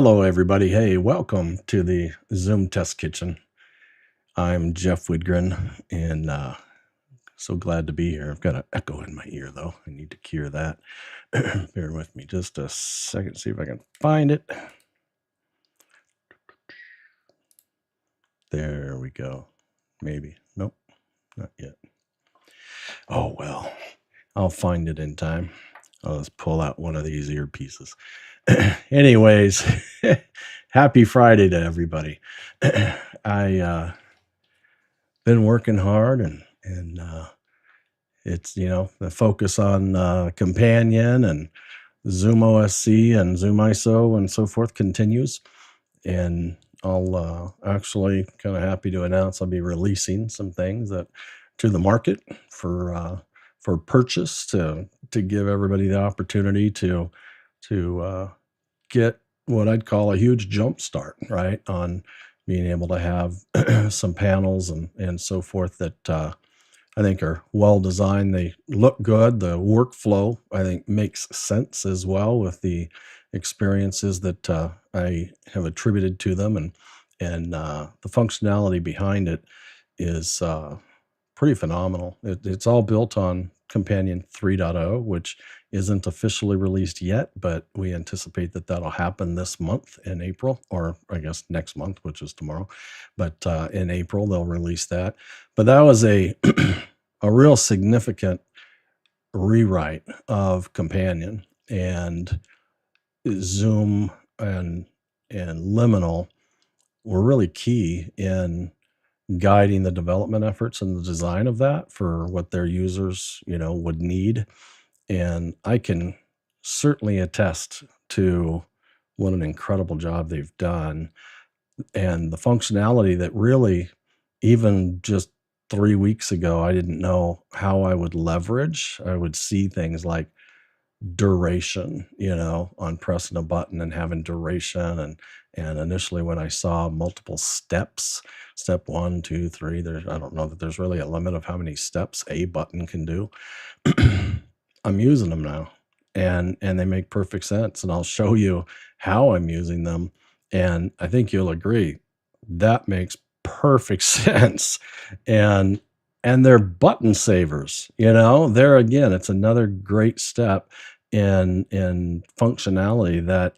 Hello, everybody. Hey, welcome to the Zoom Test Kitchen. I'm Jeff Widgren, and so glad to be here. I've got an echo in my ear, though. I need to cure that. Bear with me just a second, see if I can find it. There we go. Maybe. Nope, not yet. Oh, well, I'll find it in time. I'll just pull out one of these earpieces. Anyways, happy Friday to everybody. I been working hard and it's the focus on companion and ZoomOSC and ZoomISO and so forth continues, and I'll actually kind of happy to announce I'll be releasing some things that to the market for purchase to give everybody the opportunity to get what I'd call a huge jump start, right, on being able to have some panels and so forth that I think are well designed. They look good. The workflow, I think, makes sense as well with the experiences that I have attributed to them, and the functionality behind it is pretty phenomenal. It's all built on Companion 3.0, which isn't officially released yet, but we anticipate that that'll happen this month in April, or I guess next month, which is tomorrow. But in April, they'll release that. But that was a a real significant rewrite of Companion, and Zoom and Liminal were really key in guiding the development efforts and the design of that for what their users, would need. And I can certainly attest to what an incredible job they've done and the functionality that really, even just 3 weeks ago, I didn't know how I would leverage. I would see things like duration, on pressing a button and having duration, and initially when I saw multiple steps, step 1, 2, 3, I don't know that there's really a limit of how many steps a button can do. I'm using them now, and they make perfect sense, and I'll show you how I'm using them, and I think you'll agree that makes perfect sense. and they're button savers. There again, it's another great step in functionality that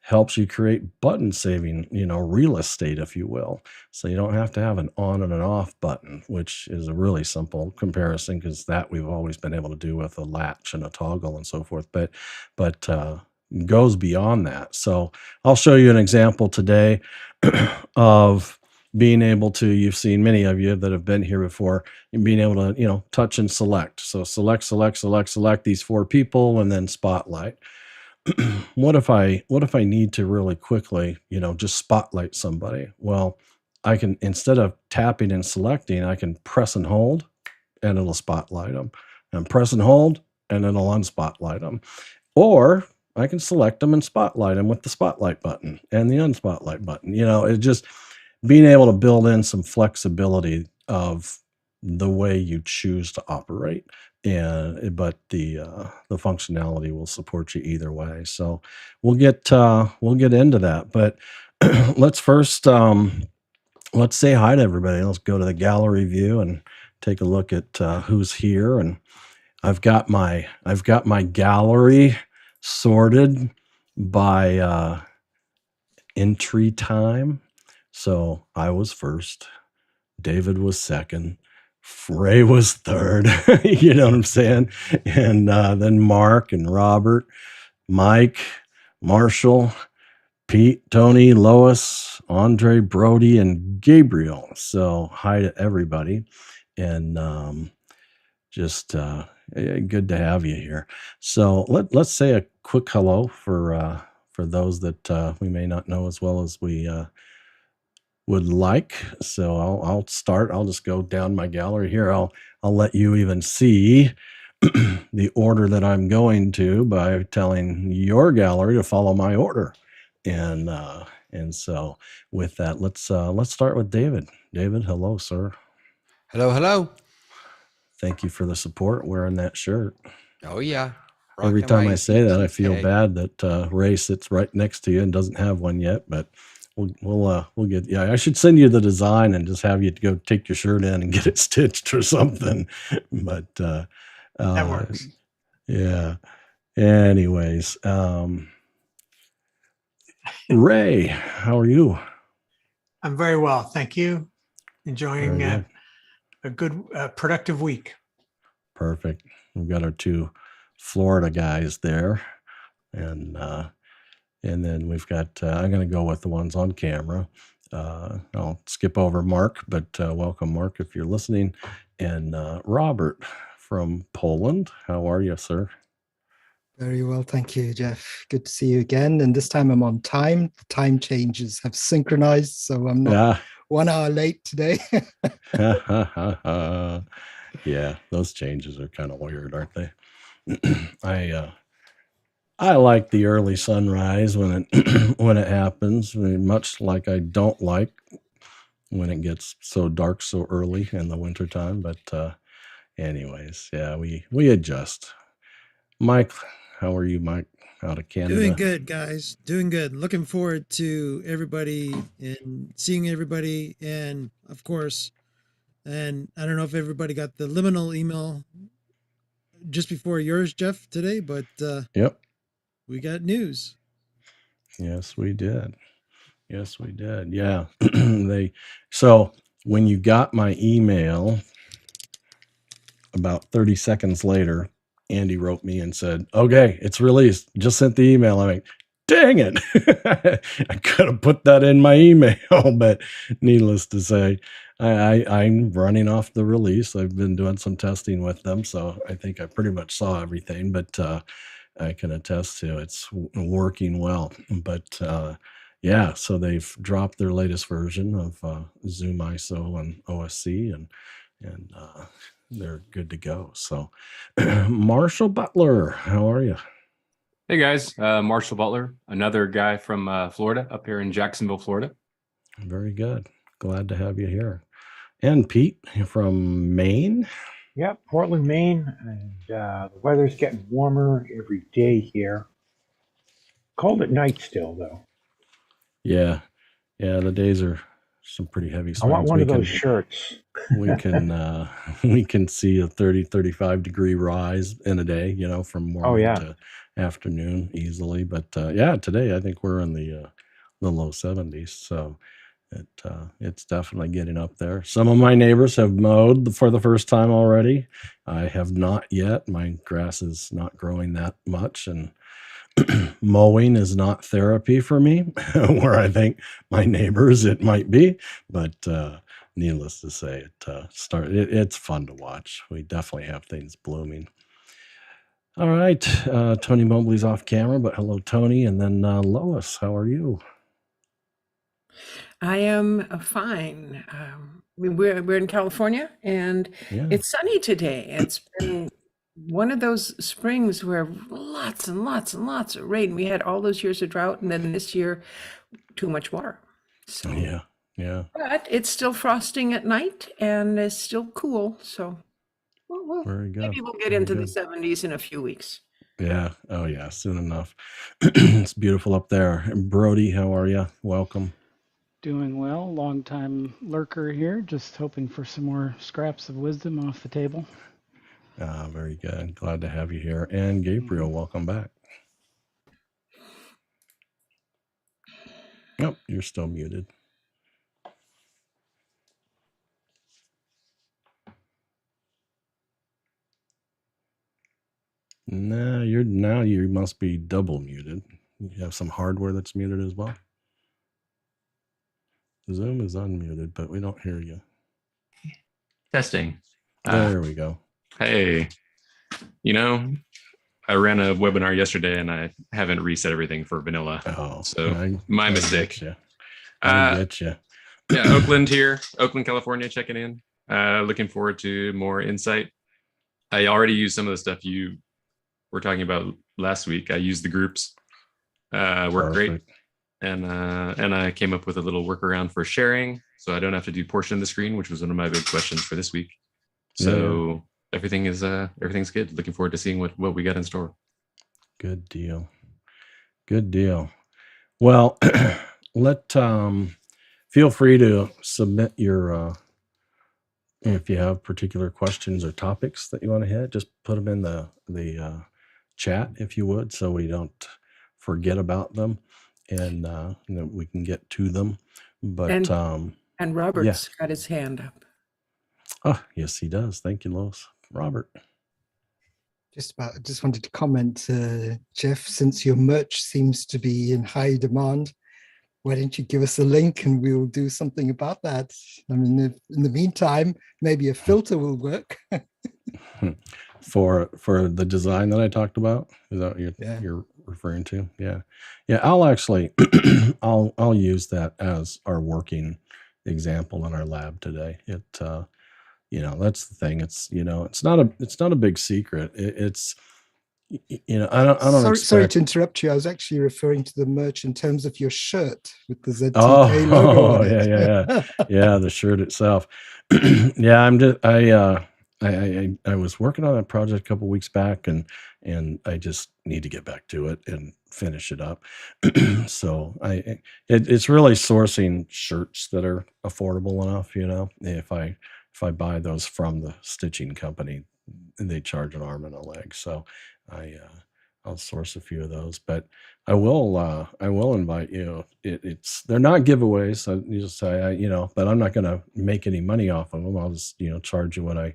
helps you create button saving, real estate, if you will. So you don't have to have an on and an off button, which is a really simple comparison because that we've always been able to do with a latch and a toggle and so forth. But goes beyond that. So I'll show you an example today of being able to, you've seen many of you that have been here before, and being able to, touch and select. So select these 4 people and then spotlight. What if I need to really quickly, just spotlight somebody? Well, I can, instead of tapping and selecting, I can press and hold and it'll spotlight them, and press and hold and it'll unspotlight them. Or I can select them and spotlight them with the spotlight button and the unspotlight button. It just being able to build in some flexibility of the way you choose to operate, but the functionality will support you either way. So we'll get into that, but let's first let's say hi to everybody. Let's go to the gallery view and take a look at who's here. And I've got my gallery sorted by entry time. So I was first, David was second, Ray was third, you know what I'm saying? And then Mark and Robert, Mike, Marshall, Pete, Tony, Lois, Andre, Brody, and Gabriel. So hi to everybody. And just good to have you here. So let's say a quick hello for those that we may not know as well as we would like. So I'll start. I'll just go down my gallery here. I'll let you even see the order that I'm going to by telling your gallery to follow my order. And so with that, let's start with David. David, hello, sir. Hello. Thank you for the support wearing that shirt. Oh, yeah. every Rocking time my I say that, I feel UK. bad that Ray sits right next to you and doesn't have one yet. But we'll get. Yeah, I should send you the design and just have you go take your shirt in and get it stitched or something. But That works. yeah. Anyways, Ray, how are you? I'm very well, thank you. Very Enjoying good. a good, productive week. Perfect. We've got our two Florida guys there, and then we've got. I'm going to go with the ones on camera. I'll skip over Mark, but welcome, Mark, if you're listening, and Robert from Poland. How are you, sir? Very well, thank you, Jeff. Good to see you again. And this time I'm on time. The time changes have synchronized, so I'm not Yeah. 1 hour late today. Yeah, those changes are kind of weird, aren't they? I like the early sunrise when it when it happens, much like I don't like when it gets so dark so early in the wintertime. But anyways, yeah, we adjust. Mike, how are you, Mike, out of Canada? Doing good, guys. Doing good. Looking forward to everybody and seeing everybody. And of course, and I don't know if everybody got the liminal email just before yours, Jeff, today, but Yep. we got news. Yes, we did. Yes, we did. Yeah. So when you got my email, about 30 seconds later, Andy wrote me and said, "Okay, it's released. Just sent the email." I'm like, dang it. I could have put that in my email, but needless to say, I'm running off the release. I've been doing some testing with them, so I think I pretty much saw everything, but I can attest to it's working well. But yeah, so they've dropped their latest version of ZoomISO and OSC, and they're good to go. So, Marshall Butler, how are you? Hey guys, Marshall Butler, another guy from Florida, up here in Jacksonville, Florida. Very good. Glad to have you here. And Pete from Maine. Yep, Portland, Maine, and the weather's getting warmer every day here. Cold at night still, though. Yeah, the days are some pretty heavy swings. I want one of those shirts. we can see a 30-35 degree rise in a day, from morning to afternoon easily. But yeah, today I think we're in the low 70s, so it's definitely getting up there. Some of my neighbors have mowed for the first time already. I have not yet. My grass is not growing that much, and mowing is not therapy for me, where I think my neighbors it might be. But needless to say, it's fun to watch. We definitely have things blooming. All right, Tony Mobley's off camera, but hello, Tony, and then Lois, how are you? I am fine. We're in California, and it's sunny today. It's been one of those springs where lots and lots and lots of rain. We had all those years of drought, and then this year, too much water. So yeah. But it's still frosting at night, and it's still cool. So very good. Maybe we'll get into the 70s in a few weeks. Yeah. Oh yeah, soon enough. It's beautiful up there. And Brody, how are you? Welcome. Doing well. Long time lurker here. Just hoping for some more scraps of wisdom off the table. Very good. Glad to have you here. And Gabriel, welcome back. Nope, you're still muted. Nah, you must be double muted. You have some hardware that's muted as well. Zoom is unmuted, but we don't hear you. Testing. There we go. Hey, I ran a webinar yesterday and I haven't reset everything for vanilla. Oh, so my mistake. I get you. Yeah, Oakland here, Oakland, California, checking in. Looking forward to more insight. I already used some of the stuff you were talking about last week. I used the groups. Worked great. And I came up with a little workaround for sharing, so I don't have to do portion of the screen, which was one of my big questions for this week. So everything's good. Looking forward to seeing what we got in store. Good deal. Good deal. Well, feel free to submit your if you have particular questions or topics that you want to hit, just put them in the chat if you would, so we don't forget about them, and that we can get to them. But And Robert's got his hand up. Oh, yes, he does. Thank you, Lois. Robert. Just wanted to comment, Jeff, since your merch seems to be in high demand, why don't you give us a link and we'll do something about that? I mean, in the meantime, maybe a filter will work. For the design that I talked about, is that what you're referring to? Yeah. I'll actually I'll use that as our working example in our lab today. It that's the thing. It's it's not a big secret. It's I don't Sorry to interrupt you. I was actually referring to the merch in terms of your shirt with the ZTK logo on it. Yeah, the shirt itself. Yeah, I was working on that project a couple weeks back, and I just need to get back to it and finish it up. So it's really sourcing shirts that are affordable enough. If I buy those from the stitching company, they charge an arm and a leg. So I'll source a few of those, but I will invite you. They're not giveaways. You just say, but I'm not going to make any money off of them. I'll just, charge you what I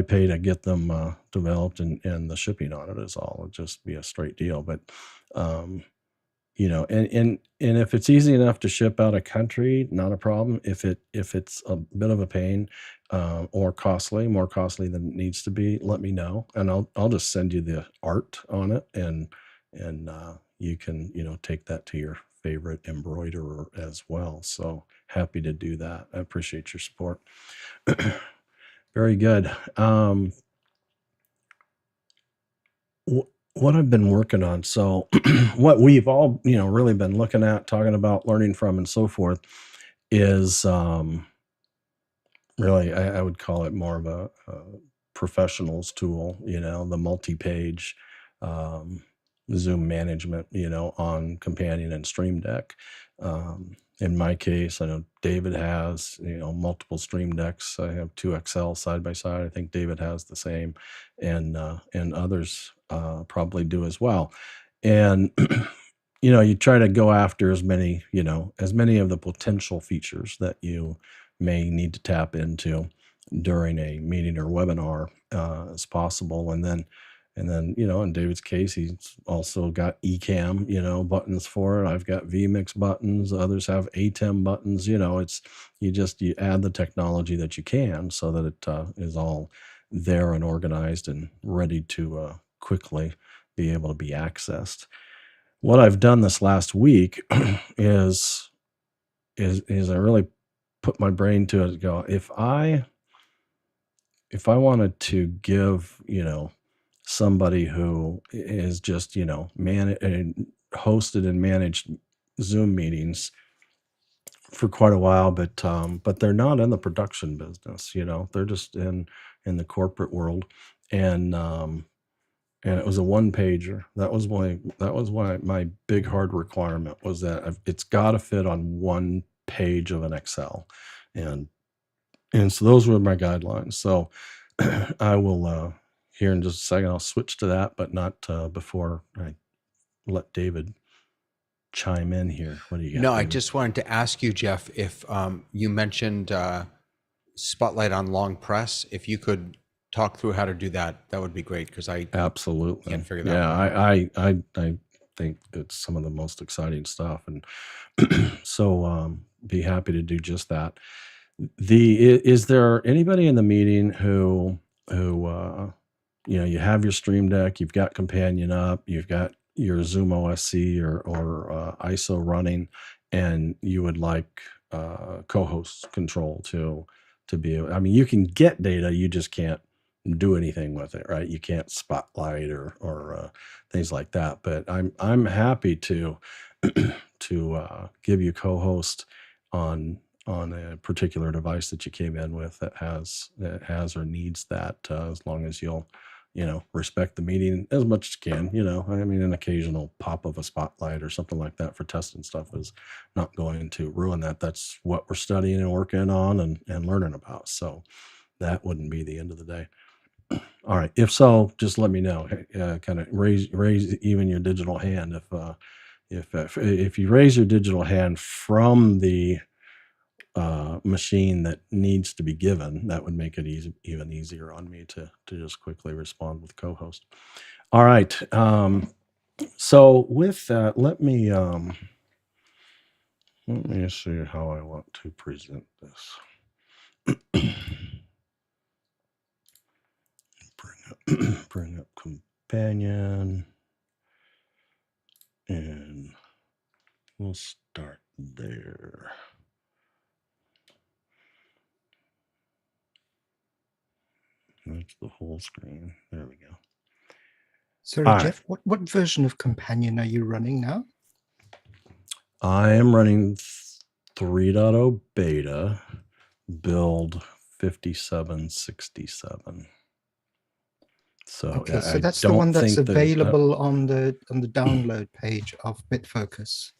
pay to get them developed, and the shipping on it is all. It'll just be a straight deal. But, and if it's easy enough to ship out of country, not a problem. If it's a bit of a pain, or more costly than it needs to be, let me know, and I'll just send you the art on it, and you can take that to your favorite embroiderer as well. So happy to do that. I appreciate your support. Very good. What I've been working on, so what we've all really been looking at, talking about, learning from, and so forth, is really, I would call it more of a professional's tool, the multi-page Zoom management, on Companion and Stream Deck. In my case, I know David has, multiple Stream Decks. I have 2 XL side by side. I think David has the same, and others probably do as well. And you try to go after as many of the potential features that you may need to tap into during a meeting or webinar as possible. And then, in David's case, he's also got eCam, buttons for it. I've got vMix buttons. Others have ATEM buttons. You add the technology that you can, so that it is all there and organized and ready to quickly be able to be accessed. What I've done this last week is I really put my brain to it. Go, if I wanted to give somebody who is just hosted and managed Zoom meetings for quite a while, but they're not in the production business. They're just in the corporate world, and it was a one-pager. That was why my big hard requirement was that it's got to fit on one page of an Excel, and so those were my guidelines. So I will here in just a second, I'll switch to that, but not before I let David chime in here. What do you got? No, David? I just wanted to ask you, Jeff, if you mentioned Spotlight on long press, if you could talk through how to do that, that would be great, because I absolutely can't figure that out. I think it's some of the most exciting stuff, and so be happy to do just that. Is there anybody in the meeting who you have your Stream Deck, you've got Companion up, you've got your ZoomOSC or ISO running, and you would like co-host control to be able, I mean, you can get data, you just can't do anything with it, right? You can't spotlight or things like that. But I'm happy to give you co-host on a particular device that you came in with that has or needs that, as long as you'll respect the meeting as much as you can. I mean, an occasional pop of a spotlight or something like that for testing stuff is not going to ruin that. That's what we're studying and working on and learning about. So that wouldn't be the end of the day. All right. If so, just let me know. Kind of raise even your digital hand. If you raise your digital hand from the machine that needs to be given, that would make it even easier on me to just quickly respond with co-host. All right. So with that, let me see how I want to present this. bring up companion, and we'll start there. That's the whole screen. There we go. Sorry, All Jeff, what version of Companion are you running now? I am running 3.0 beta, build 5767. So Okay, so I that's the don't one that's think there's available on the download page of BitFocus.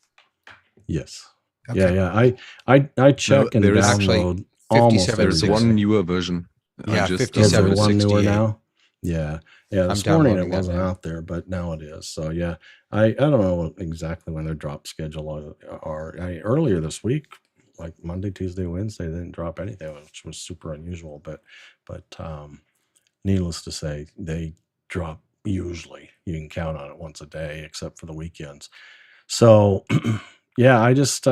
yes. Okay. Yeah. I check and there is actually download almost 57 every There's day. one newer version. Yeah, I just Is there 57 one newer 68. now? Yeah. This I'm morning it downloading that wasn't now. out there, but now it is. So yeah, I don't know exactly when their drop schedule are. Earlier this week, like Monday, Tuesday, Wednesday, they didn't drop anything, which was super unusual. But needless to say, they drop usually. You can count on it once a day, except for the weekends. So yeah, I just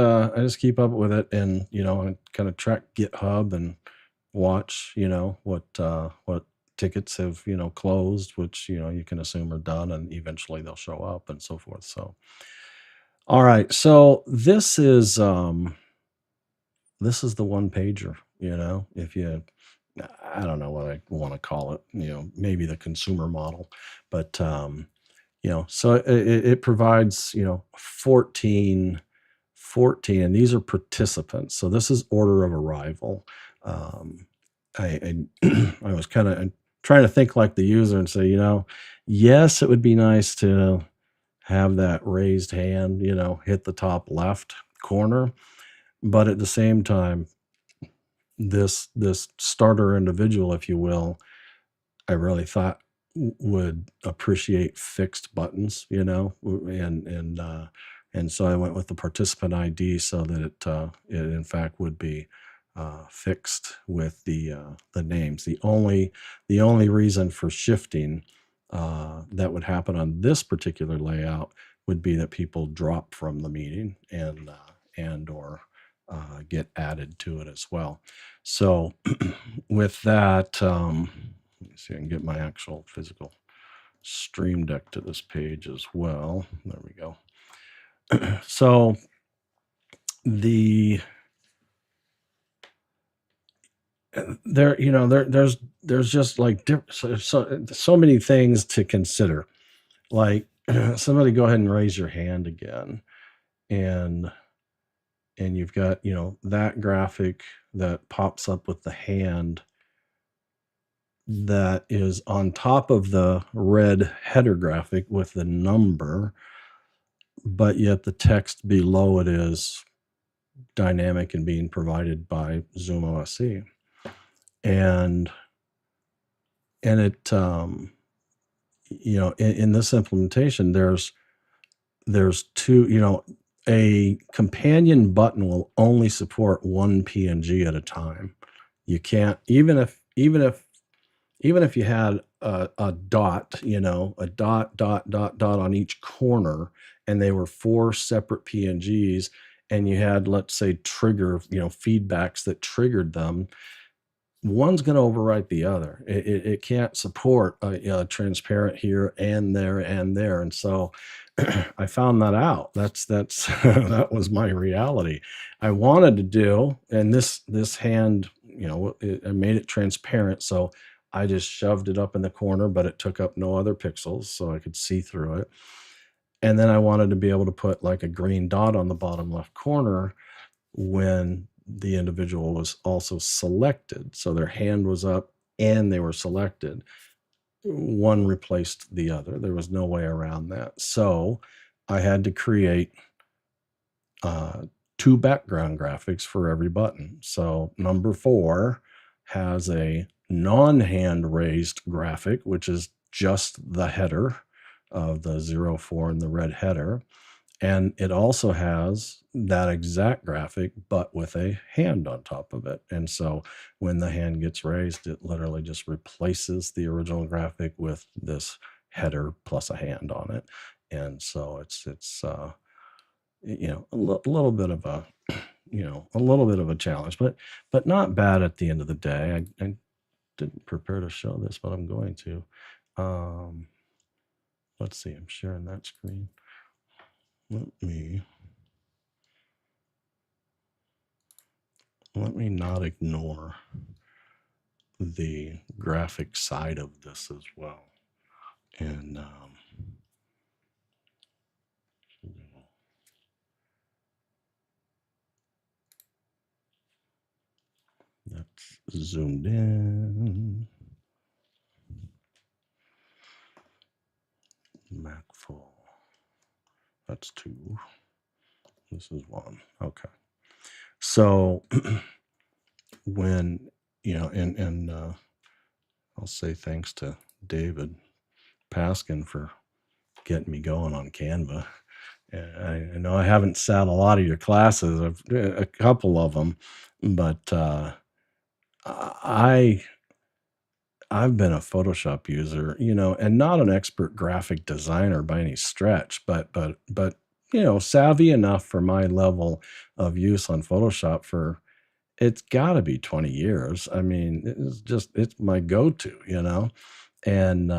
keep up with it, and I kind of track GitHub and watch what tickets have closed, which you can assume are done, and eventually they'll show up and so forth. So all right, so this is the one pager. If you, I don't know what I want to call it, maybe the consumer model, but so it provides 14, and these are participants. So this is order of arrival. I was kind of trying to think like the user and say, yes, it would be nice to have that raised hand, hit the top left corner, but at the same time, this starter individual, if you will, I really thought would appreciate fixed buttons, and so I went with the participant ID so that it in fact would be fixed with the names. The only reason for shifting that would happen on this particular layout would be that people drop from the meeting and or get added to it as well. So with that, let me see if I can get my actual physical Stream Deck to this page as well. There we go. So there's just like so many things to consider. Like somebody go ahead and raise your hand again, and you've got that graphic that pops up with the hand that is on top of the red header graphic with the number, but yet the text below it is dynamic and being provided by ZoomOSC. And it in this implementation there's two, a companion button will only support one PNG at a time. You can't, even if you had a dot, a dot on each corner, and they were 4 separate PNGs, and you had, let's say, trigger, feedbacks that triggered them, one's going to overwrite the other. It can't support a transparent here and there and there. And so I found that out. That's that was my reality. I wanted to do, and this hand, I made it transparent. So I just shoved it up in the corner, but it took up no other pixels, so I could see through it. And then I wanted to be able to put like a green dot on the bottom left corner when the individual was also selected. So their hand was up and they were selected. one replaced the other. There was no way around that. So I had to create 2 background graphics for every button. So number 4 has a non-hand raised graphic, which is just the header of the 04 and the red header. And it also has that exact graphic, but with a hand on top of it. And so when the hand gets raised, it literally just replaces the original graphic with this header plus a hand on it. And so it's you know, a little bit of a, you know, a little bit of a challenge, but not bad at the end of the day. I didn't prepare to show this, but I'm going to. Let's see, I'm sharing that screen. Let me not ignore the graphic side of this as well. And that's zoomed in. Mac full. That's 2. This is 1. Okay. So when, you know, and I'll say thanks to David Paskin for getting me going on Canva. I know I haven't sat a lot of your classes, a couple of them, but I've been a Photoshop user, you know, and not an expert graphic designer by any stretch, but you know, savvy enough for my level of use on Photoshop for, it's got to be 20 years. I mean, it's my go-to, you know, and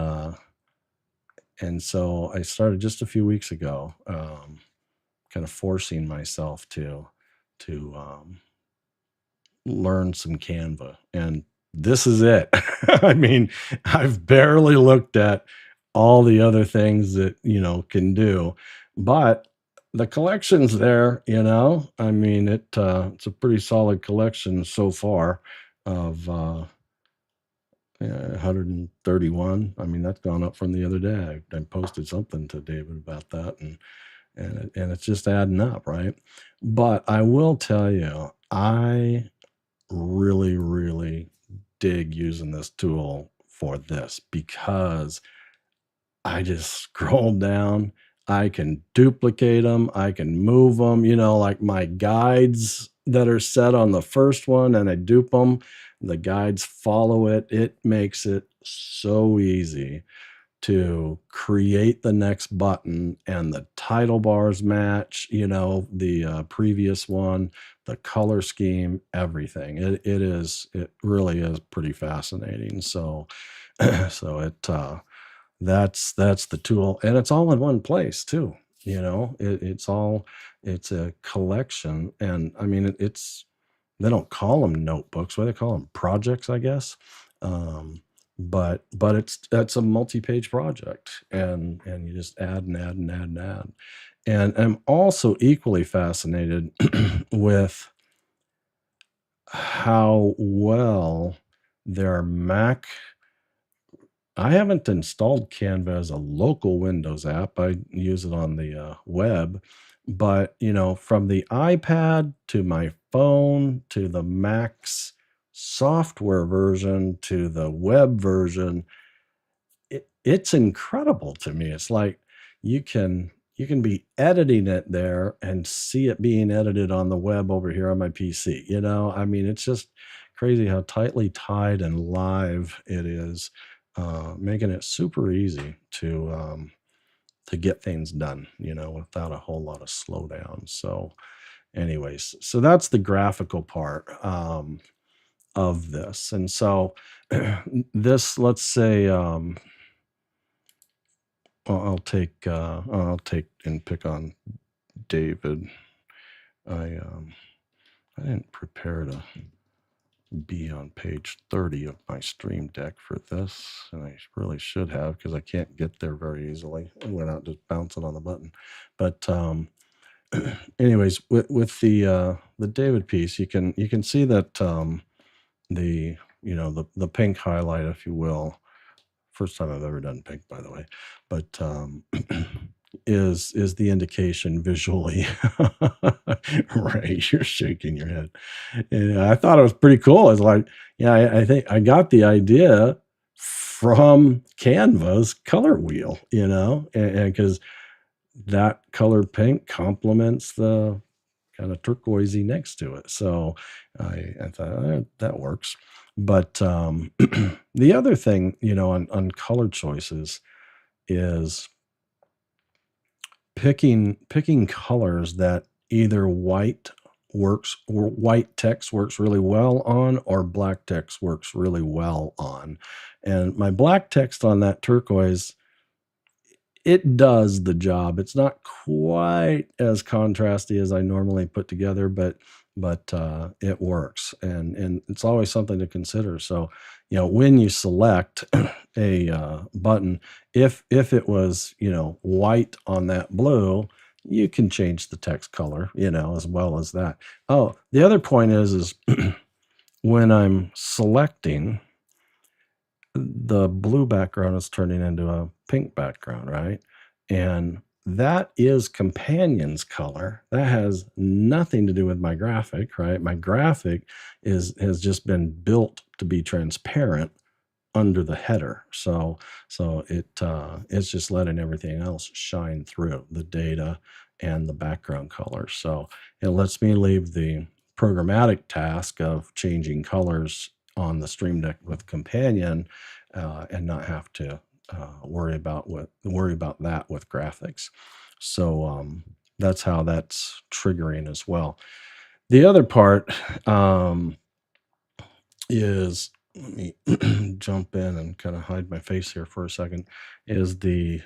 so I started just a few weeks ago, kind of forcing myself to learn some Canva, and this is it. I mean, I've barely looked at all the other things that, you know, can do, but the collection's there, you know. I mean, it's a pretty solid collection so far of 131. I mean, that's gone up from the other day. I posted something to David about that, and it's just adding up, right? But I will tell you, I really, really dig using this tool for this, because I just scroll down, I can duplicate them, I can move them, you know, like my guides that are set on the first one, and I dupe them, the guides follow it. It makes it so easy to create the next button, and the title bars match, you know, the previous one, the color scheme, everything. It really is pretty fascinating. So that's the tool, and it's all in one place too. You know, it's a collection, and I mean, they don't call them notebooks. What do they call them? Projects, I guess. But it's a multi-page project, and you just add and add and add and add. And I'm also equally fascinated with how well their Mac. I haven't installed Canva as a local Windows app. I use it on the web, but you know, from the iPad to my phone to the Mac's software version to the web version, it's incredible to me. It's like you can be editing it there and see it being edited on the web over here on my PC. You know, I mean, it's just crazy how tightly tied and live it is, making it super easy to get things done, you know, without a whole lot of slowdown. So anyways, so that's the graphical part of this. And so this, let's say, I'll take and pick on David. I didn't prepare to be on page 30 of my stream deck for this, and I really should have, because I can't get there very easily without just bouncing on the button. But anyways, with the David piece, you can see that the pink highlight, if you will, first time I've ever done pink, by the way, but is the indication visually. Right, you're shaking your head. And I thought it was pretty cool. It's like, yeah, I think I got the idea from Canva's color wheel, and because that color pink complements the kind of turquoisey next to it. So I thought that works. But the other thing, on color choices is picking colors that either white works or white text works really well on, or black text works really well on. And my black text on that turquoise, it does the job. It's not quite as contrasty as I normally put together, but it works, and it's always something to consider. So, when you select a button, if it was white on that blue, you can change the text color, as well as that. Oh, the other point is when I'm selecting, the blue background is turning into a pink background, right? And that is Companion's color. That has nothing to do with my graphic, right? My graphic has just been built to be transparent under the header. So it's just letting everything else shine through, the data and the background color. So it lets me leave the programmatic task of changing colors on the Stream Deck with Companion, and not have to worry about that with graphics. So that's how that's triggering as well. The other part is, let me jump in and kind of hide my face here for a second, is the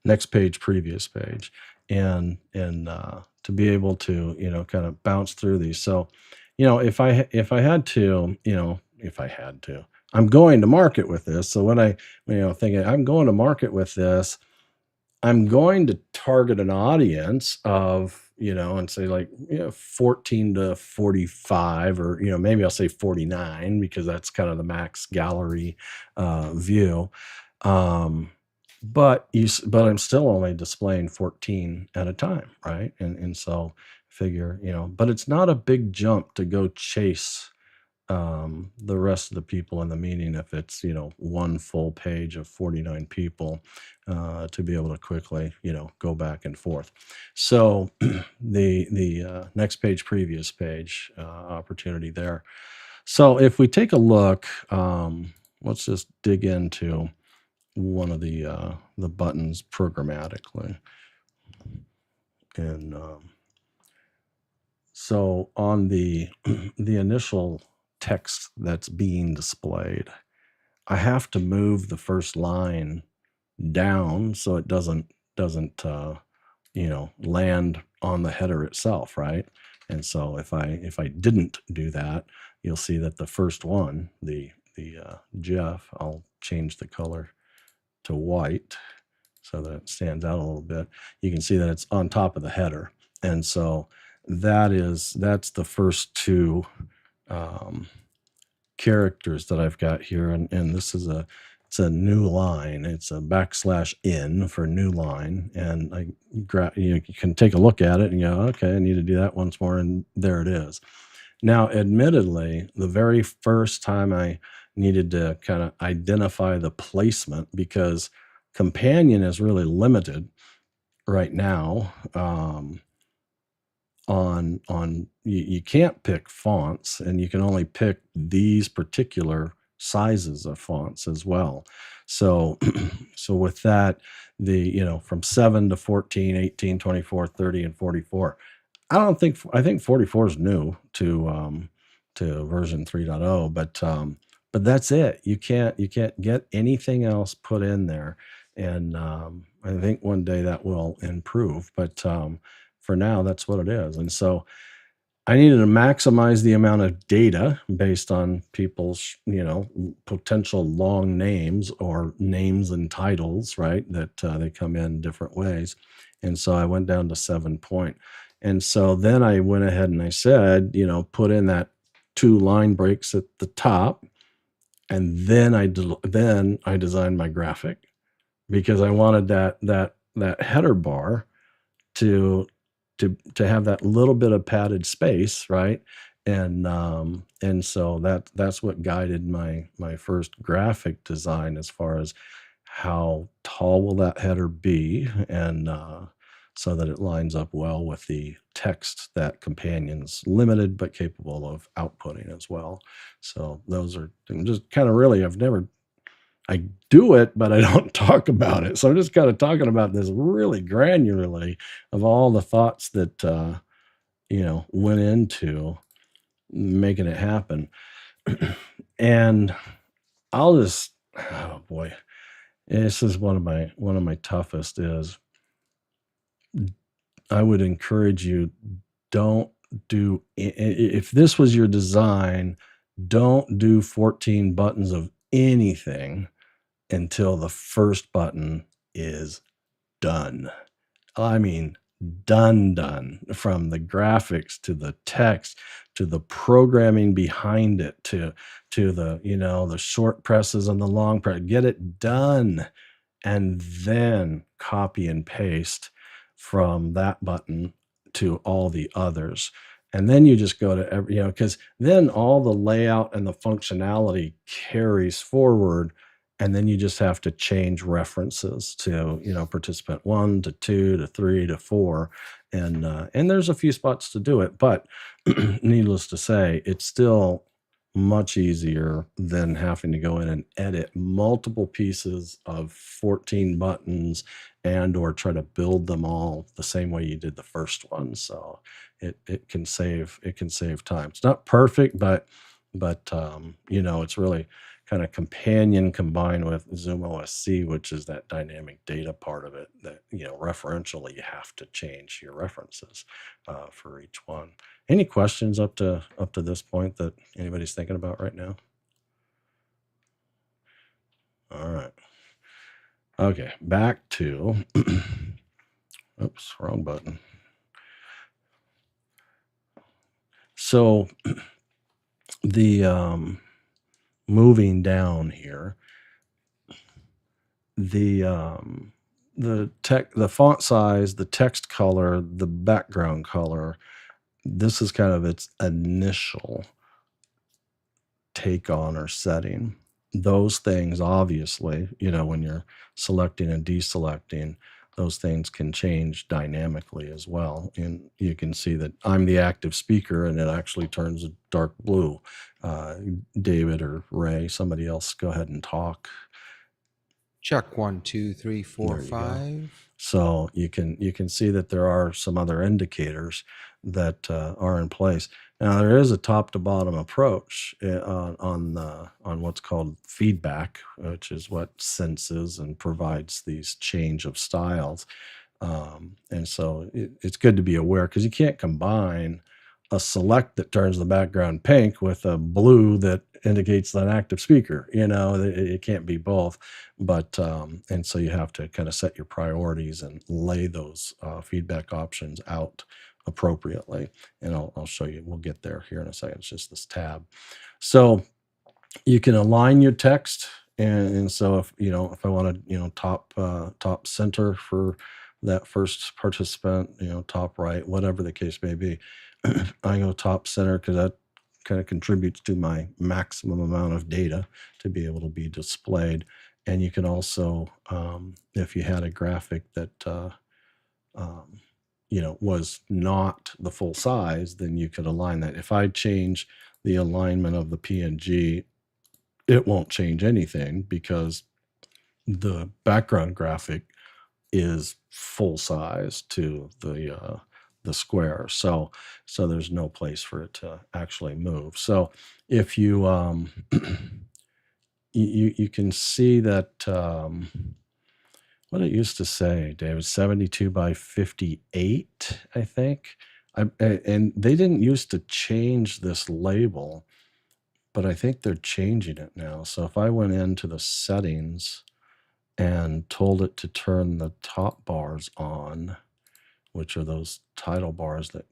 next page, previous page, and to be able to kind of bounce through these. So if I had to, I'm going to market with this. So when I thinking I'm going to market with this, I'm going to target an audience of, and say like 14 to 45, or maybe I'll say 49, because that's kind of the max gallery view. But I'm still only displaying 14 at a time, right? And so figure, but it's not a big jump to go chase the rest of the people in the meeting if it's one full page of 49 people, to be able to quickly go back and forth. So the next page, previous page opportunity there. So if we take a look, let's just dig into one of the buttons programmatically. And so on the initial text that's being displayed, I have to move the first line down so it doesn't land on the header itself, right? And so if I didn't do that, you'll see that the first one, the Jeff, I'll change the color to white so that it stands out a little bit. You can see that it's on top of the header, and so that's the first two characters that I've got here, and this is it's a new line. It's a \n for new line, and you can take a look at it and go, okay, I need to do that once more, and there it is. Now, admittedly, the very first time I needed to kind of identify the placement, because Companion is really limited right now on you can't pick fonts, and you can only pick these particular sizes of fonts as well. So with that, from 7 to 14, 18, 24, 30, and 44. I think 44 is new to version 3.0, but that's it. You can't get anything else put in there, and I think one day that will improve, but for now, that's what it is. And so I needed to maximize the amount of data based on people's, potential long names or names and titles, right? That they come in different ways. And so I went down to 7 point. And so then I went ahead and I said, put in that 2 line breaks at the top, and then I designed my graphic because I wanted that header bar to have that little bit of padded space, right? And so that's what guided my first graphic design as far as how tall will that header be, and so that it lines up well with the text that Companion's limited but capable of outputting as well. So those are just kind of really, I do it, but I don't talk about it. So I'm just kind of talking about this really granularly of all the thoughts that, went into making it happen. And I'll just, oh boy, this is one of my toughest is I would encourage you, don't do, if this was your design, don't do 14 buttons of anything until the first button is done. I mean, done, from the graphics to the text to the programming behind it to the, the short presses and the long press. Get it done, and then copy and paste from that button to all the others. And then you just go to every, because then all the layout and the functionality carries forward. And then you just have to change references to, participant 1 to 2 to 3 to 4. And there's a few spots to do it, but needless to say, it's still much easier than having to go in and edit multiple pieces of 14 buttons and or try to build them all the same way you did the first one. So it can save time. It's not perfect, but it's really kind of Companion combined with ZoomOSC, which is that dynamic data part of it that, referentially you have to change your references for each one. Any questions up to this point that anybody's thinking about right now? All right. Okay, back to, oops, wrong button. So the moving down here, the font size, the text color, the background color, this is kind of its initial take on or setting. Those things, obviously, when you're selecting and deselecting, those things can change dynamically as well. And you can see that I'm the active speaker and it actually turns a dark blue. David or Ray, somebody else, go ahead and talk. Check 1, 2, 3, 4, There you go. 5. So you can see that there are some other indicators that are in place. Now there is a top to bottom approach on what's called feedback, which is what senses and provides these change of styles. And so it's good to be aware, because you can't combine a select that turns the background pink with a blue that indicates an active speaker. It can't be both. But and so you have to kind of set your priorities and lay those feedback options out appropriately. And I'll show you. We'll get there here in a second. It's just this tab. So you can align your text, and so if I want to top center for that first participant, top right, whatever the case may be, I go top center because that kind of contributes to my maximum amount of data to be able to be displayed. And you can also, if you had a graphic that was not the full size, then you could align that. If I change the alignment of the PNG, it won't change anything because the background graphic is full size to the square. So there's no place for it to actually move. So if you you can see that what it used to say, David, 72 by 58, I think. And they didn't used to change this label, but I think they're changing it now. So if I went into the settings and told it to turn the top bars on, which are those title bars that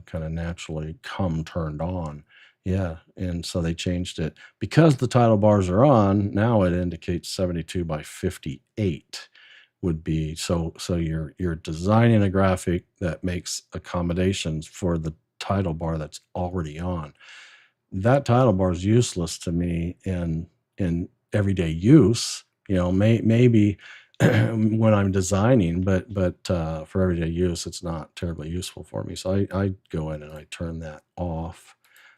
kind of naturally come turned on, Yeah, and so they changed it because the title bars are on. Now it indicates 72 by 58 would be so. So you're designing a graphic that makes accommodations for the title bar that's already on. That title bar is useless to me in everyday use. Maybe when I'm designing, but for everyday use, it's not terribly useful for me. So I go in and I turn that off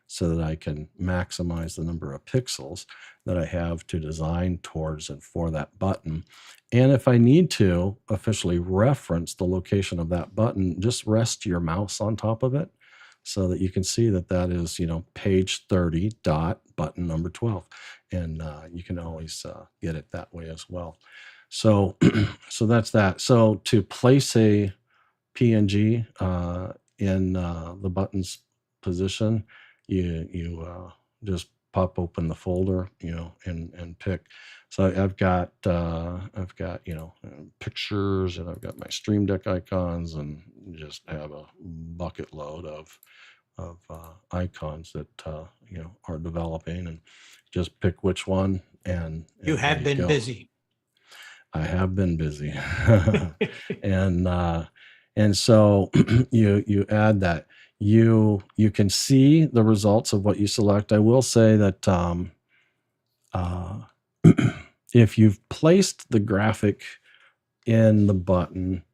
so that I can maximize the number of pixels that I have to design towards and for that button. And if I need to officially reference the location of that button, just rest your mouse on top of it so that you can see that that is, page 30 dot button number 12. And you can always get it that way as well. So, so that's that. So to place a PNG in the button's position, you just pop open the folder, and pick. So I've got pictures, and I've got my Stream Deck icons, and just have a bucket load of icons that are developing, and just pick which one. And You there have been go. busy. I have been busy. and so you add that. You can see the results of what you select. I will say that if you've placed the graphic in the button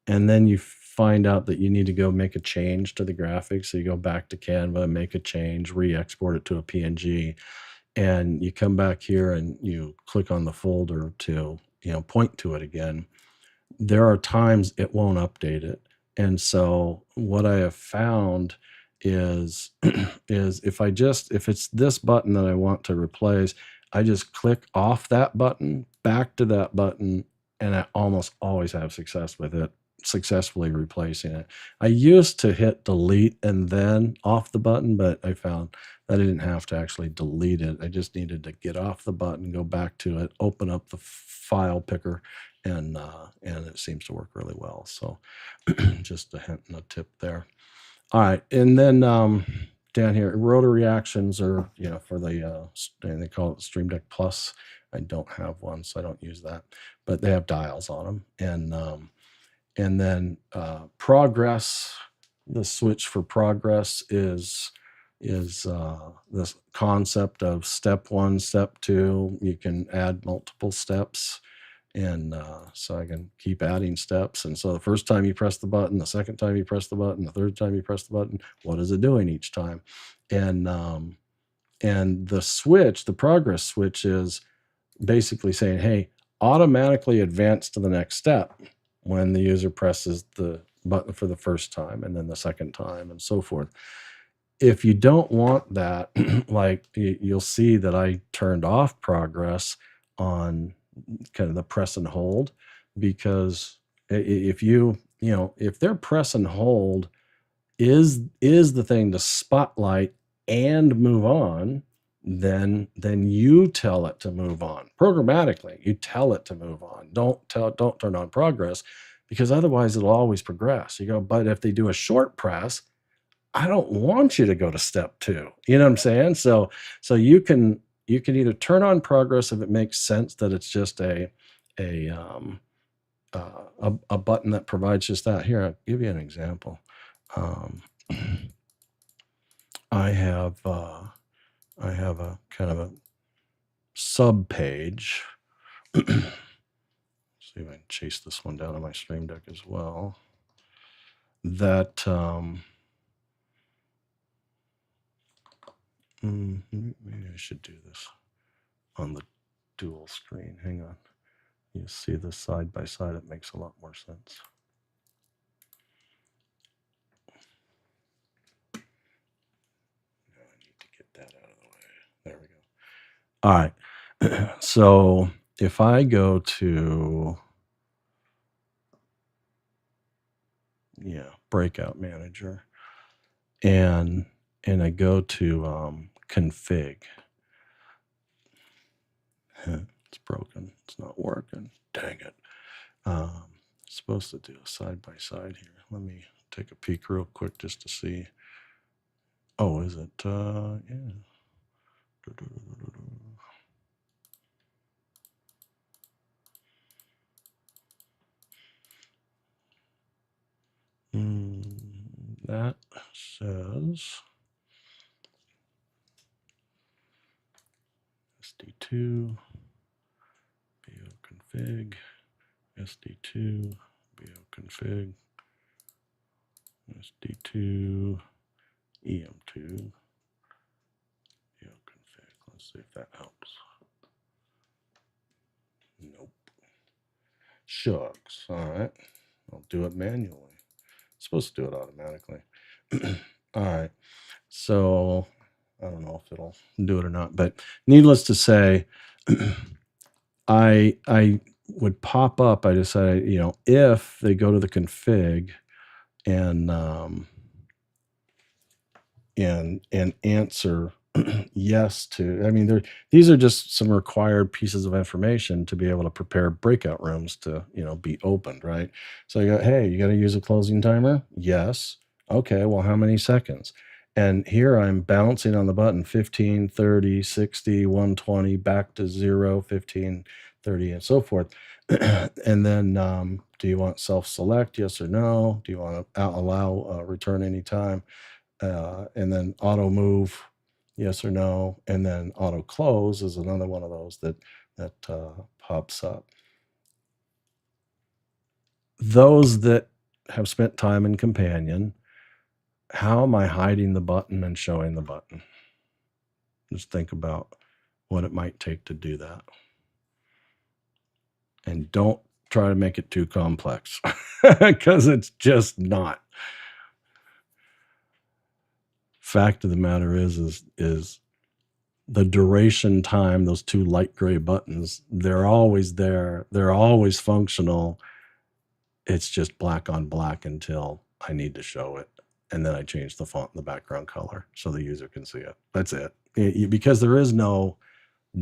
and then you find out that you need to go make a change to the graphic, so you go back to Canva, make a change, re-export it to a PNG, and you come back here and you click on the folder to point to it again, there are times it won't update it. And so what I have found is if it's this button that I want to replace, I just click off that button, back to that button, and I almost always have success with it, successfully replacing it. I used to hit delete and then off the button, but I found that I didn't have to actually delete it. I just needed to get off the button, go back to it, open up the file picker, and it seems to work really well. So just a hint and a tip there. All right, and then down here, rotor reactions are for the they call it Stream Deck Plus. I don't have one, so I don't use that, but they have dials on them, and then progress. The switch for progress is this concept of step 1, step 2. You can add multiple steps, and so I can keep adding steps. And so the first time you press the button, the second time you press the button, the third time you press the button, what is it doing each time? And the switch, the progress switch, is basically saying, hey, automatically advance to the next step when the user presses the button for the first time, and then the second time, and so forth. If you don't want that, like you'll see that I turned off progress on kind of the press and hold, because if if their press and hold is the thing to spotlight and move on, then you tell it to move on programmatically. You tell it to move on. Don't turn on progress, because otherwise it'll always progress. You go, but if they do a short press, I don't want you to go to step 2. You know what I'm saying? So you can either turn on progress if it makes sense that it's just a button that provides just that. Here, I'll give you an example. I have a kind of a sub page. See if I can chase this one down on my Stream Deck as well. That maybe I should do this on the dual screen. Hang on. You see this side by side, it makes a lot more sense. Now I need to get that out of the way. There we go. All right. So if I go to Breakout Manager, and I go to config. It's broken. It's not working. Dang it. It's supposed to do a side by side here. Let me take a peek real quick just to see. Oh, is it? Yeah. That says SD2 BO config, SD2 BO config, SD2 EM2 BO config. Let's see if that helps. Nope. Shucks. All right. I'll do it manually. Supposed to do it automatically. All right. So I don't know if it'll do it or not, but needless to say, I would pop up. I decided, if they go to the config and answer yes to, I mean, these are just some required pieces of information to be able to prepare breakout rooms to, be opened, right? So I go, hey, you got to use a closing timer? Yes. Okay, well, how many seconds? And here I'm bouncing on the button 15, 30, 60, 120, back to 0, 15, 30, and so forth. And then do you want self-select? Yes or no? Do you want to allow return anytime? And then auto move, yes or no, and then auto close is another one of those that pops up. Those that have spent time in Companion, how am I hiding the button and showing the button? Just think about what it might take to do that. And don't try to make it too complex because it's just not. Fact of the matter is the duration time, those two light gray buttons, they're always there. They're always functional. It's just black on black until I need to show it. And then I change the font and the background color so the user can see it. That's it. Because there is no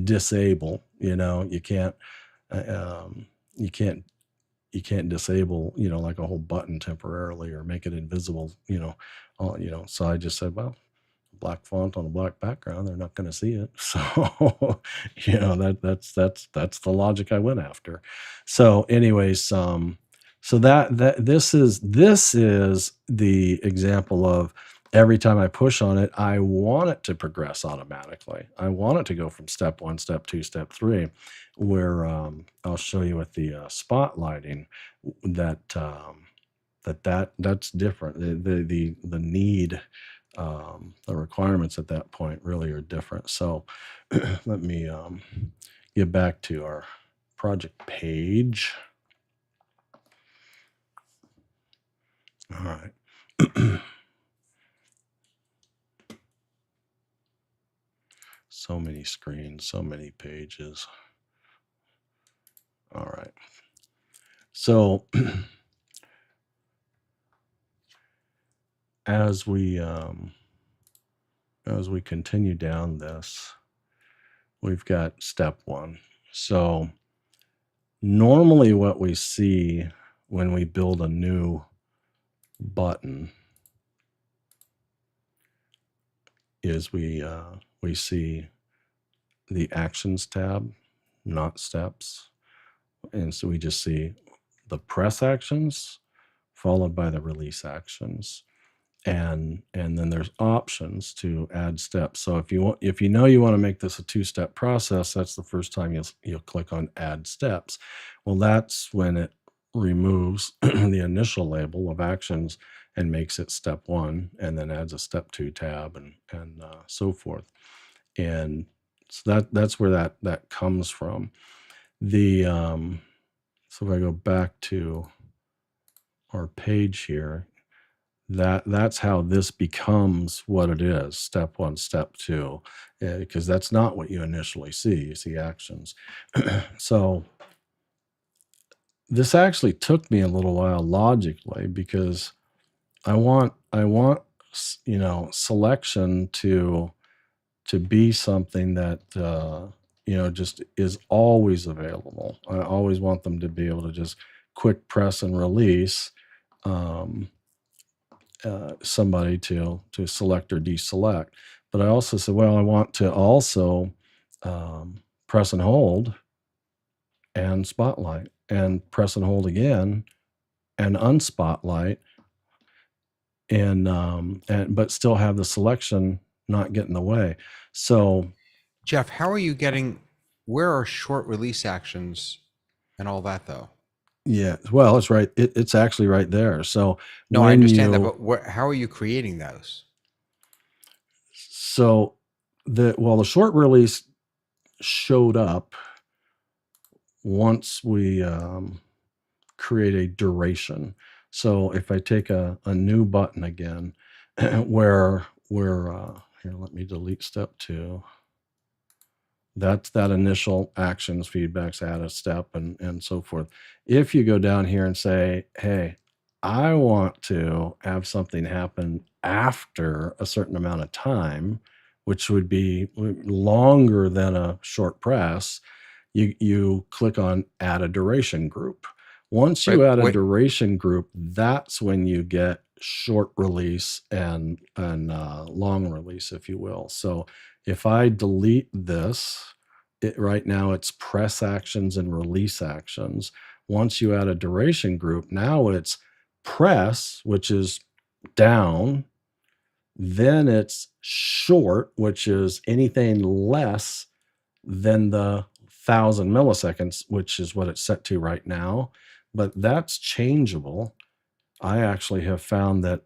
disable, you can't disable, like a whole button temporarily or make it invisible, so I just said, well, black font on a black background, they're not going to see it. So, that's the logic I went after. So anyways, so this is the example of every time I push on it, I want it to progress automatically. I want it to go from step 1, step 2, step 3, where I'll show you with the spotlighting that's different. The need, the requirements at that point really are different. So let me get back to our project page. All right. So many screens, so many pages. All right. So as we continue down this, we've got step 1. So normally what we see when we build a new button is we see the actions tab, not steps. And so we just see the press actions followed by the release actions. And then there's options to add steps. So if you want to make this a 2-step process, that's the first time you'll click on add steps. Well, that's when it removes the initial label of actions and makes it step 1, and then adds a step 2 tab and so forth. And so that's where that comes from. So if I go back to our page here, that's how this becomes what it is, step 1, step 2, because that's not what you initially see. You see actions. So this actually took me a little while logically, because I want selection to be something that just is always available. I always want them to be able to just quick press and release, somebody to select or deselect. But I also said, well, I want to also press and hold and spotlight and press and hold again and unspotlight and but still have the selection not get in the way. So Jeff, how are you getting, where are short release actions and all that though? yeah, well, it's right. It's actually right there. So No, I when understand that, you- but how are you creating those? So the short release showed up once we create a duration. So if I take a new button again, where we're here, let me delete step 2. That's that initial actions, feedbacks, add a step, and so forth. If you go down here and say, hey, I want to have something happen after a certain amount of time, which would be longer than a short press, you click on add a duration group. Once you add a duration group, that's when you get short release and long release, if you will. So if I delete this, right now it's press actions and release actions. Once you add a duration group, now it's press, which is down, then it's short, which is anything less than the 1,000 milliseconds, which is what it's set to right now. But that's changeable. I actually have found that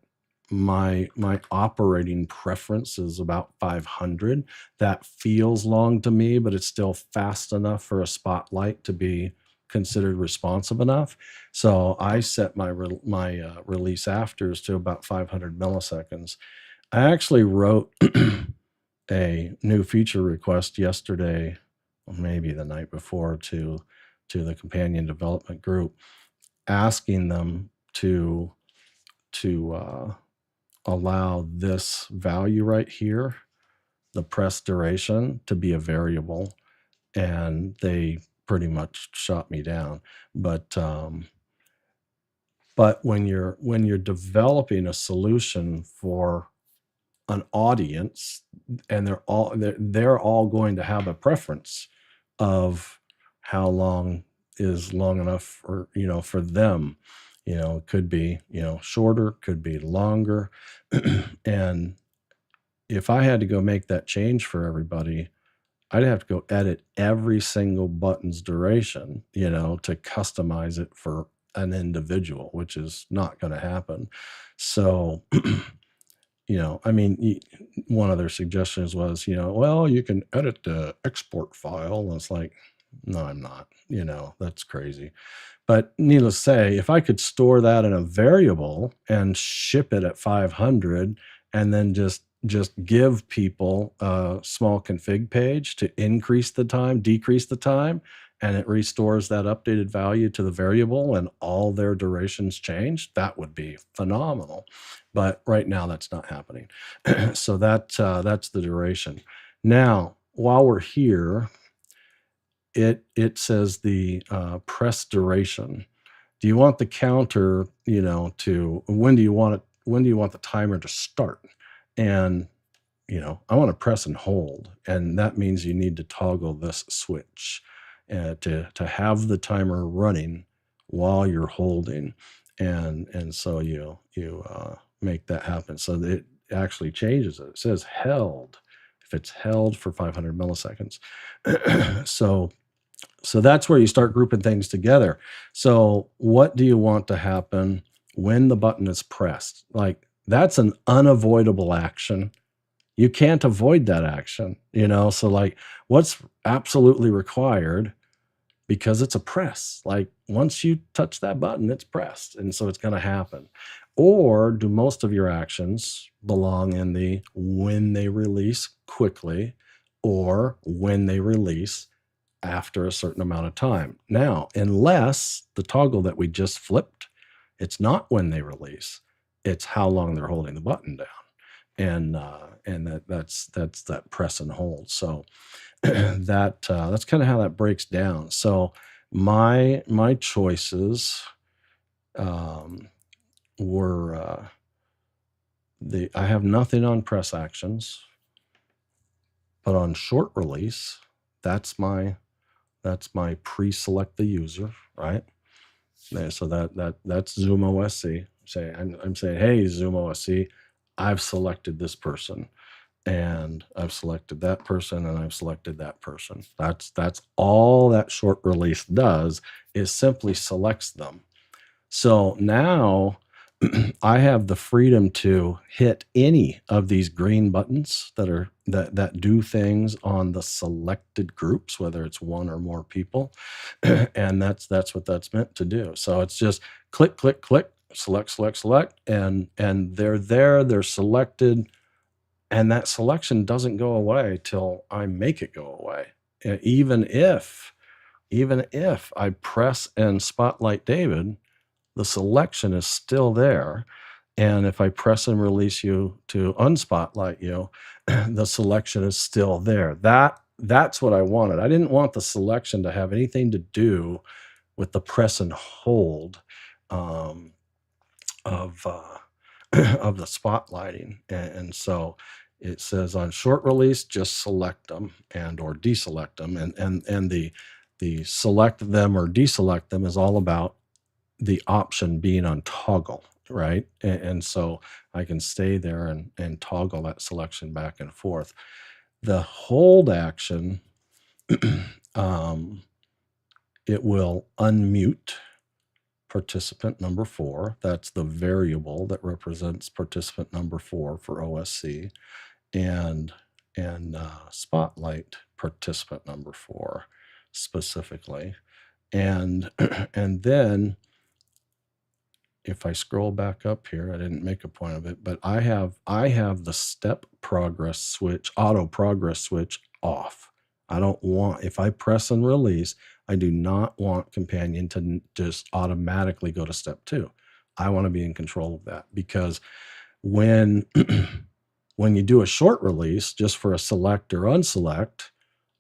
my operating preference is about 500. That feels long to me, but it's still fast enough for a spotlight to be considered responsive enough. So I set my release afters to about 500 milliseconds. I actually wrote a new feature request yesterday, or maybe the night before, to the companion development group, asking them to allow this value right here, the press duration, to be a variable, and they pretty much shot me down. But when you're developing a solution for an audience, and they're all going to have a preference of how long is long enough for for them. It could be shorter, could be longer. And if I had to go make that change for everybody, I'd have to go edit every single button's duration, to customize it for an individual, which is not going to happen. So I mean, one of their suggestions was, well, you can edit the export file. And it's like, no, I'm not, that's crazy. But needless to say, if I could store that in a variable and ship it at 500 and then just give people a small config page to increase the time, decrease the time, and it restores that updated value to the variable and all their durations change, that would be phenomenal. But right now that's not happening. So that's the duration. Now, while we're here, it says the press duration. Do you want the counter, to when do you want the timer to start? And I want to press and hold, and that means you need to toggle this switch to have the timer running while you're holding, and so you make that happen. So it actually changes it. It says held if it's held for 500 milliseconds. So that's where you start grouping things together. So what do you want to happen when the button is pressed? Like, that's an unavoidable action. You can't avoid that action, so like, what's absolutely required, because it's a press, like once you touch that button, it's pressed, and so it's going to happen. Or do most of your actions belong in the when they release quickly or when they release after a certain amount of time? Now, unless the toggle that we just flipped, it's not when they release, it's how long they're holding the button down. And that's that press and hold. So that's kind of how that breaks down. So my choices were I have nothing on press actions, but on short release, that's my pre-select the user, right? So that's ZoomOSC. I'm saying, hey, ZoomOSC, I've selected this person, and I've selected that person, and I've selected that person. That's all that short release does, is simply selects them. So now I have the freedom to hit any of these green buttons that do things on the selected groups, whether it's one or more people. And that's what that's meant to do. So it's just click, click, click, select, select, select, and they're there, they're selected, and that selection doesn't go away till I make it go away. Even if I press and spotlight David, the selection is still there. And if I press and release you to unspotlight you, the selection is still there. That's what I wanted. I didn't want the selection to have anything to do with the press and hold of the spotlighting. And so it says on short release, just select them and or deselect them. And the select them or deselect them is all about the option being on toggle, right? And so I can stay there and toggle that selection back and forth. The hold action, it will unmute participant number 4. That's the variable that represents participant number 4 for OSC, and spotlight participant number 4 specifically. And then if I scroll back up here, I didn't make a point of it, but I have the step progress switch, auto progress switch off. I don't want, if I press and release, I do not want Companion to just automatically go to step 2. I want to be in control of that, because when you do a short release just for a select or unselect,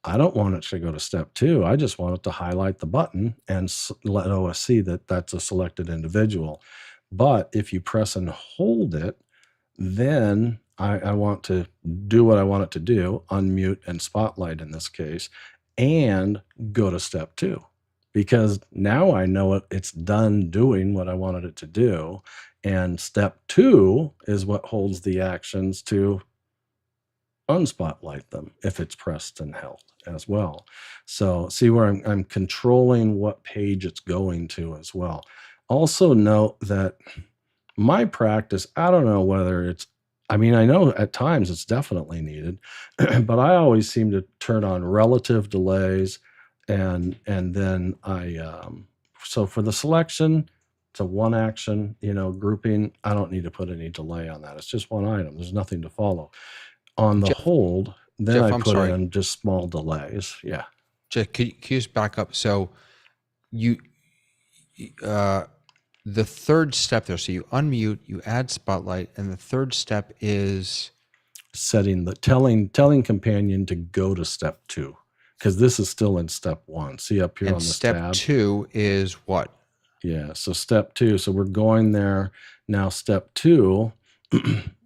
I don't want it to go to step 2. I just want it to highlight the button and let OS see that that's a selected individual. But if you press and hold it, then I want to do what I want it to do, unmute and spotlight in this case, and go to step 2. Because now I know it's done doing what I wanted it to do. And step 2 is what holds the actions to unspotlight them if it's pressed and held as well. So see where I'm controlling what page it's going to as well. Also note that my practice, I don't know whether it's, I mean, I know at times it's definitely needed, but I always seem to turn on relative delays, and then so for the selection, it's a one action, grouping. I don't need to put any delay on that. It's just one item. There's nothing to follow. On the hold, then Jeff, I put in just small delays. Yeah. Jeff, can you just back up? So you, the third step there, so you unmute, you add spotlight, and the third step is telling Companion to go to step 2, because this is still in step 1. See up here on this tab? Step 2 is what? Yeah, so step 2. So we're going there now. Step 2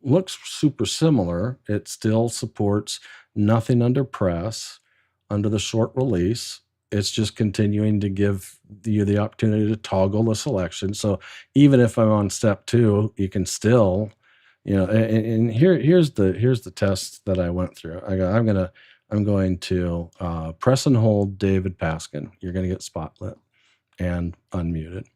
looks super similar. It still supports nothing under press, under the short release. It's just continuing to give you the opportunity to toggle the selection. So even if I'm on step 2, you can still, and here's the test that I went through. I'm going to press and hold David Paskin. You're going to get spotlit and unmuted.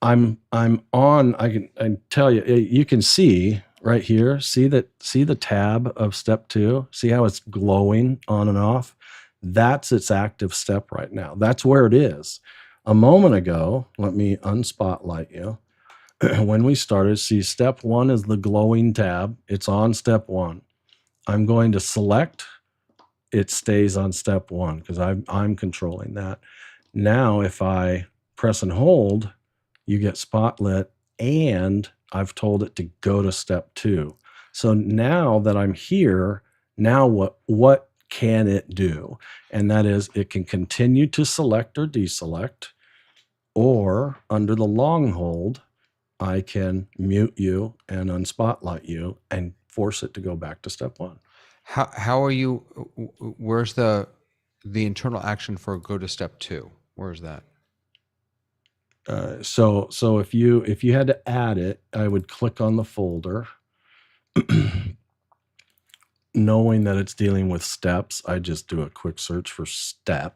I'm on. I can tell you. You can see right here. See the tab of step 2. See how it's glowing on and off. That's its active step right now. That's where it is. A moment ago, let me unspotlight you. When we started, see step 1 is the glowing tab. It's on step 1. I'm going to select. It stays on step 1 because I'm controlling that. Now, if I press and hold, you get spotlit, and I've told it to go to step 2. So now that I'm here, now what can it do? And that is, it can continue to select or deselect, or under the long hold, I can mute you and unspotlight you and force it to go back to step one. How are you? Where's the internal action for go to step two? Where's that? So if you had to add it, I would click on the folder. Knowing that it's dealing with steps, I just do a quick search for step,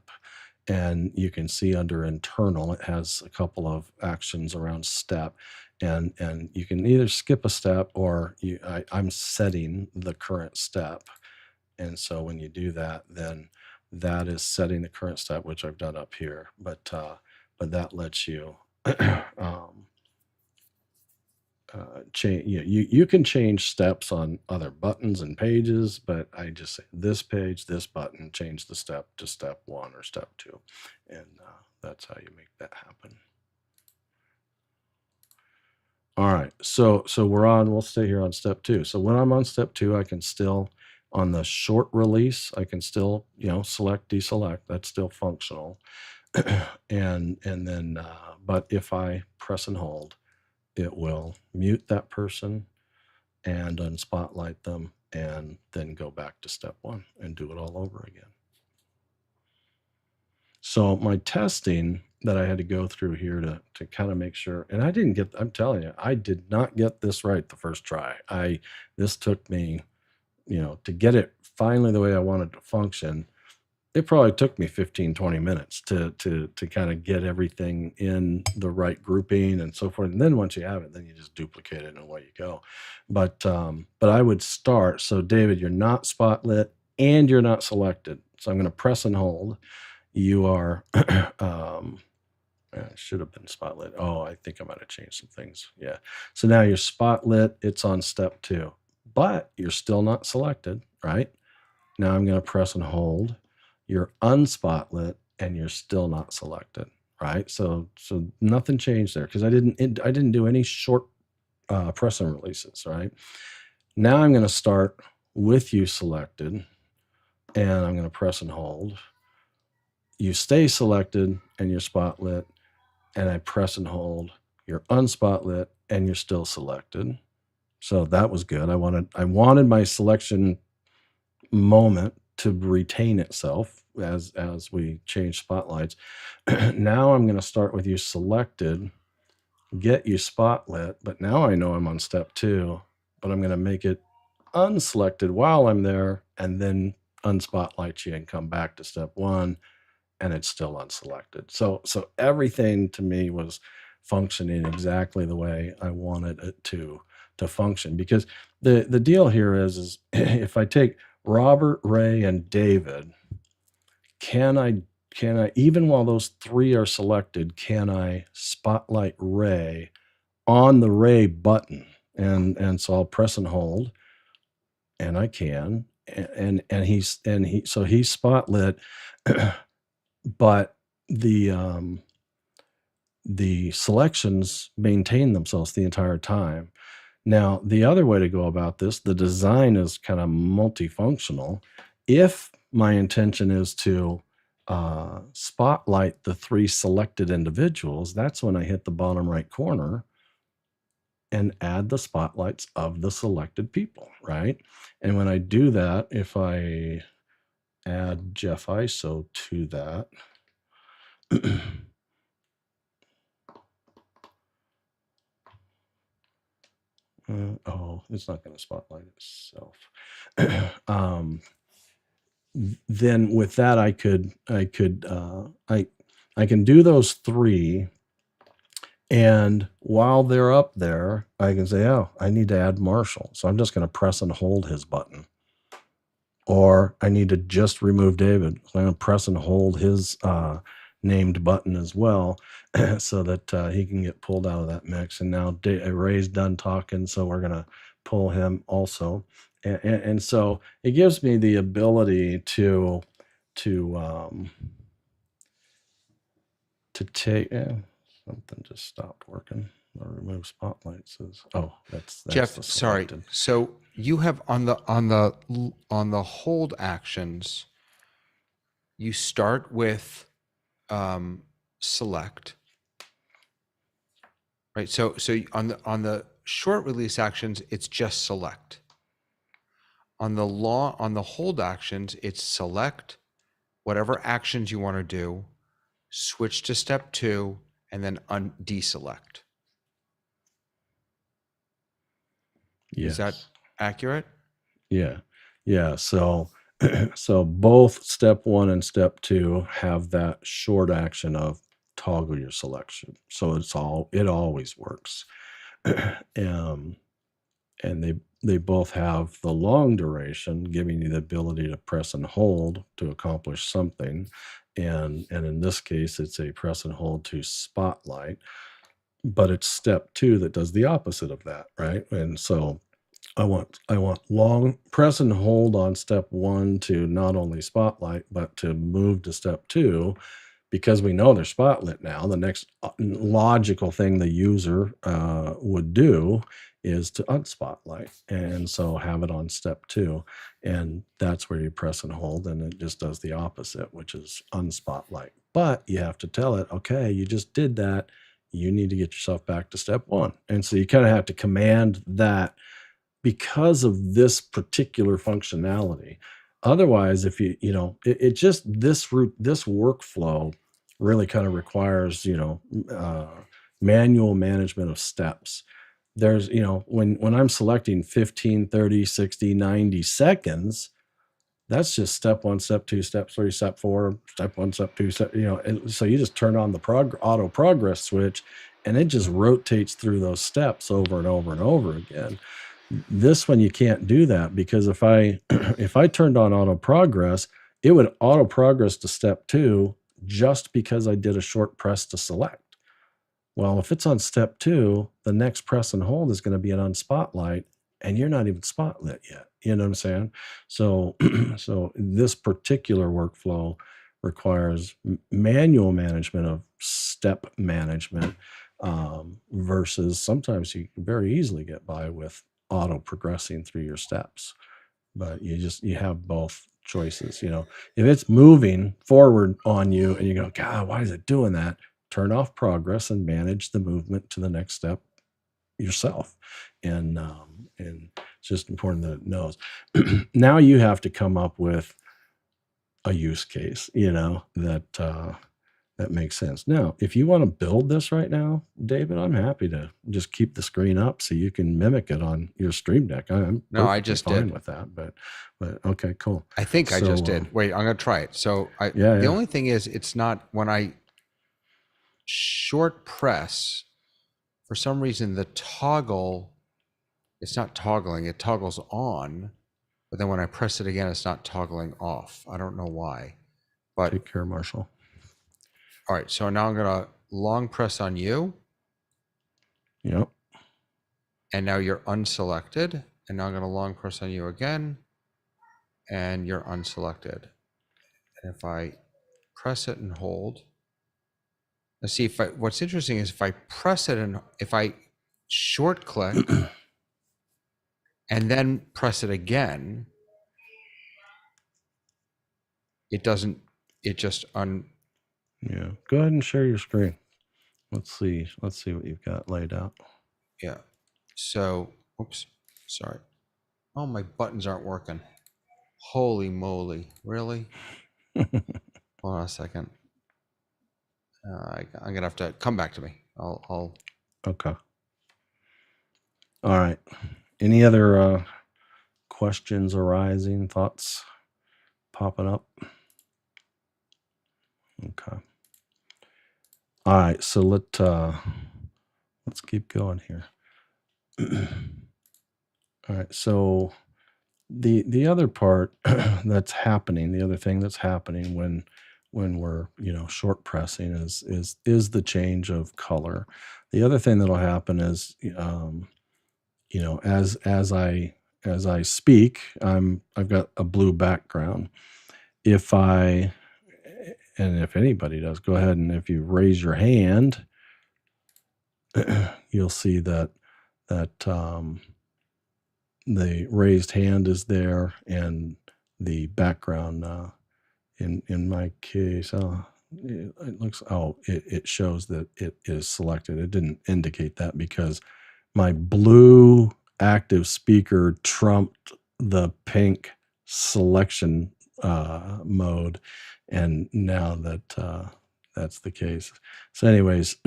and you can see under internal, it has a couple of actions around step, and you can either skip a step or I'm setting the current step. And so when you do that, then that is setting the current step, which I've done up here, but that lets you change. You can change steps on other buttons and pages, but I just say this page, this button, change the step to step one or step two, and that's how you make that happen. All right, so we'll stay here on step two. So when I'm on step two, I can still, on the short release, I can still, select, deselect. That's still functional. and then, but if I press and hold, it will mute that person and unspotlight them, and then go back to step one and do it all over again. So my testing that I had to go through here to kind of make sure, and I'm telling you, I did not get this right the first try. This took me, to get it finally the way I wanted to function. It probably took me 15, 20 minutes to kind of get everything in the right grouping and so forth. And then once you have it, then you just duplicate it and away you go. But I would start. So David, you're not spotlit and you're not selected. So I'm going to press and hold. You are, should have been spotlit. Oh, I think I might have changed some things. Yeah. So now you're spotlit. It's on step two, but you're still not selected, right? Now I'm going to press and hold. You're unspotlit and you're still not selected, right? So nothing changed there because I didn't do any short press and releases, right? Now I'm going to start with you selected, and I'm going to press and hold. You stay selected and you're spotlit, and I press and hold. You're unspotlit and you're still selected. So that was good. I wanted my selection moment to retain itself as we change spotlights. Now I'm going to start with you selected, get you spotlit, but now I know I'm on step two, but I'm going to make it unselected while I'm there, and then unspotlight you and come back to step one, and it's still unselected. So everything to me was functioning exactly the way I wanted it to function, because the deal here is if I take Robert, Ray, and David, can I, even while those three are selected, can I spotlight Ray on the Ray button? And so I'll press and hold, and I can, and he's spotlit, but the selections maintain themselves the entire time. Now, the other way to go about this, the design is kind of multifunctional. If my intention is to spotlight the three selected individuals, that's when I hit the bottom right corner and add the spotlights of the selected people, right? And when I do that, if I add Jeff ISO to that, it's not going to spotlight itself. Then with that, I can do those three, and while they're up there, I can say, oh, I need to add Marshall, so I'm just going to press and hold his button. Or I need to just remove David, so I'm going to press and hold his named button as well, so that he can get pulled out of that mix. And now Ray's done talking, so we're going to pull him also. And so it gives me the ability to take, something just stopped working. Or remove spotlight says, oh, that's Jeff, sorry. So you have on the hold actions, you start with select, right? So on the short release actions, it's just select. On the hold actions, it's select whatever actions you want to do, switch to step 2, and then deselect. Yes. Is that accurate? Yeah. Yeah. So, so both step 1 and step 2 have that short action of toggle your selection. So it always works. And they both have the long duration, giving you the ability to press and hold to accomplish something. And in this case, it's a press and hold to spotlight, but it's step 2 that does the opposite of that, right? And so I want long press and hold on step 1 to not only spotlight, but to move to step 2, because we know they're spotlit now. The next logical thing the user would do is to unspotlight, and so have it on step 2, and that's where you press and hold, and it just does the opposite, which is unspotlight. But you have to tell it, okay, you just did that. You need to get yourself back to step 1, and so you kind of have to command that because of this particular functionality. Otherwise, if it just this workflow really kind of requires manual management of steps. There's when I'm selecting 15, 30, 60, 90 seconds, that's just step 1, step 2, step 3, step 4, step 1, step 2, step, and so you just turn on the auto progress switch, and it just rotates through those steps over and over and over again. This one, you can't do that, because if I if I turned on auto progress, it would auto progress to step 2 just because I did a short press to select. Well, if it's on step 2, the next press and hold is going to be an unspotlight, and you're not even spotlit yet. You know what I'm saying? So, so this particular workflow requires manual management of step management, versus sometimes you can very easily get by with auto progressing through your steps. But you have both choices. If it's moving forward on you and you go, God, why is it doing that? Turn off progress and manage the movement to the next step yourself. And it's just important that it knows. Now you have to come up with a use case, that makes sense. Now, if you want to build this right now, David, I'm happy to just keep the screen up so you can mimic it on your Stream Deck. I'm I just fine did with that, but okay, cool. I think I just did. Wait, I'm going to try it. So the only thing is, it's not when I short press, for some reason, the toggle, it's not toggling, it toggles on, but then when I press it again, it's not toggling off. I don't know why, but take care, Marshall. All right, so now I'm going to long press on you. Yep. And now you're unselected. And now I'm going to long press on you again. And you're unselected. And if I press it and hold, let's see what's interesting is if I press it and if I short click and then press it again, it doesn't, it just Yeah, go ahead and share your screen. Let's see what you've got laid out. Yeah. So, oops, sorry. Oh, my buttons aren't working. Holy moly! Really? Hold on a second. I'm gonna have to come back to me. I'll. Okay. All right. Any other questions arising? Thoughts popping up? Okay. All right, so let's keep going here. All right, so the other part that's happening, the other thing that's happening when we're short pressing is the change of color. The other thing that'll happen is as I speak, I've got a blue background. If anybody does, go ahead, and if you raise your hand, you'll see that the raised hand is there, and the background, in my case, it looks, oh, it shows that it is selected. It didn't indicate that because my blue active speaker trumped the pink selection mode. And now that that's the case. So anyways,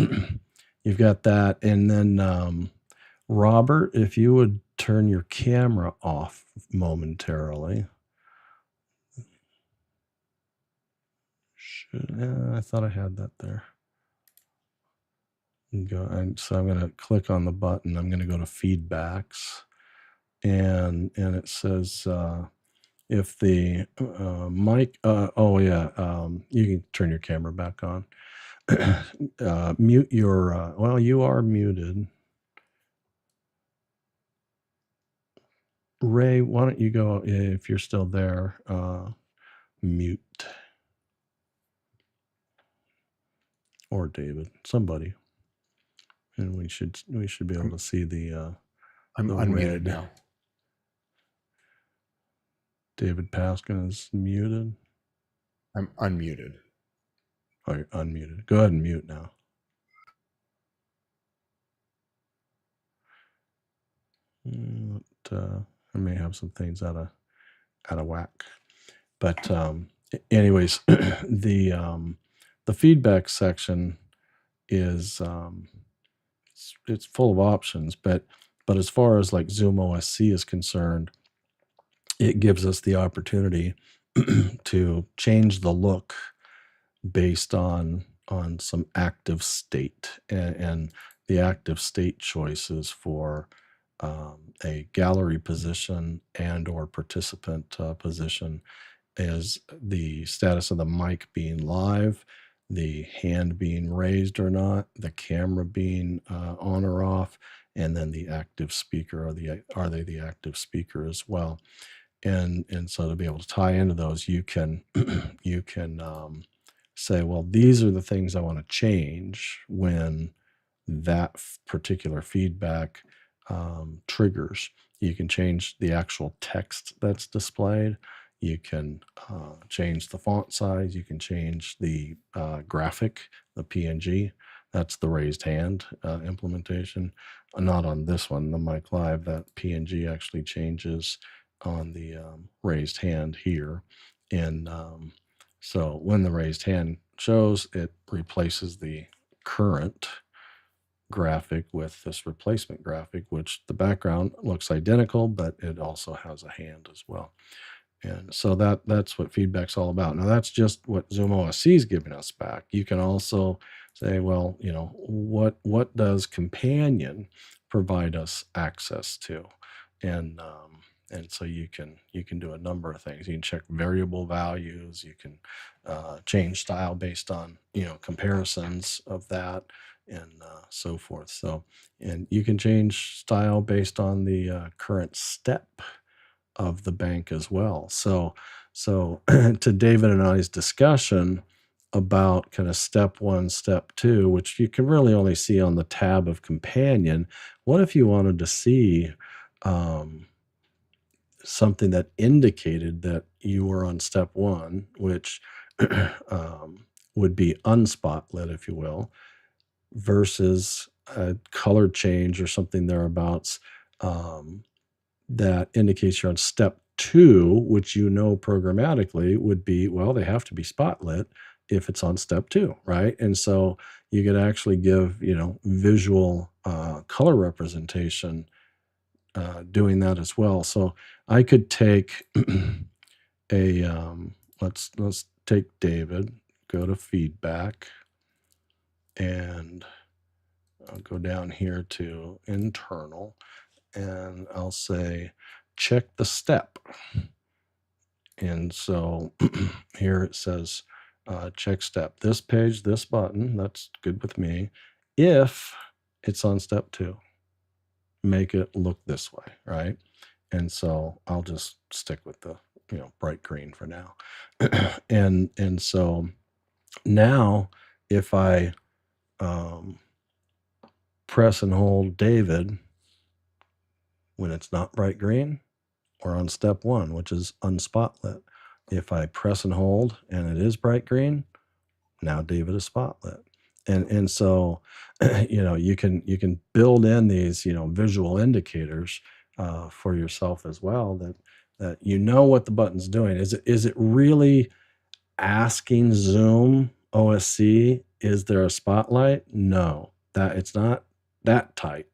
you've got that. And then Robert, if you would turn your camera off momentarily. I thought I had that there. So I'm going to click on the button. I'm going to go to feedbacks, and it says if the mic. Oh yeah, you can turn your camera back on. Mute your. Well, you are muted. Ray, why don't you go if you're still there? Mute. Or David, somebody, and we should be able to see the. I'm the unmuted red. now. David Paskin is muted. I'm unmuted. Oh, you're unmuted. Go ahead and mute now. I may have some things out of whack, but anyways, the feedback section is it's full of options, but as far as like ZoomOSC is concerned, it gives us the opportunity to change the look based on some active state, and the active state choices for a gallery position and or participant position is the status of the mic being live, the hand being raised or not, the camera being on or off, and then the active speaker, are they the active speaker as well. And so to be able to tie into those, you can you can say, well, these are the things I want to change when that particular feedback triggers. You can change the actual text that's displayed. You can change the font size. You can change the graphic, the PNG. That's the raised hand implementation. Not on this one, the Mic Live. That PNG actually changes on the raised hand here. And so when the raised hand shows, it replaces the current graphic with this replacement graphic, which the background looks identical, but it also has a hand as well. And so that's what feedback's all about. Now that's just what ZoomOSC is giving us back. You can also say, well, you know, what does Companion provide us access to? And so you can do a number of things. You can check variable values. You can change style based on, you know, comparisons of that, and so forth. So, and you can change style based on the current step of the bank as well. So to David and I's discussion about kind of step one, step two, which you can really only see on the tab of Companion. What if you wanted to see something that indicated that you were on step one, which would be unspotlit, if you will, versus a color change or something thereabouts that indicates you're on step two, which you know programmatically would be, well, they have to be spotlit if it's on step two, right? And so you could actually give, you know, visual color representation doing that as well. So I could take a let's take David, go to feedback, and I'll go down here to internal, and I'll say check the step. And so here it says check step. This page, this button, that's good with me. If it's on step two, make it look this way, right? And so I'll just stick with the, you know, bright green for now. and so now if I press and hold David when it's not bright green, or on step one, which is unspotlit, if I press and hold and it is bright green, Now David is spotlit. And so, you can build in these, visual indicators for yourself as well, that what the button's doing. Is it really asking Zoom OSC, is there a spotlight? No, that it's not that tight.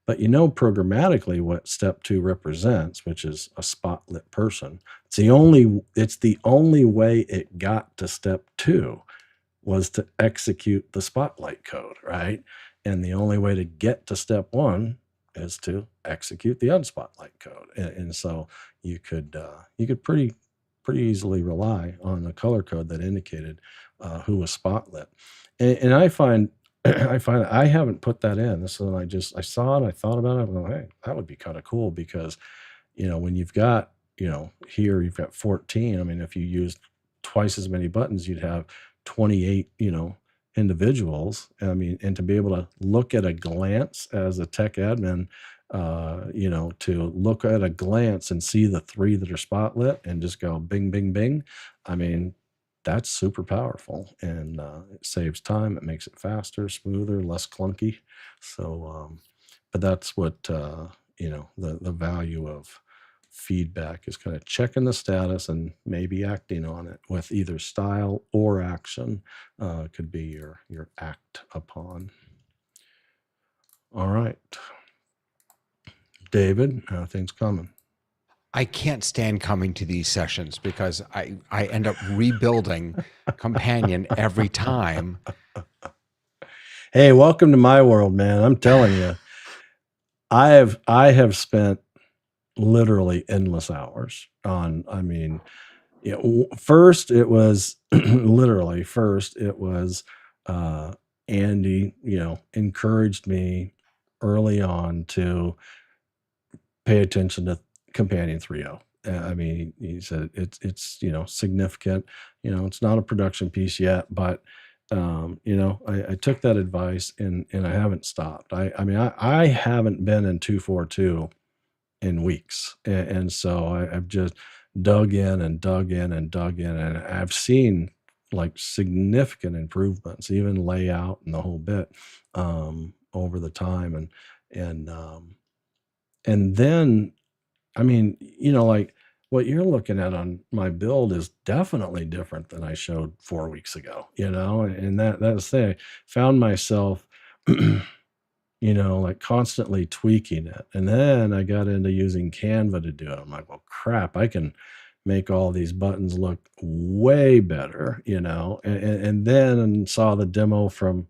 But programmatically what step 2 represents, which is a spotlit person. It's the only way it got to step 2 was to execute the spotlight code, right? And the only way to get to step 1 is to execute the unspotlight code. And so you could pretty easily rely on the color code that indicated who was spotlit. And I find I haven't put that in. So I saw it, I thought about it, I'm going, hey, that would be kind of cool, because when you've got, here you've got 14. I mean, if you used twice as many buttons, you'd have 28, individuals. I mean, and to be able to look at a glance as a tech admin, to look at a glance and see the 3 that are spotlit and just go bing, bing, bing. I mean, that's super powerful, and it saves time. It makes it faster, smoother, less clunky. So, but that's what, the value of feedback is, kind of checking the status and maybe acting on it with either style or action. Could be your act upon. All right. David, how are things coming? I can't stand coming to these sessions because I end up rebuilding Companion every time. Hey, welcome to my world, man. I'm telling you, I have spent literally endless hours on, I mean, first it was literally Andy, encouraged me early on to pay attention to Companion 3.0. I mean, he said it's significant. It's not a production piece yet, but I took that advice and I haven't stopped. I mean, I haven't been in 2.4.2 in weeks, and so I've just dug in, and I've seen like significant improvements, even layout and the whole bit, over the time, and then, I mean, like what you're looking at on my build is definitely different than I showed 4 weeks ago, and that's the thing. I found myself, like constantly tweaking it. And then I got into using Canva to do it. I'm like, well, crap, I can make all these buttons look way better, and then saw the demo from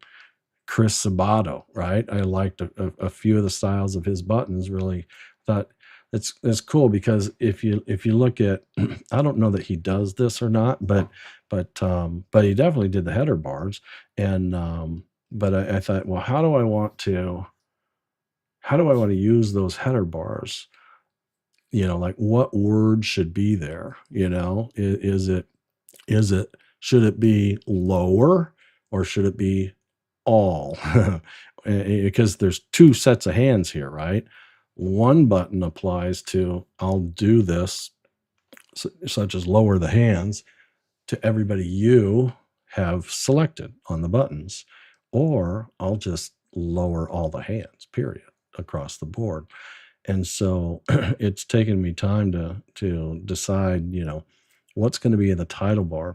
Chris Sabato, right? I liked a few of the styles of his buttons. Really thought it's cool, because if you look at, I don't know that he does this or not, but he definitely did the header bars. And but I thought, well, how do I want to use those header bars? Like what word should be there? Should it be lower, or should it be all? Because there's 2 sets of hands here, right? One button applies to, I'll do this, such as lower the hands, to everybody you have selected on the buttons, or I'll just lower all the hands, period, across the board. And so it's taken me time to decide, what's going to be in the title bar.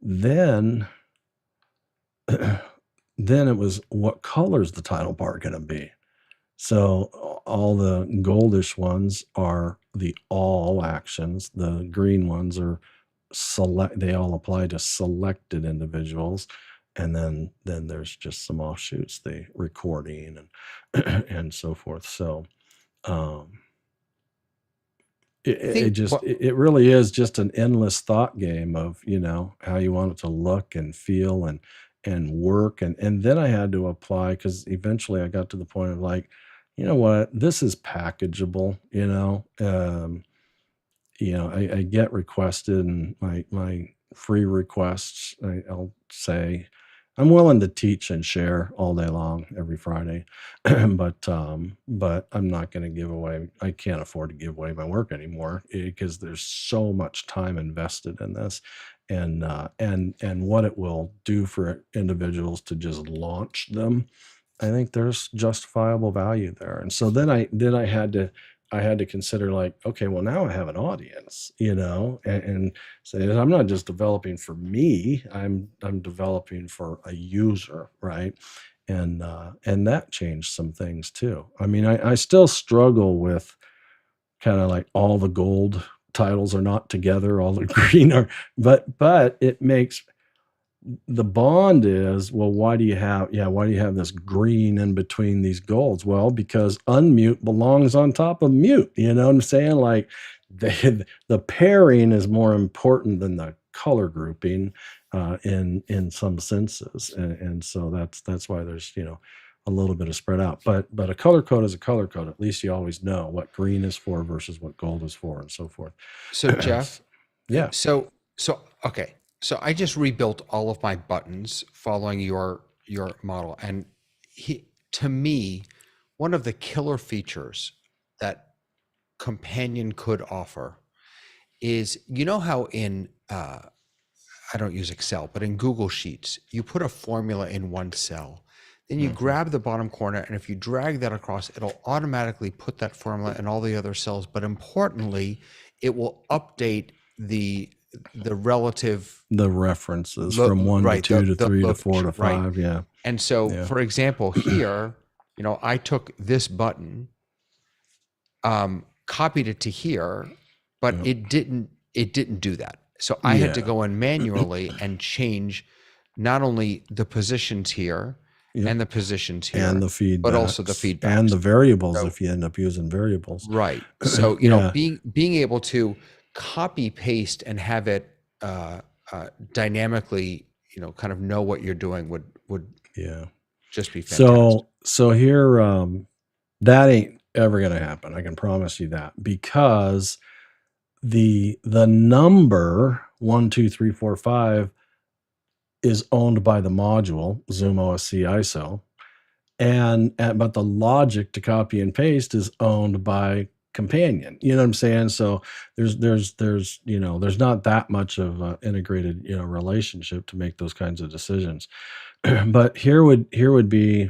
Then it was, what color is the title bar going to be? So all the goldish ones are the all actions. The green ones are they all apply to selected individuals. And then there's just some offshoots, the recording and so forth. So it really is just an endless thought game of, how you want it to look and feel and work. And then I had to apply, because eventually I got to the point of like, you know what, this is packageable, I get requested, and my free requests, I'll say I'm willing to teach and share all day long every Friday, but I'm not going to give away. I can't afford to give away my work anymore, because there's so much time invested in this, and what it will do for individuals to just launch them. I think there's justifiable value there. And so then I had to consider, like, okay, well, now I have an audience, and say I'm not just developing for me, I'm developing for a user, right? And that changed some things too. I mean, I still struggle with kind of like all the gold titles are not together, all the green are, but it makes the bond is, well, why do you have this green in between these golds? Well, because unmute belongs on top of mute. You know what I'm saying? Like the pairing is more important than the color grouping in some senses. And so that's why there's, a little bit of spread out, but a color code is a color code. At least you always know what green is for versus what gold is for, and so forth. So Jeff, yeah. So okay. So I just rebuilt all of my buttons following your model, and to me, one of the killer features that Companion could offer is, how in I don't use Excel, but in Google Sheets, you put a formula in one cell. Then you grab the bottom corner, and if you drag that across, it'll automatically put that formula in all the other cells. But importantly, it will update the references from 1 to 2 to 3 to 4 to 5. Right. Yeah. And so, for example, here, I took this button, copied it to here, but it didn't do that. So I had to go in manually and change not only the positions here, and the positions here, and the feedback, but also the feedback and the variables, if you end up using variables. Right. So being able to copy paste and have it dynamically, kind of know what you're doing would just be fantastic. So here, that ain't ever going to happen. I can promise you that, because the number 1, 2, 3, 4, 5 is owned by the module ZoomOSC ISO, but the logic to copy and paste is owned by Companion. You know what I'm saying? So there's not that much of an integrated relationship to make those kinds of decisions. But here would be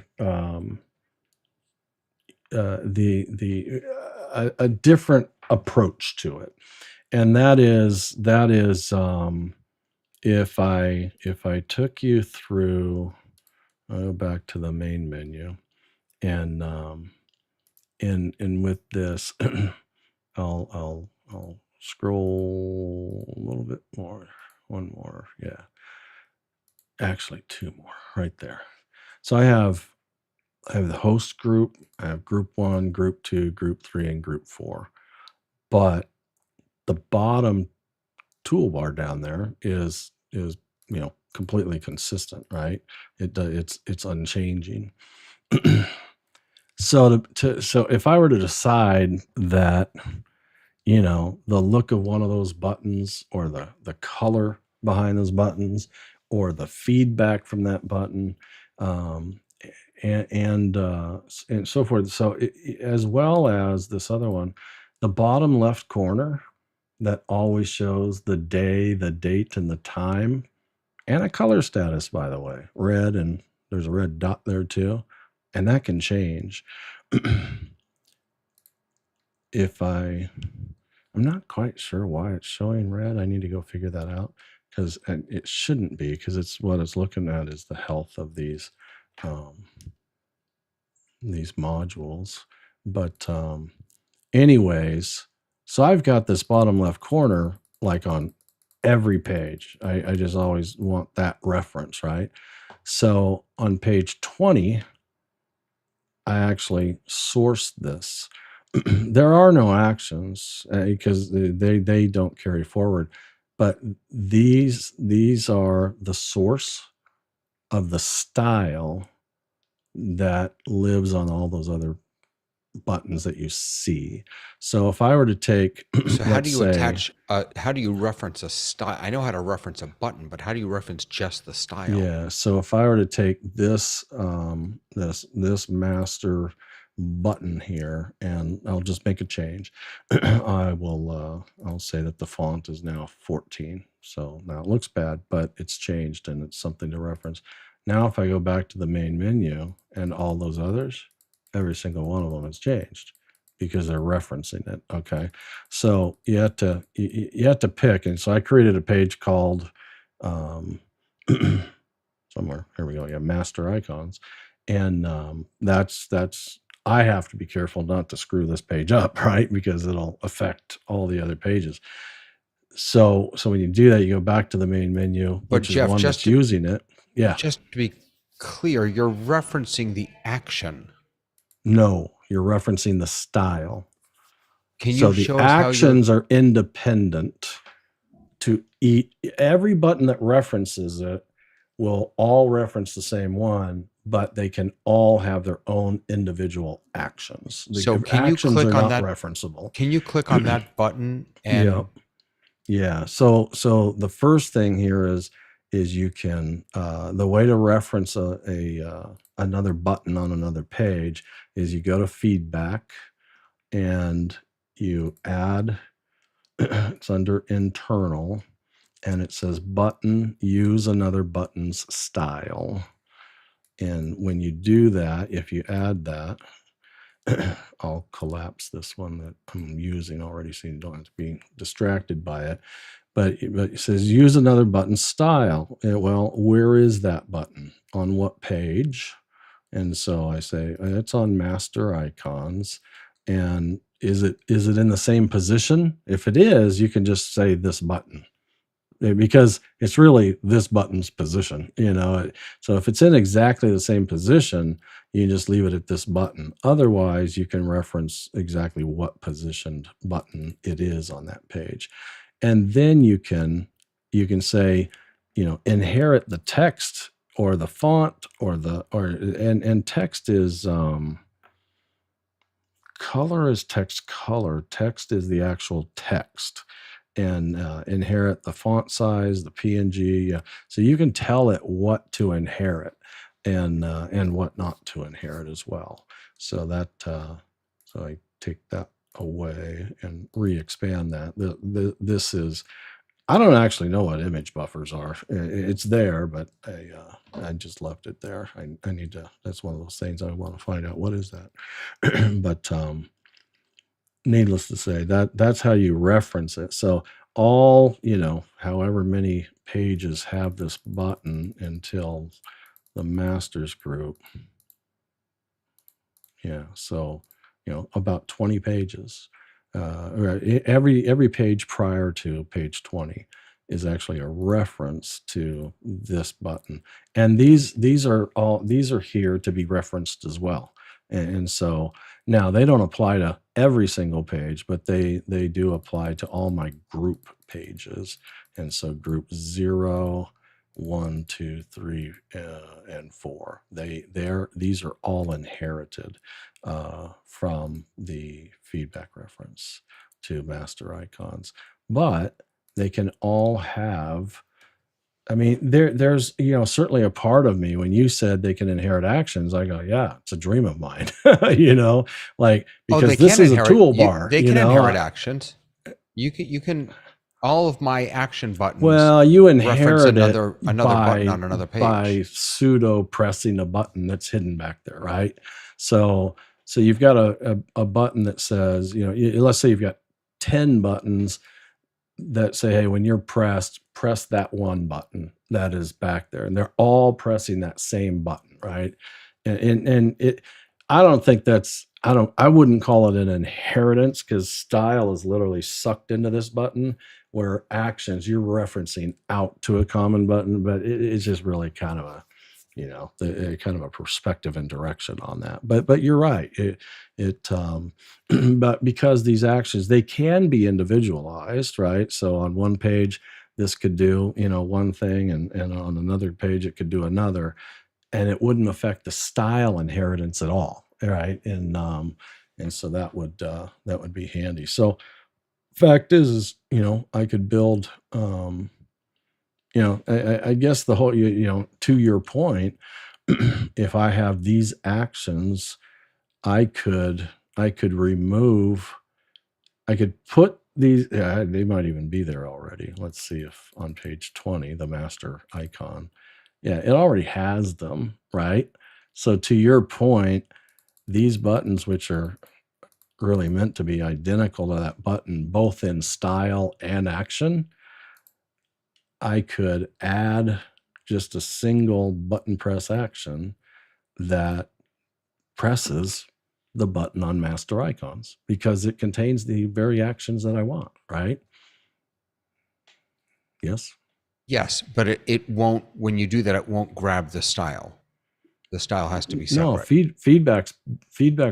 a different approach to it, and that is if I took you through, I'll go back to the main menu, and with this, I'll scroll a little bit more, one more, actually 2 more right there. So I have the host group, I have group 1, group 2, group 3, and group 4, but the bottom toolbar down there is completely consistent, right? It's unchanging. So if I were to decide that the look of one of those buttons, or the color behind those buttons, or the feedback from that button, and so forth, so as well as this other one, the bottom left corner that always shows the day, the date, and the time, and a color status, by the way, red, and there's a red dot there too, and that can change. I'm not quite sure why it's showing red. I need to go figure that out, because it shouldn't be, because what it's looking at is the health of these modules. But anyways, so I've got this bottom left corner like on every page. I just always want that reference, right? So on page 20, I actually sourced this. There are no actions because they don't carry forward, but these are the source of the style that lives on all those other buttons that you see. So if I were to take, so how do you attach? How do you reference a style? I know how to reference a button, but how do you reference just the style? Yeah. So if I were to take this this master button here, and I'll just make a change. I'll say that the font is now 14. So now it looks bad, but it's changed and it's something to reference. Now, if I go back to the main menu and all those others, every single one of them has changed because they're referencing it. Okay. So you have to pick. And so I created a page called, somewhere, here we go. Yeah. Master icons. And that's I have to be careful not to screw this page up, right? Because it'll affect all the other pages. So when you do that, you go back to the main menu, But which Jeff, is one just that's to- using it. Yeah. Just to be clear, you're referencing the action. No, you're referencing the style. Can you So the show us how actions are independent to every button that references it will all reference the same one, but they can all have their own individual actions. The So can you actions click are on not that? referenceable. Can you click on that button and Yeah. Yeah. So the first thing here is you can the way to reference another button on another page is you go to feedback and you add it's under internal and it says button use another button's style. And when you do that, if you add that, I'll collapse this one that I'm using already so you don't have to be distracted by it. But it says use another button style. Well, where is that button? On what page? And so I say it's on master icons. And is it in the same position? If it is, you can just say this button, because it's really this button's position, So if it's in exactly the same position, you just leave it at this button. Otherwise, you can reference exactly what positioned button it is on that page. And then you can say, inherit the text or the font and text is color is text color. Text is the actual text. And inherit the font size, the PNG. So you can tell it what to inherit and what not to inherit as well. So that so I take that away and re-expand that. This is, I don't actually know what image buffers are. It's there, but I just left it there. I need to. That's one of those things I want to find out. What is that? But needless to say, that's how you reference it. So all, however many pages have this button until the masters group. Yeah. So, about 20 pages. Every page prior to page 20 is actually a reference to this button. And these are here to be referenced as well. And so now they don't apply to every single page, but they do apply to all my group pages. And so group 0, 1, 2, 3, and 4. These are all inherited from the feedback reference to master icons. But they can all have, there's certainly a part of me when you said they can inherit actions, I go, yeah, it's a dream of mine. Because this is a toolbar. They can inherit actions. You can all of my action buttons. Well, you inherit another it button on another page by pseudo pressing a button that's hidden back there, right? So you've got a button that says, let's say you've got 10 buttons that say, hey, when you're press that one button that is back there, and they're all pressing that same button, right? And it, I don't think that's, I wouldn't call it an inheritance, because style is literally sucked into this button, where actions you're referencing out to a common button, but it's just really kind of a, kind of a perspective and direction on that. But you're right. But because these actions, they can be individualized, right? So on one page, this could do, one thing, and on another page, it could do another, and it wouldn't affect the style inheritance at all, right? And so that would be handy. So fact is, I could build, I guess the whole, to your point, if I have these actions, I could remove, I could put these, they might even be there already. Let's see if on page 20, the master icon, yeah, it already has them, right? So to your point, these buttons, which are really meant to be identical to that button, both in style and action, I could add just a single button press action that presses the button on master icons because it contains the very actions that I want, right? Yes. Yes, but it won't, when you do that, it won't grab the style. The style has to be separate. No, feedback's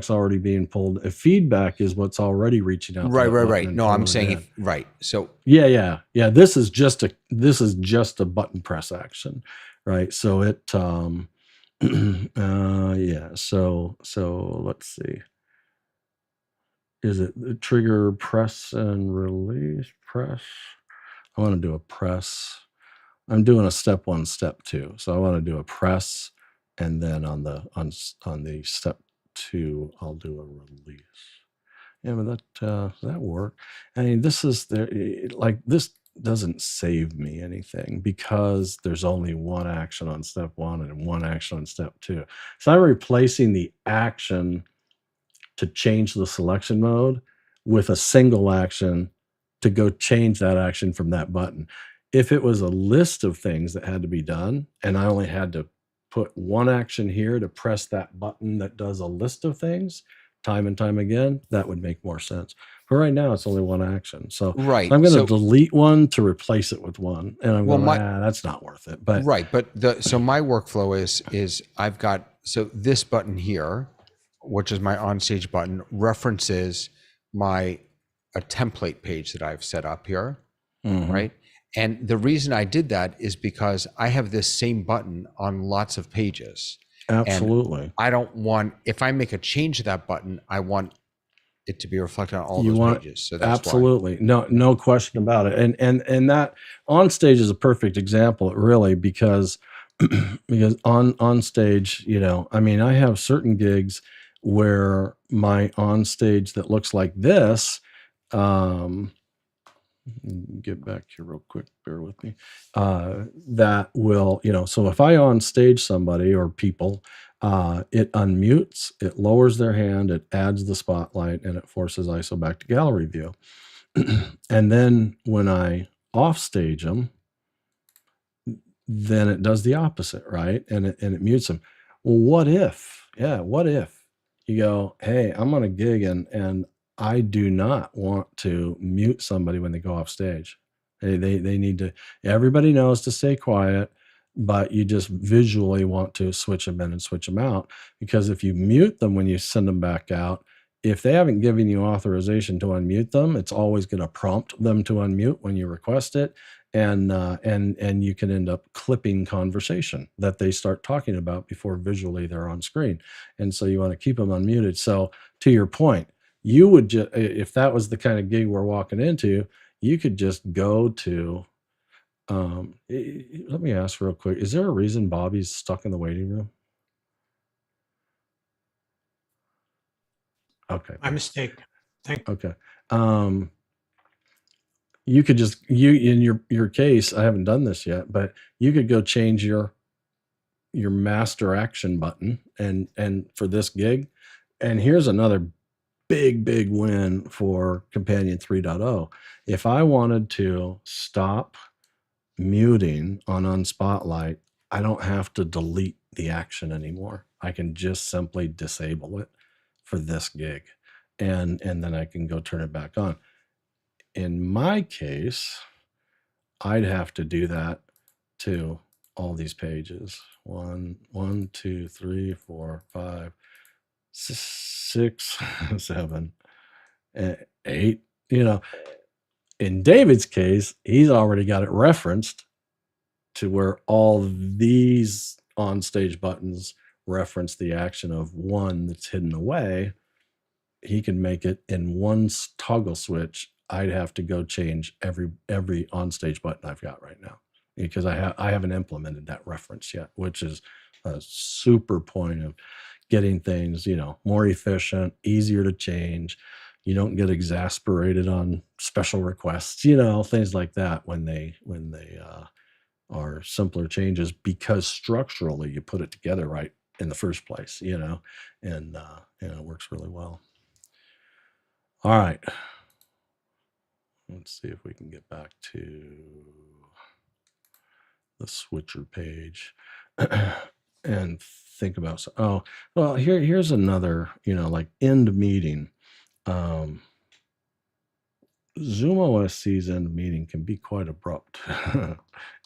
already being pulled. Feedback is what's already reaching out. Right. No, I'm saying right. So yeah. This is just a button press action, right? So it yeah. So let's see. Is it the trigger press and release press? I want to do a press. I'm doing a step 1, step 2. So I want to do a press, and then on the step 2, I'll do a release. Yeah, but that work. I mean, this doesn't save me anything because there's only one action on step 1 and one action on step 2. So I'm replacing the action to change the selection mode with a single action to go change that action from that button. If it was a list of things that had to be done and I only had to put one action here to press that button that does a list of things time and time again, that would make more sense. But right now it's only one action. So right. I'm going to delete one to replace it with one. And I'm going, that's not worth it. But right. But so my workflow is I've got, so this button here, which is my onstage button, references a template page that I've set up here. Mhm. Right. And the reason I did that is because I have this same button on lots of pages. Absolutely. And I don't want, if I make a change to that button, I want it to be reflected on all those pages. So that's absolutely why. No question about it. And that on stage is a perfect example, really, because on stage, I mean, I have certain gigs where my on stage that looks like this, get back here real quick, bear with me, that will, so if I on stage somebody or people, it unmutes, it lowers their hand, it adds the spotlight, and it forces ISO back to gallery view. And then when I off stage them, then it does the opposite, right? And it mutes them. Well, what if you go, hey, I'm on a gig and I do not want to mute somebody when they go off stage. They need to, everybody knows to stay quiet, but you just visually want to switch them in and switch them out, because if you mute them when you send them back out, if they haven't given you authorization to unmute them, it's always going to prompt them to unmute when you request it. And you can end up clipping conversation that they start talking about before visually they're on screen. And so you want to keep them unmuted. So to your point, you would just, if that was the kind of gig we're walking into, you could just go to, let me ask real quick, is there a reason Bobby's stuck in the waiting room? Okay. My mistake. Okay. You could just, in your case, I haven't done this yet, but you could go change your master action button and for this gig. And here's another big win for Companion 3.0. If I wanted to stop muting on Unspotlight, I don't have to delete the action anymore. I can just simply disable it for this gig. And then I can go turn it back on. In my case, I'd have to do that to all these pages. 1, 2, 3, 4, 5, 6, 7, 8. In David's case, he's already got it referenced to where all these on-stage buttons reference the action of one that's hidden away. He can make it in one toggle switch. I'd have to go change every on-stage button I've got right now, because I haven't implemented that reference yet, which is a super point of getting things, more efficient, easier to change. You don't get exasperated on special requests, things like that when they are simpler changes, because structurally you put it together right in the first place, and it works really well. All right. Let's see if we can get back to the switcher page and think about, well, here's another, like end meeting. ZoomOSC's end meeting can be quite abrupt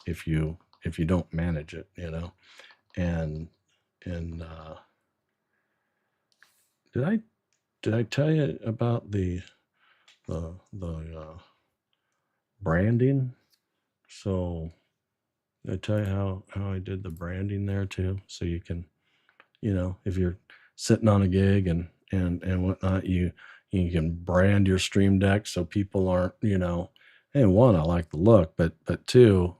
if you don't manage it, and did I tell you about the branding? So did I tell you how I did the branding there too? So you can, if you're sitting on a gig and whatnot, you can brand your Stream Deck so people aren't, hey, one, I like the look, but two,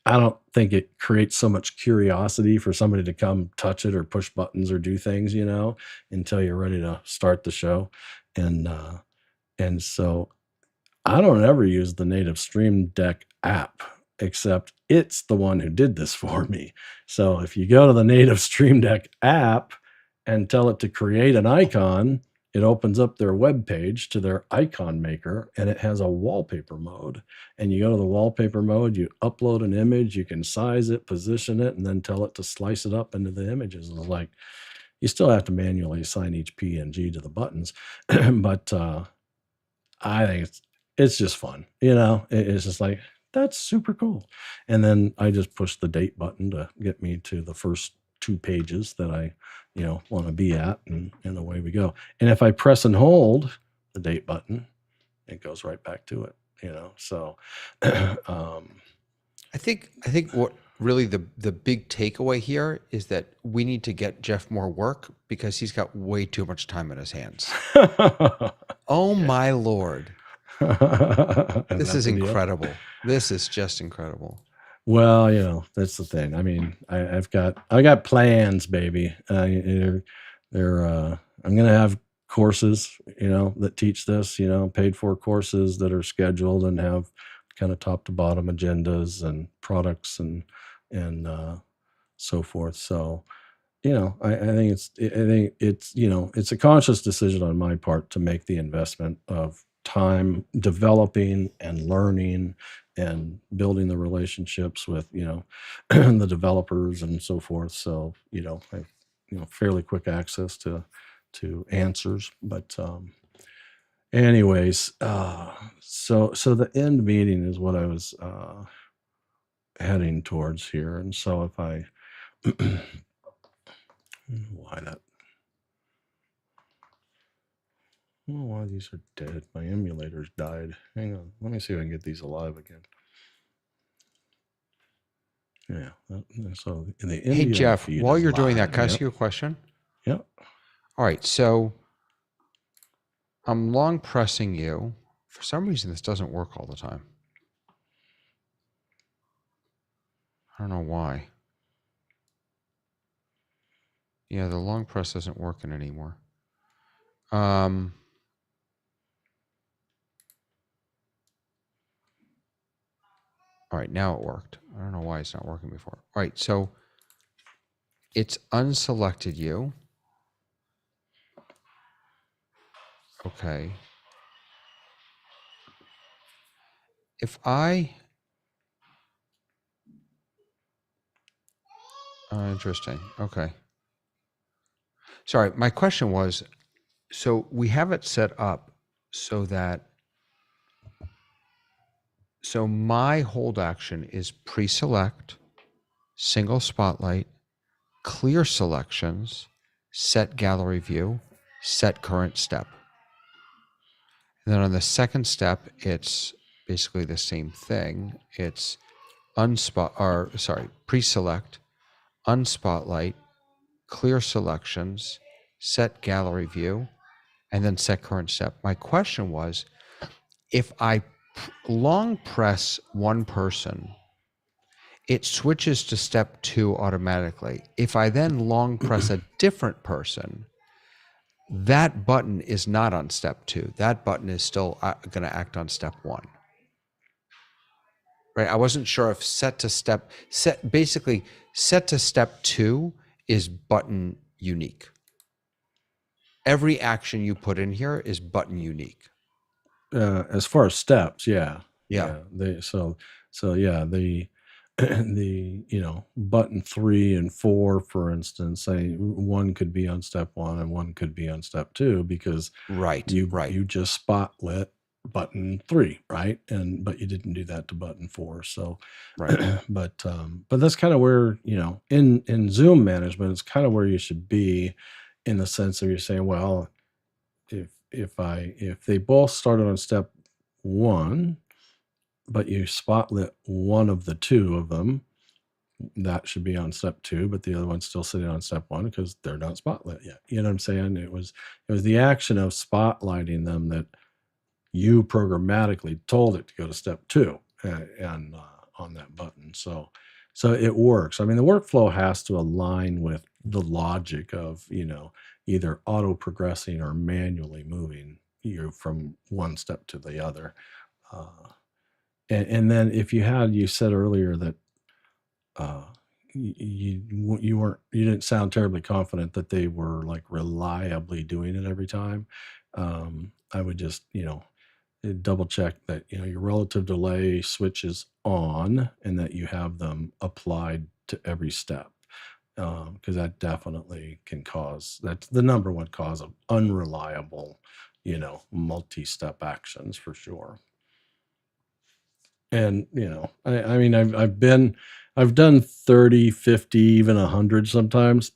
I don't think it creates so much curiosity for somebody to come touch it or push buttons or do things, until you're ready to start the show. And so I don't ever use the native Stream Deck app, except it's the one who did this for me. So if you go to the native Stream Deck app and tell it to create an icon, it opens up their web page to their icon maker, and it has a wallpaper mode. And you go to the wallpaper mode, you upload an image, you can size it, position it, and then tell it to slice it up into the images. And it's like, you still have to manually assign each PNG to the buttons, but I think it's just fun. It's just like, that's super cool. And then I just push the date button to get me to the first 2 pages that I want to be at, and away we go. And if I press and hold the date button, it goes right back to it. So I think what really the big takeaway here is that we need to get Jeff more work, because he's got way too much time on his hands. Oh my Lord. This is incredible. This is just incredible. Well, that's the thing. I mean, I got plans, baby. I'm going to have courses, that teach this, paid for courses that are scheduled and have kind of top to bottom agendas and products and so forth. So, I think it's a conscious decision on my part to make the investment of time developing and learning and building the relationships with, the developers and so forth. So, I have, fairly quick access to answers, but, anyways, so the end meeting is what I was, heading towards here. And so if I, why these are dead. My emulators died. Hang on. Let me see if I can get these alive again. Yeah. So in the Hey, Jeff, while you're doing that, can I ask you a question? Yep. All right. So I'm long pressing you. For some reason, this doesn't work all the time. I don't know why. Yeah, the long press isn't working anymore. All right, now it worked. I don't know why it's not working before. All right, so it's unselected you. Okay. If I... interesting. Okay. Sorry, my question was, so we have it set up so that, so my hold action is pre-select, single spotlight, clear selections, set gallery view, set current step. And then on the second step, it's basically the same thing. It's pre-select, unspotlight, clear selections, set gallery view, and then set current step. My question was, if I long press one person, it switches to step 2 automatically. If I then long press a different person, that button is not on step 2. That button is still going to act on step 1. Right? I wasn't sure if set to step 2 is button unique. Every action you put in here is button unique. As far as steps, yeah. Yeah. The button 3 and 4, for instance, say one could be on step 1 and one could be on step 2 because you just spotlit button 3, right? But you didn't do that to button 4. So right. but that's kind of where, in Zoom management, it's kind of where you should be, in the sense of you're saying, well, if they both started on step 1, but you spotlit one of the two of them, that should be on step 2, but the other one's still sitting on step 1 because they're not spotlit yet. You know what I'm saying? It was the action of spotlighting them that you programmatically told it to go to step 2 and on that button. So it works. I mean, the workflow has to align with the logic of, either auto progressing or manually moving you from one step to the other. And then if you said earlier that you didn't sound terribly confident that they were like reliably doing it every time. I would just, double check that, your relative delay switch is on and that you have them applied to every step. Because that definitely can that's the number one cause of unreliable, multi-step actions for sure. And, I mean, I've done 30, 50, even 100 sometimes.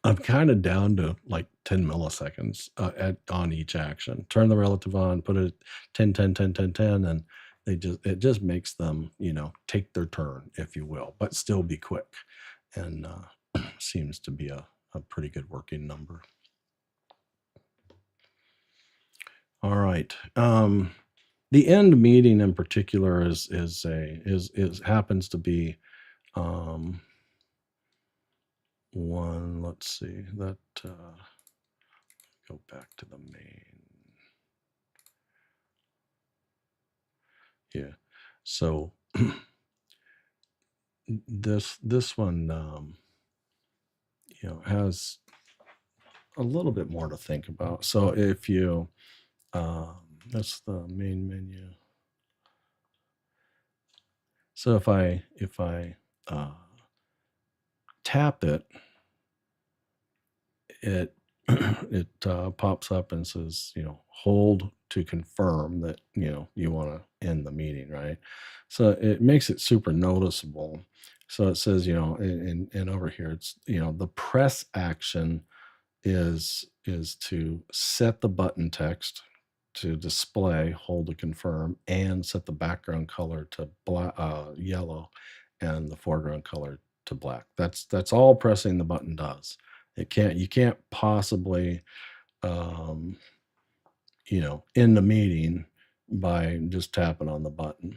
I'm kind of down to like 10 milliseconds on each action. Turn the relative on, put it 10, 10, 10, 10, 10, and it just makes them, take their turn, if you will, but still be quick. And seems to be a pretty good working number. All right. The end meeting in particular is happens to be one. Let's see that. Go back to the main. Yeah. So this one has a little bit more to think about. So if you that's the main menu. So if I tap it, it pops up and says, hold to confirm that, you want to end the meeting, right? So it makes it super noticeable. So it says, and over here, it's, the press action is to set the button text to display, hold to confirm, and set the background color to black, yellow, and the foreground color to black. That's all pressing the button does. You can't possibly, end the meeting by just tapping on the button.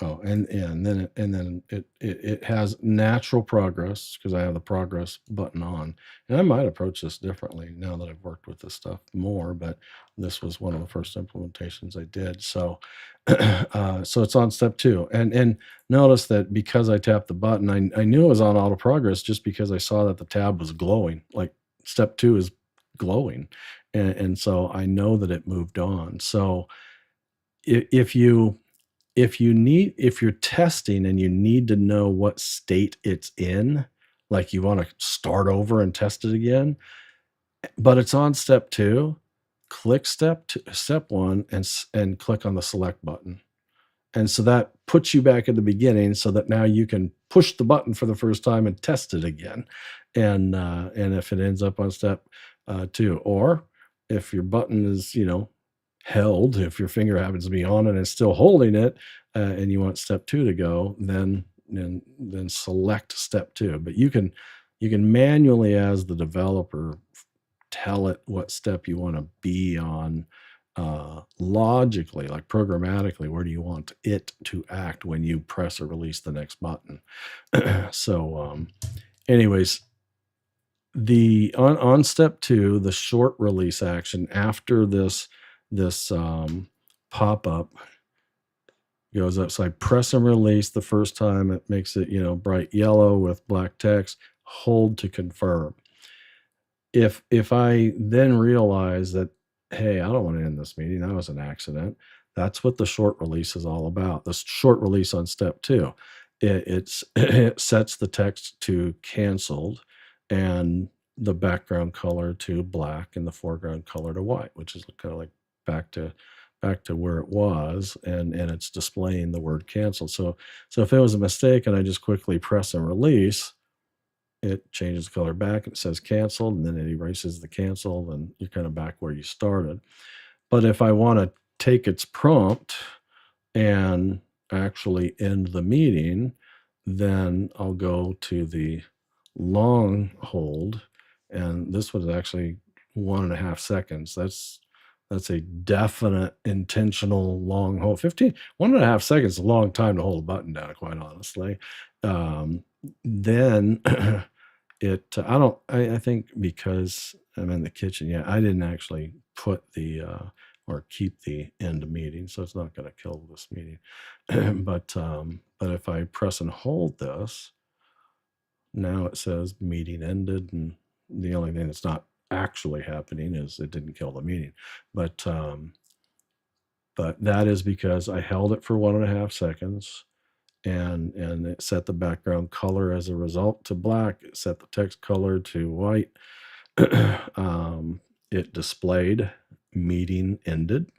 And then it has natural progress because I have the progress button on. And I might approach this differently now that I've worked with this stuff more, but this was one of the first implementations I did. So so it's on step 2. And notice that because I tapped the button, I knew it was on auto progress just because I saw that the tab was glowing. Like step 2 is glowing. And so I know that it moved on. So if you're testing and you need to know what state it's in, like you want to start over and test it again, but it's on step 2, click step 1 and click on the select button. And so that puts you back at the beginning so that now you can push the button for the first time and test it again. And if it ends up on step 2, or if your button is, held, if your finger happens to be on it and it's still holding it, and you want step 2 to go, then select step 2. But you can manually, as the developer, tell it what step you want to be on logically, like programmatically, where do you want it to act when you press or release the next button? So, anyways, on step 2, the short release action after this pop-up goes up. So I press and release the first time. It makes it, bright yellow with black text. Hold to confirm. If I then realize that, hey, I don't want to end this meeting, that was an accident, that's what the short release is all about. The short release on step 2, it sets the text to canceled and the background color to black and the foreground color to white, which is kind of like back to where it was, and it's displaying the word canceled. So if it was a mistake and I just quickly press and release, it changes the color back. It says canceled, and then it erases the cancel, and you're kind of back where you started. But if I want to take its prompt and actually end the meeting, then I'll go to the long hold, and this was actually 1.5 seconds. That's a definite intentional long hold. 1.5 seconds is a long time to hold a button down, quite honestly. Then I think because I'm in the kitchen, I didn't actually put or keep the end meeting, so it's not going to kill this meeting. But if I press and hold this, now it says meeting ended, and the only thing that's not actually happening is it didn't kill the meeting. But that is because I held it for 1.5 seconds, and it set the background color as a result to black. It set the text color to white. It displayed meeting ended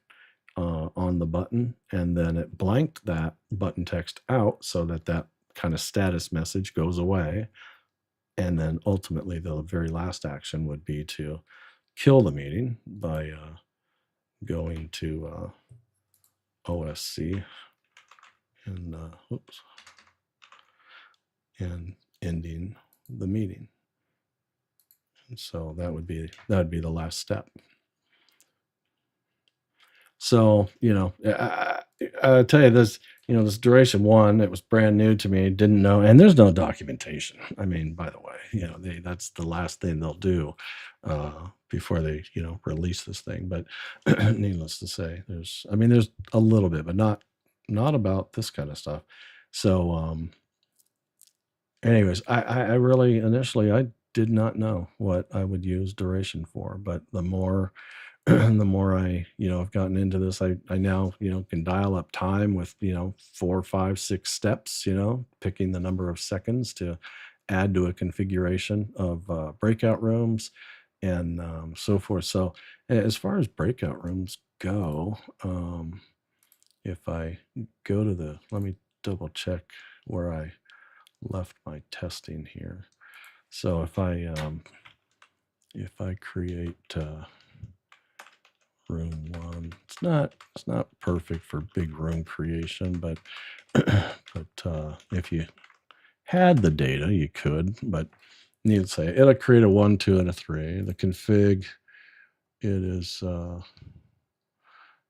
on the button, and then it blanked that button text out so that kind of status message goes away. And then ultimately the very last action would be to kill the meeting by going to OSC and and ending the meeting. And so that would be the last step. So, I tell you this, this duration one, it was brand new to me, didn't know, and there's no documentation. I mean, by the way, that's the last thing they'll do before they, release this thing. But needless to say, there's a little bit, but not about this kind of stuff. So, anyways, I really initially I did not know what I would use duration for, but the more I, have gotten into this, I now, can dial up time with, 4, 5, 6 steps, picking the number of seconds to add to a configuration of breakout rooms and so forth. So as far as breakout rooms go, if I go to let me double check where I left my testing here. So if I create room 1, it's not perfect for big room creation, but if you had the data, you could. But needless to say, it'll create a 1, 2, and a 3. The config,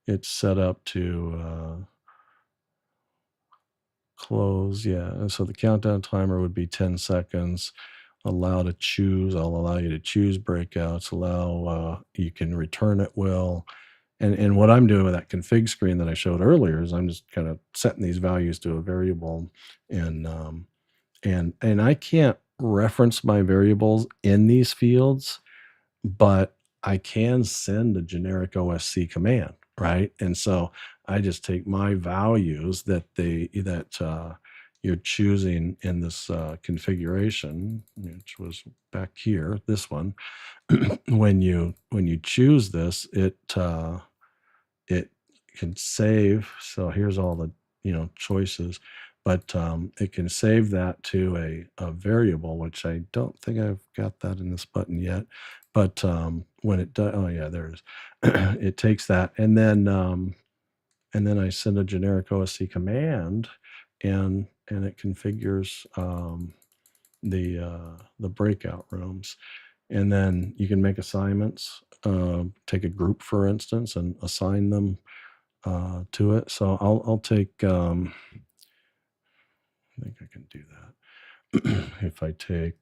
it's set up to close, and so the countdown timer would be 10 seconds. I'll allow you to choose breakouts, you can return at will. And what I'm doing with that config screen that I showed earlier is I'm just kind of setting these values to a variable, and I can't reference my variables in these fields, but I can send a generic OSC command, right? And so I just take my values that you're choosing in this configuration, which was back here, this one. when you choose this, it can save. So here's all the choices, but it can save that to a variable, which I don't think I've got that in this button yet. But when it does, oh yeah, there it is. It takes that, and then I send a generic OSC command, and it configures the breakout rooms. and then you can make assignments. Take a group, for instance, and assign them to it. So I'll take. I think I can do that. If I take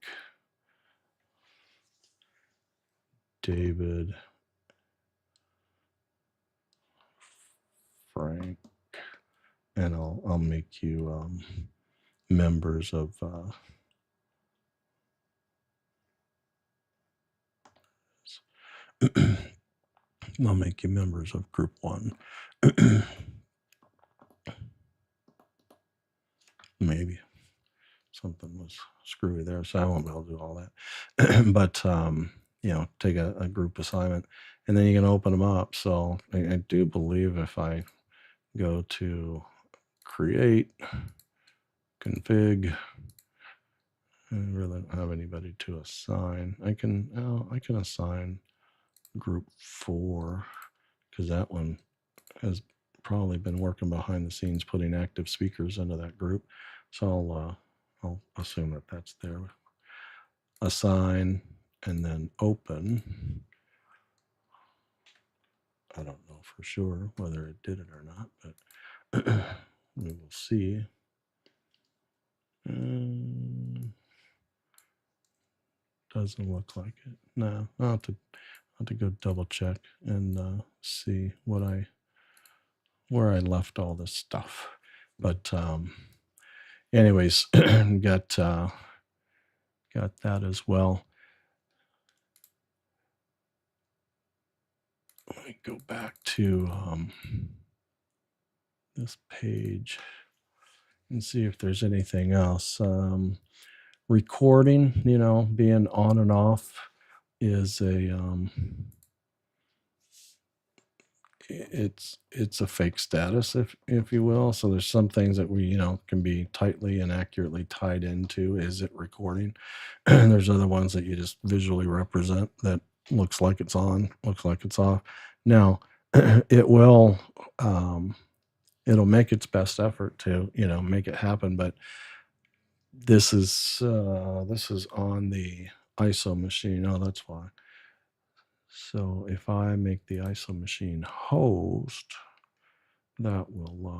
David, Frank, and I'll make you members of. I'll make you members of group 1. Maybe something was screwy there, so I won't be able to do all that. But take a group assignment, and then you can open them up. So I do believe if I go to create, config, I really don't have anybody to assign. I can assign group 4, because that one has probably been working behind the scenes putting active speakers into that group. So I'll assume that that's there. Assign and then open. I don't know for sure whether it did it or not, but we will see. Doesn't look like it. No, I'll have to go double check and see where I left all this stuff. But anyways, got that as well. Let me go back to this page and see if there's anything else. Recording, being on and off is it's a fake status, if you will. So there's some things that we can be tightly and accurately tied into. Is it recording? And there's other ones that you just visually represent that looks like it's on, looks like it's off. Now it will it'll make its best effort to make it happen, but this is on the ISO machine. Oh, that's why. So if I make the ISO machine host, that will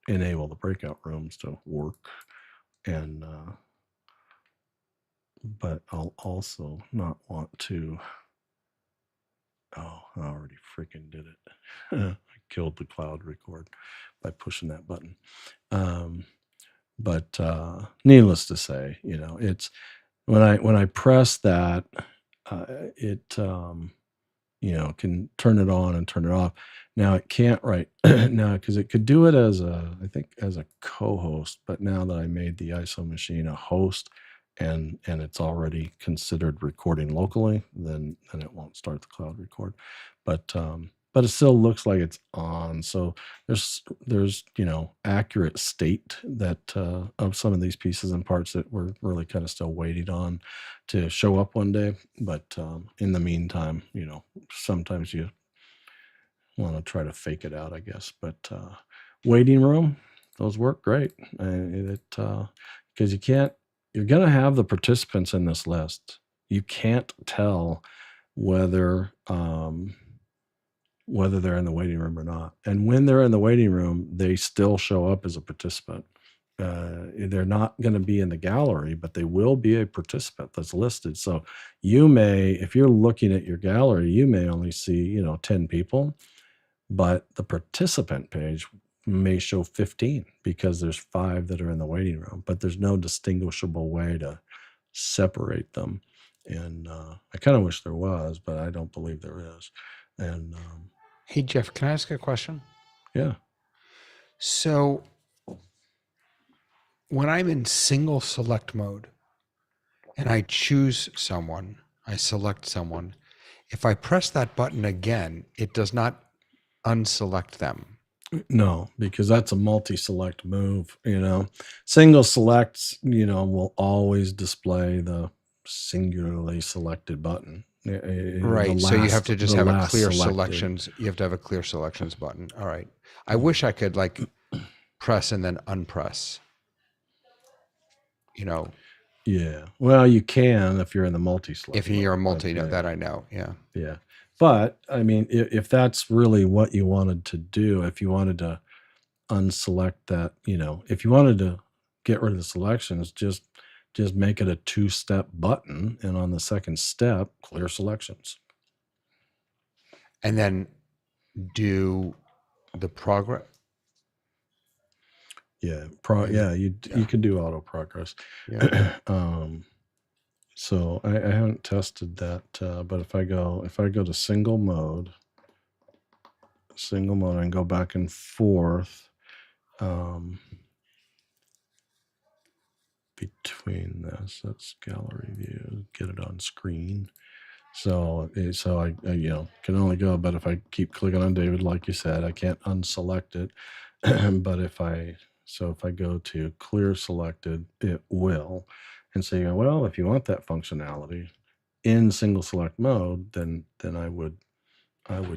enable the breakout rooms to work, and but I'll also not want to. Oh, I already freaking did it. I killed the cloud record by pushing that button. But needless to say, it's when I press that, it can turn it on and turn it off. Now it can't right now, because it could do it as a co-host, but now that I made the ISO machine a host and it's already considered recording locally, then it won't start the cloud record. But it still looks like it's on. So there's accurate state that of some of these pieces and parts that we're really kind of still waiting on to show up one day. But in the meantime, sometimes you want to try to fake it out, I guess. But waiting room, those work great. Because you're going to have the participants in this list. You can't tell whether they're in the waiting room or not. And when they're in the waiting room, they still show up as a participant. They're not going to be in the gallery, but they will be a participant that's listed. So you may, if you're looking at your gallery, you may only see 10 people, but the participant page may show 15 because there's 5 that are in the waiting room, but there's no distinguishable way to separate them. And I kind of wish there was, but I don't believe there is. And hey, Jeff, can I ask a question? Yeah. So when I'm in single select mode and I choose someone, I select someone, if I press that button again, it does not unselect them. No, because that's a multi-select move. Single selects, will always display the singularly selected button. Right. So you have to just have a clear selections. You have to have a clear selections button. All right. I wish I could press and then unpress. Yeah. Well, you can if you're in the multi-select. If you're a mode, multi, but no, yeah, that I know. Yeah. yeah. But I mean, if that's really what you wanted to do, if you wanted to unselect that, if you wanted to get rid of the selections, just make it a 2-step button, and on the second step, clear selections. And then do the progress. Yeah, Yeah. you could do auto progress. Yeah. So I haven't tested that, but if I go to single mode and go back and forth between this, that's gallery view, get it on screen. So I can only go, but if I keep clicking on David, like you said, I can't unselect it. But if I go to clear selected, it will. And so well, if you want that functionality in single select mode, then I would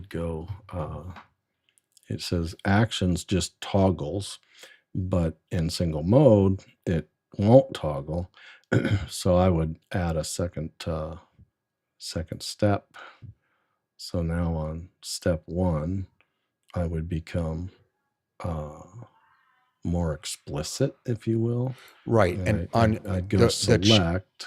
go, it says actions just toggles, but in single mode, it won't toggle. So I would add a second step. So now on step 1, I would become more explicit, if you will. Right. And I'd go select.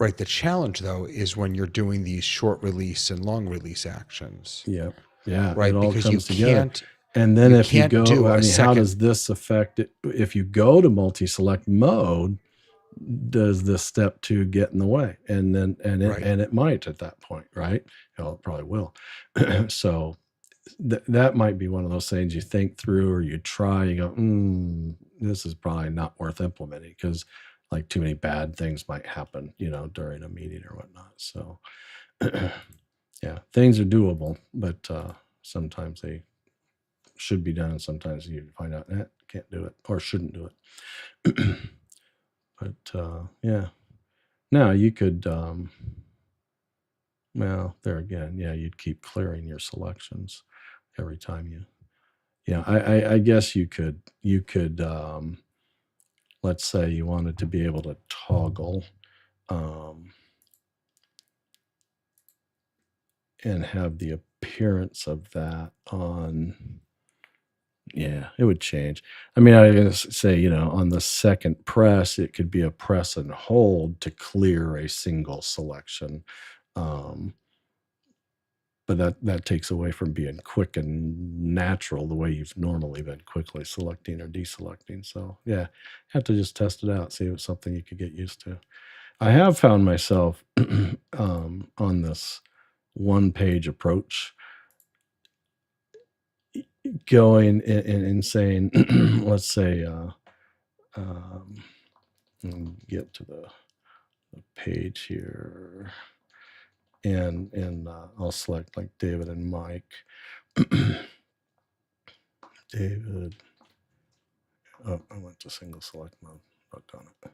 Right. The challenge, though, is when you're doing these short release and long release actions. Yep. Yeah. Right. It all Because comes you together. can't. And then if you can't go, do a how second- does this affect it? If you go to multi-select mode, does this step 2 get in the way? And then, Right. it might at that point, right? Well, it probably will. So that might be one of those things you think through, or you try, you go, this is probably not worth implementing, because like too many bad things might happen, during a meeting or whatnot. So yeah, things are doable, but sometimes they should be done, and sometimes you find out can't do it or shouldn't do it. But yeah, now you could, well, there again, yeah, you'd keep clearing your selections every time you, I guess you could, let's say you wanted to be able to toggle, and have the appearance of that on, yeah, it would change. I mean, I guess say, on the second press, it could be a press and hold to clear a single selection. But that takes away from being quick and natural the way you've normally been quickly selecting or deselecting. So yeah, have to just test it out, see if it's something you could get used to. I have found myself on this one-page approach going and saying, let's say, get to the page here, and I'll select like David and Mike. David. Oh, I went to single select mode. Doggone it.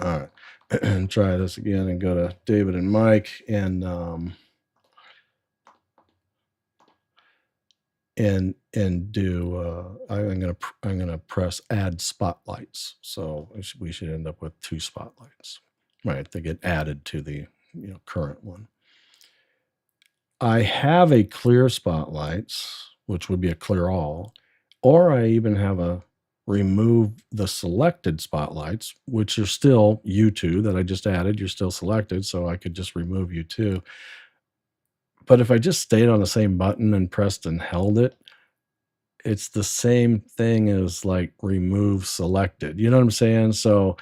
All right, and try this again and go to David and Mike, and do. I'm gonna press add spotlights. So we should end up with 2 spotlights, right? They get added to the current one. I have a clear spotlights, which would be a clear all, or I even have a remove the selected spotlights, which are still you 2 that I just added. You're still selected, so I could just remove you 2. But if I just stayed on the same button and pressed and held it, it's the same thing as like remove selected. You know what I'm saying? So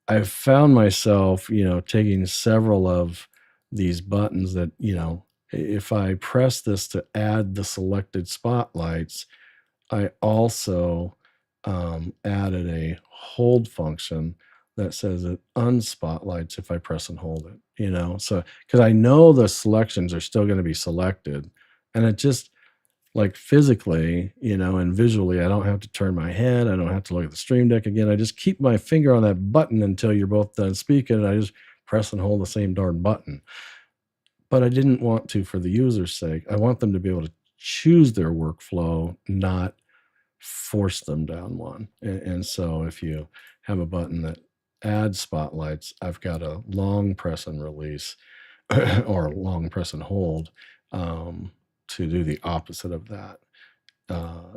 I've found myself, taking several of these buttons that, if I press this to add the selected spotlights, I also added a hold function that says it unspotlights if I press and hold it, so because I know the selections are still going to be selected, and it just like physically, and visually, I don't have to turn my head. I don't have to look at the stream deck again. I just keep my finger on that button until you're both done speaking, and I just press and hold the same darn button. But I didn't want to for the user's sake. I want them to be able to choose their workflow, not force them down one. And so if you have a button that adds spotlights, I've got a long press and release or long press and hold to do the opposite of that.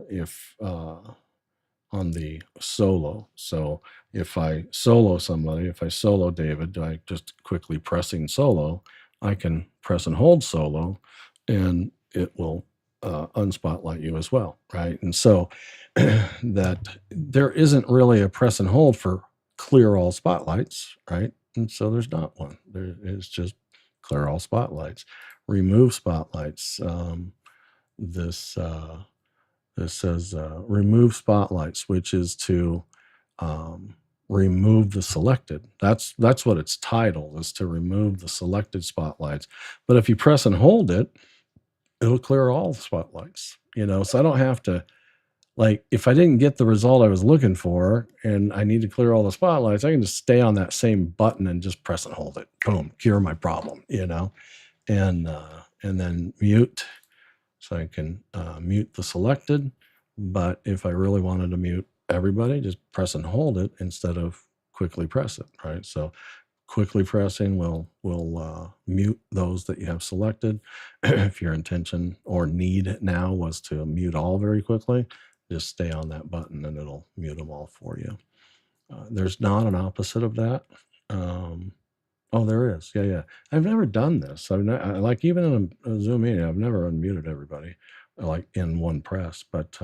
If on the solo. So if I solo somebody, if I solo David, I just quickly pressing solo, I can press and hold solo and it will unspotlight you as well, right? And so that there isn't really a press and hold for clear all spotlights, right? And so there's not one. There is just clear all spotlights. Remove spotlights. This says remove spotlight switches to remove the selected. That's what its title is, to remove the selected spotlights. But if you press and hold it, it'll clear all the spotlights, you know, so I don't have to, like, if I didn't get the result I was looking for and I need to clear all the spotlights, I can just stay on that same button and just press and hold it. Boom, cure my problem, you know, and then mute. So I can mute the selected, but if I really wanted to mute everybody, just press and hold it instead of quickly press it, right? So quickly pressing will mute those that you have selected. If your intention or need now was to mute all very quickly, just stay on that button and it'll mute them all for you. There's not an opposite of that. Oh, there is. Yeah. I've never done this. Like even in a Zoom meeting, I've never unmuted everybody like in one press, but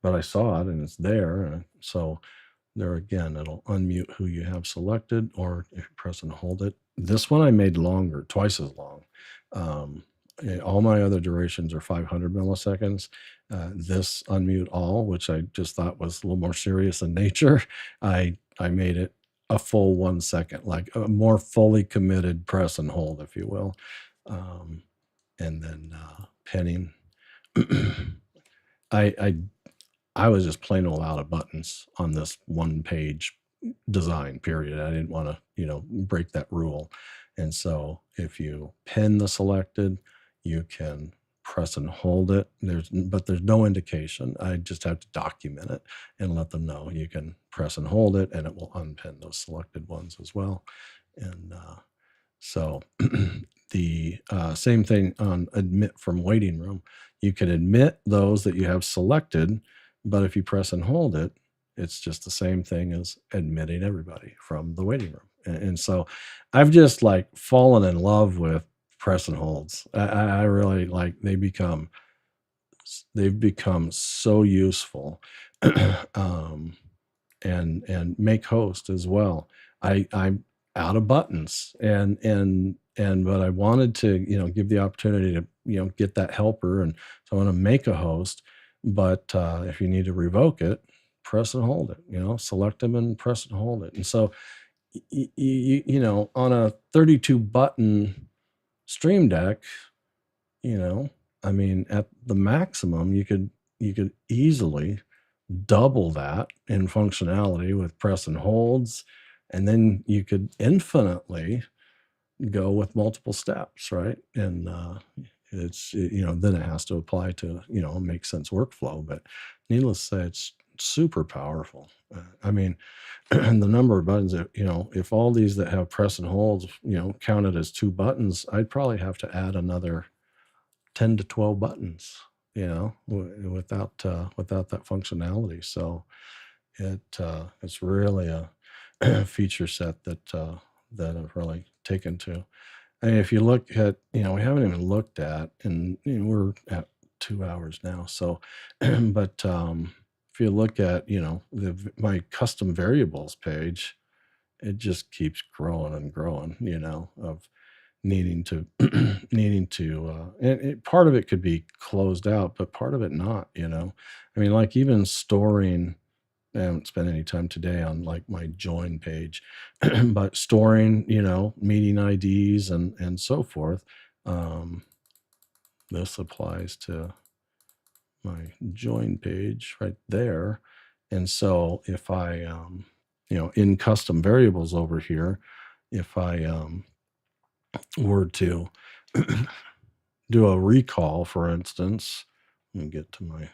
I saw it and it's there. And so there again, it'll unmute who you have selected, or if you press and hold it. This one I made longer, twice as long. All my other durations are 500 milliseconds. This unmute all, which I just thought was a little more serious in nature, I made it a full 1 second, like a more fully committed press and hold, if you will. And then penning. I was just plain old out of buttons on this one page design, period. I didn't want to, break that rule. And so if you pen the selected, you can press and hold it. But there's no indication. I just have to document it and let them know you can press and hold it, and it will unpin those selected ones as well. And so the same thing on admit from waiting room. You can admit those that you have selected, but if you press and hold it, it's just the same thing as admitting everybody from the waiting room. And so I've just like fallen in love with press and holds. I really like, they've become so useful. And make host as well. I'm out of buttons but I wanted to, give the opportunity to, get that helper. And so I want to make a host, but if you need to revoke it, press and hold it, select them and press and hold it. And so, on a 32 button Stream Deck, at the maximum, you could easily double that in functionality with press and holds, and then you could infinitely go with multiple steps, right? And then it has to apply to make sense workflow. But needless to say, it's super powerful. The number of buttons that, if all these that have press and holds counted as 2 buttons, I'd probably have to add another 10 to 12 buttons, without that functionality. So it's really a feature set that I've really taken to. If you look at, we haven't even looked at, and we're at 2 hours now. So, but if you look at, my custom variables page, it just keeps growing and growing, of needing to and part of it could be closed out, but part of it not, like even storing, I haven't spent any time today on like my join page, but storing, meeting IDs and so forth. This applies to my join page right there. And so if I, in custom variables over here, if I were to do a recall, for instance, let me get to my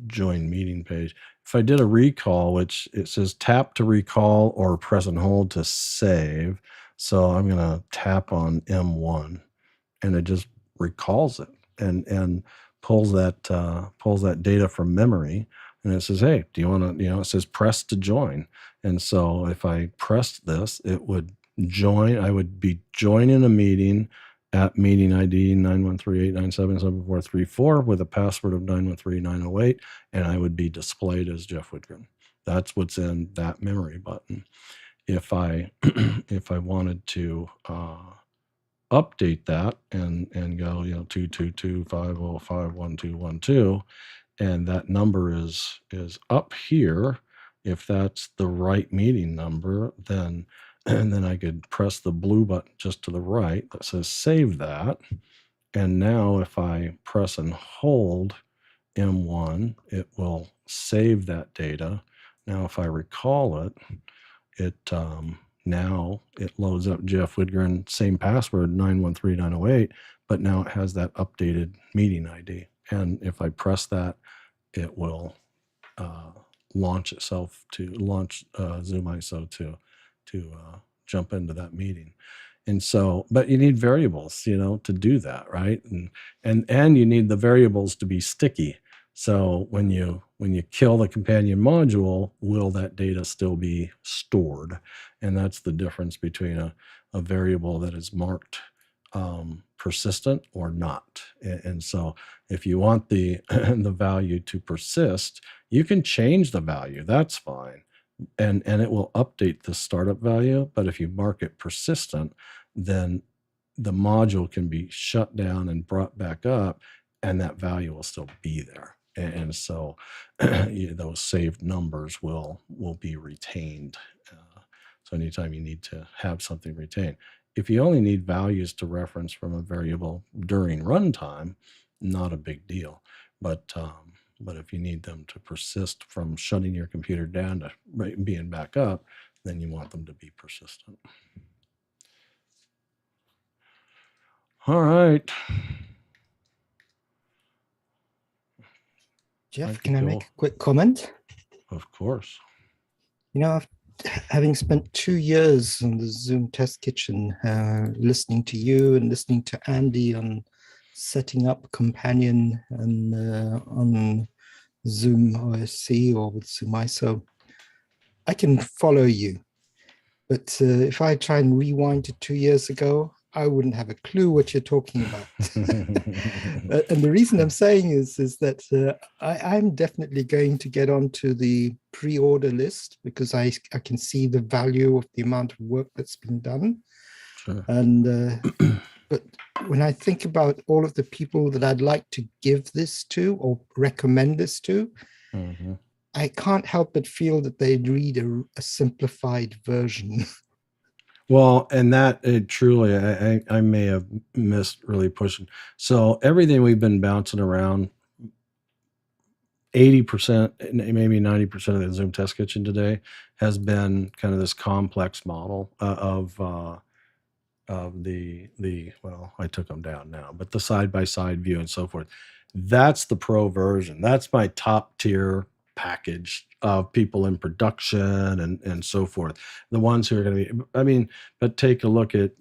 join meeting page. If I did a recall, which it says tap to recall or press and hold to save. So I'm going to tap on M1 and it just recalls it and pulls that data from memory. And it says, hey, do you want to, it says press to join. And so if I pressed this, it would join. I would be joining a meeting at meeting ID 913-897-7434 with a password of 913-908, and I would be displayed as Jeff Widgren. That's what's in that memory button. If I if I wanted to update that and go 222-505-1212, and that number is up here, if that's the right meeting number, then I could press the blue button just to the right that says save that. And now if I press and hold M1, it will save that data. Now if I recall it, now it loads up Jeff Widgren, same password, 913-908, but now it has that updated meeting ID. And if I press that, it will launch ZoomISO to jump into that meeting. And so, but you need variables, to do that, right? And you need the variables to be sticky. So when you kill the companion module, will that data still be stored? And that's the difference between a variable that is marked persistent or not. And so if you want the value to persist, you can change the value. That's fine. And it will update the startup value. But if you mark it persistent, then the module can be shut down and brought back up, and that value will still be there. And so those saved numbers will be retained. So anytime you need to have something retained. If you only need values to reference from a variable during runtime, not a big deal. But if you need them to persist from shutting your computer down to being back up, then you want them to be persistent. All right. Jeff, can I make a quick comment? Of course. Having spent 2 years on the Zoom test kitchen, listening to you and listening to Andy on setting up Companion and on ZoomOSC or with ZoomISO, I can follow you. But if I try and rewind to 2 years ago, I wouldn't have a clue what you're talking about. And the reason I'm saying is that I'm definitely going to get onto the pre-order list because I can see the value of the amount of work that's been done. Sure. And but when I think about all of the people that I'd like to give this to or recommend this to, I can't help but feel that they'd read a simplified version. Well, and that truly, I may have missed really pushing. So everything we've been bouncing around, 80%, maybe 90% of the Zoom test kitchen today has been kind of this complex model of the well, I took them down now, but the side-by-side view and so forth. That's the pro version. That's my top tier package of people in production and so forth. The ones who are going to be, but take a look at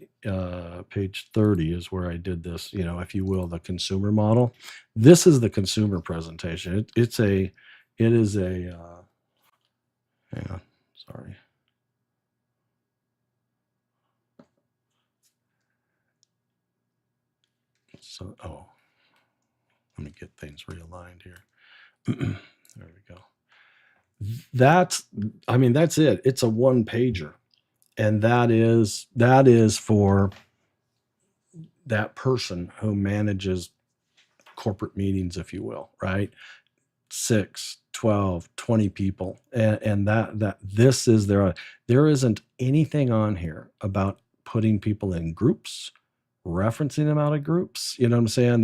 page 30 is where I did this, if you will, the consumer model. This is the consumer presentation. It is a hang on, sorry. So, let me get things realigned here. There we go. That's it. It's a one pager. And that is for that person who manages corporate meetings, if you will, right? 6, 12, 20 people. And that this is there isn't anything on here about putting people in groups, referencing them out of groups. You know what I'm saying?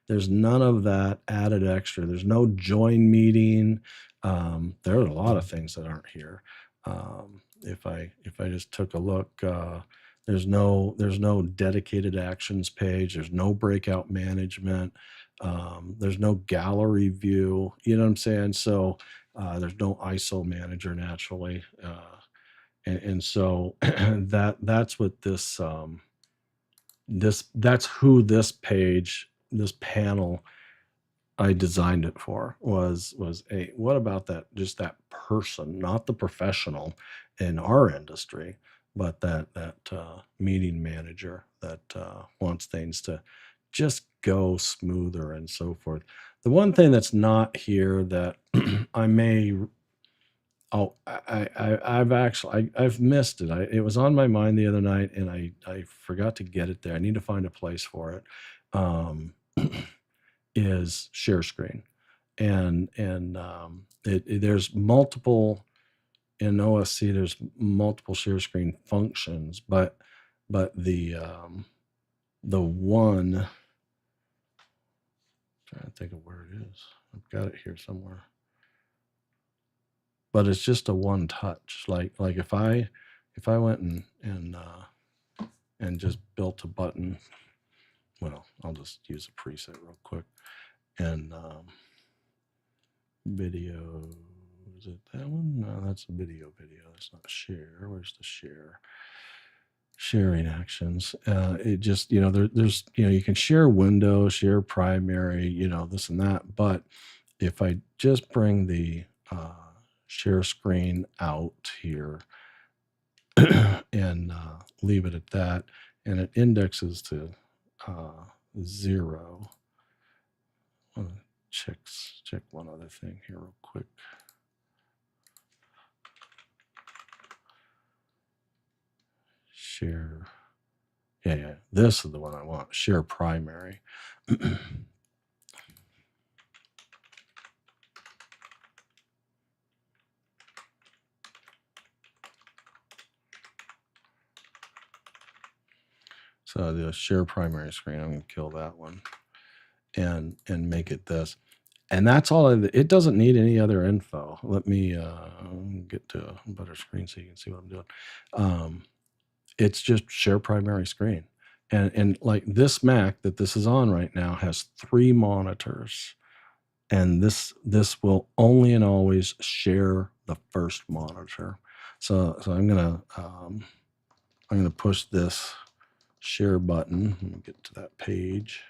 There's none of that added extra. There's no join meeting. There are a lot of things that aren't here. If I just took a look, there's no dedicated actions page. There's no breakout management. There's no gallery view. You know what I'm saying? So there's no ISO manager naturally. And so that's what this that's who this page, this panel I designed it for was a, what about that, just that person, not the professional in our industry, but that meeting manager that wants things to just go smoother and so forth. The one thing that's not here that I may, I've missed it. It was on my mind the other night and I forgot to get it there. I need to find a place for it. Is share screen, and there's multiple in OSC. There's multiple share screen functions, but the one, I'm trying to think of where it is. I've got it here somewhere, but it's just a one touch. Like if I went and just built a button. Well, I'll just use a preset real quick. And video, is it that one? No, that's a video. That's not share. Where's the share? Sharing actions. It just, there's, you can share window, share primary, this and that. But if I just bring the share screen out here and leave it at that, and it indexes to 0. I want to check one other thing here real quick. Share. Yeah. This is the one I want. Share primary. So the share primary screen, I'm going to kill that one and make it this. And that's all. It doesn't need any other info. Let me get to a better screen so you can see what I'm doing. It's just share primary screen. And like this Mac that this is on right now has 3 monitors. And this will only and always share the first monitor. So I'm gonna push this share button. Let me get to that page.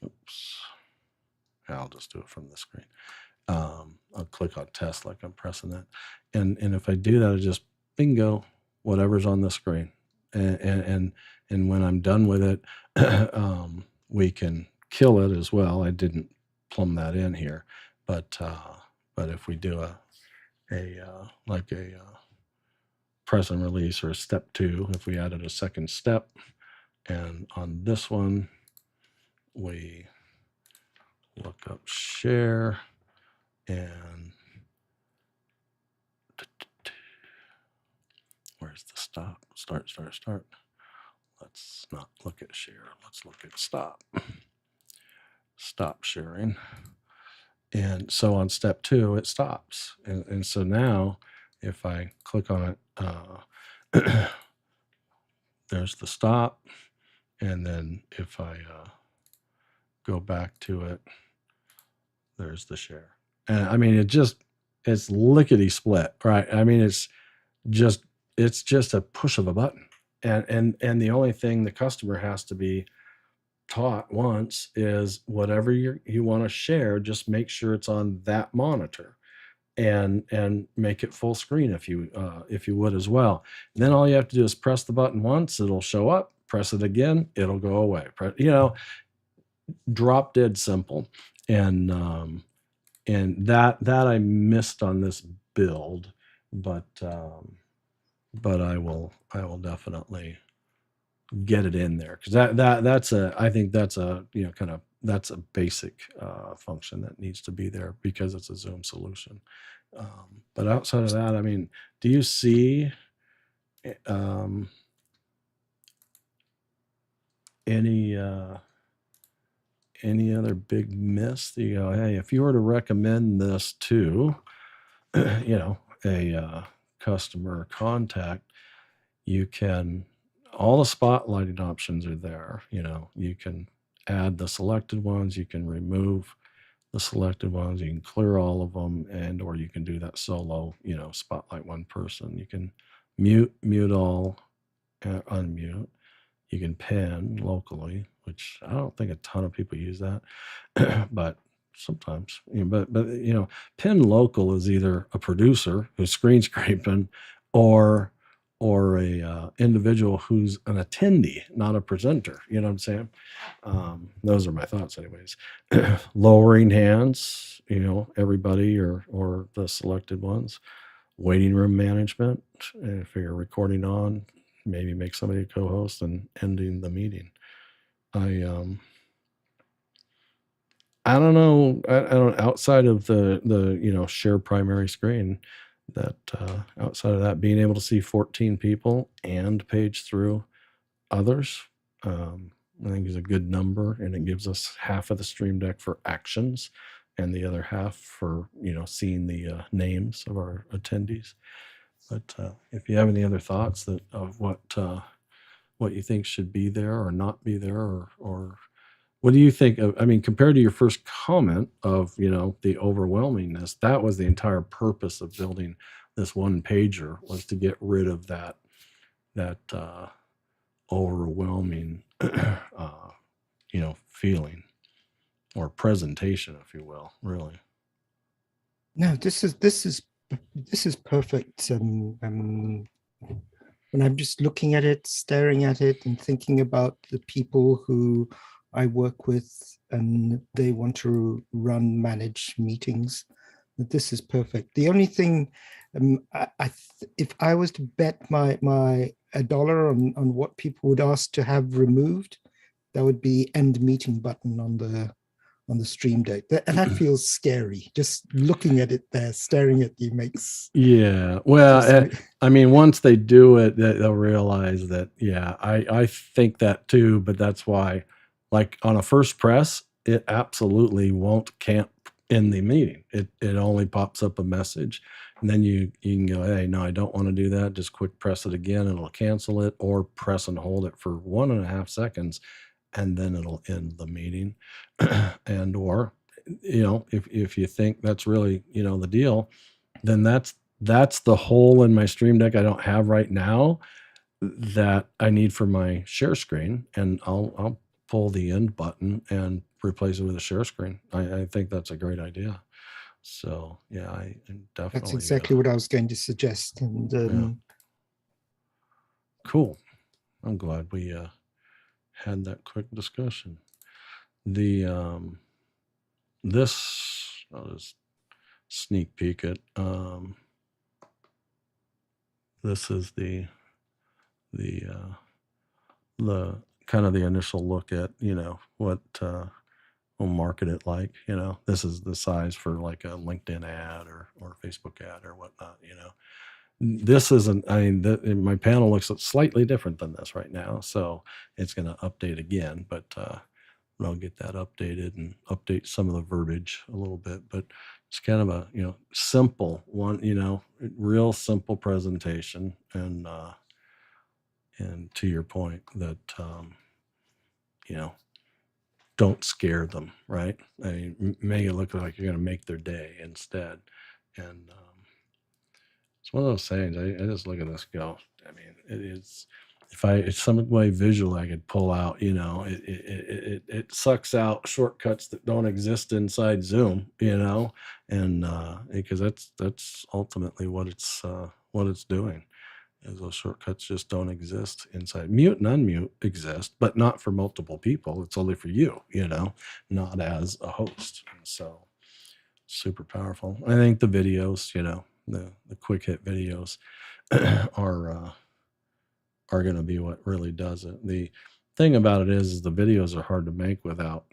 Oops. I'll just do it from the screen. I'll click on test like I'm pressing that. And if I do that, I just bingo, whatever's on the screen. And when I'm done with it, we can kill it as well. I didn't plumb that in here, but if we do a press and release or a step 2, if we added a second step, and on this one, we look up share and where's the stop? Start. Let's not look at share. Let's look at stop. Stop sharing. And so on step 2, it stops. And so now if I click on it, there's the stop. And then if I go back to it, there's the share. And I mean, it's lickety split, right? I mean, it's just a push of a button. And the only thing the customer has to be taught once is whatever you want to share, just make sure it's on that monitor and make it full screen if you would as well. And then all you have to do is press the button once, it'll show up, press it again, it'll go away. Drop dead simple. And that I missed on this build, but I will definitely get it in there, because I think that's a that's a basic function that needs to be there because it's a Zoom solution. But outside of that, I mean, do you see any other big miss that you go, hey, if you were to recommend this to a customer contact, you can, all the spotlighting options are there. You can add the selected ones. You can remove the selected ones. You can clear all of them, and or you can do that solo, spotlight one person. You can mute all, unmute. You can pin locally, which I don't think a ton of people use that, but sometimes. But pin local is either a producer who's screen scraping, or a individual who's an attendee, not a presenter. You know what I'm saying? Those are my thoughts, anyways. Lowering hands, everybody or the selected ones. Waiting room management. If you're recording on, maybe make somebody a co-host, and ending the meeting. I don't know. I don't, outside of the share primary screen, that outside of that, being able to see 14 people and page through others, I think is a good number, and it gives us half of the Stream Deck for actions and the other half for seeing the names of our attendees. But if you have any other thoughts of what you think should be there or not be there, or what do you think of, compared to your first comment of, the overwhelmingness, that was the entire purpose of building this one pager, was to get rid of that overwhelming, feeling or presentation, if you will, really. No, this is perfect. When I'm just looking at it, staring at it, and thinking about the people who I work with, and they want to manage meetings, this is perfect. The only thing, if I was to bet my $1 on what people would ask to have removed, that would be end meeting button on the Stream Deck. And that feels scary. Just looking at it there, staring at you makes. Yeah. Well, once they do it, they'll realize that, I think that too, but that's why, like on a first press, it absolutely can't end the meeting. It only pops up a message, and then you can go, hey, no, I don't want to do that. Just quick press it again, and it'll cancel it, or press and hold it for 1.5 seconds, and then it'll end the meeting. And or if you think that's really the deal, then that's the hole in my Stream Deck I don't have right now that I need for my share screen, and I'll pull the end button and replace it with a share screen. I think that's a great idea. So I definitely. That's exactly what I was going to suggest. And cool. I'm glad we had that quick discussion. I'll just sneak peek it. This is the kind of the initial look at what we'll market it like. This is the size for like a LinkedIn ad or Facebook ad or whatnot. This isn't, my panel looks slightly different than this right now, so it's going to update again, but I'll get that updated and update some of the verbiage a little bit. But it's kind of a simple one, real simple presentation, and to your point that don't scare them, right? Make it look like you're going to make their day instead. And it's one of those things. I just look at this, go, it is. If some way visual I could pull out, it sucks out shortcuts that don't exist inside Zoom, and because that's ultimately what it's doing, is those shortcuts just don't exist inside. Mute and unmute exist, but not for multiple people. It's only for you, not as a host. And so super powerful. I think the videos, the quick hit videos are going to be what really does it. The thing about it is the videos are hard to make without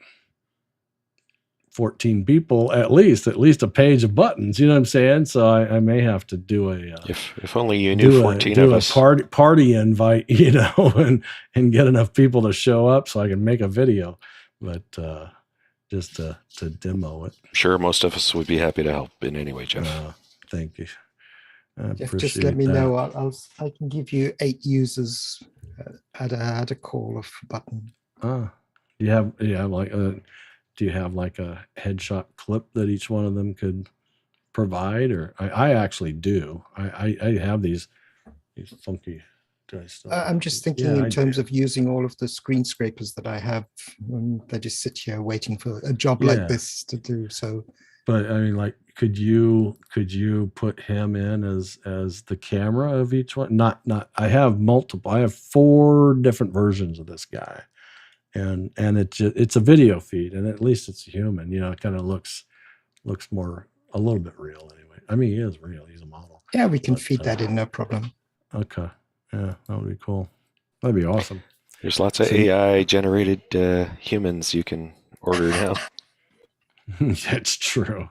14 people, at least a page of buttons. You know what I'm saying? So I may have to do if only you knew 14 of us. Party invite, and get enough people to show up so I can make a video, but just to demo it. Sure, most of us would be happy to help in any way, Jeff. Thank you. Jeff, just let me know. I can give you 8 users. Add a call of button. Do you have like a headshot clip that each one of them could provide? Or I actually do. I have these funky. I'm just thinking in terms of using all of the screen scrapers that I have. They just sit here waiting for a job like this to do. So, but I mean, like, could you put him in as the camera of each one? Not. I have multiple. I have 4 different versions of this guy, and it's a video feed, and at least it's human. You know, it kind of looks more a little bit real anyway. I mean, he is real. He's a model. Yeah, we can feed that in, no problem. Okay. Yeah, that would be cool. That'd be awesome. There's lots of AI generated humans you can order now. That's true.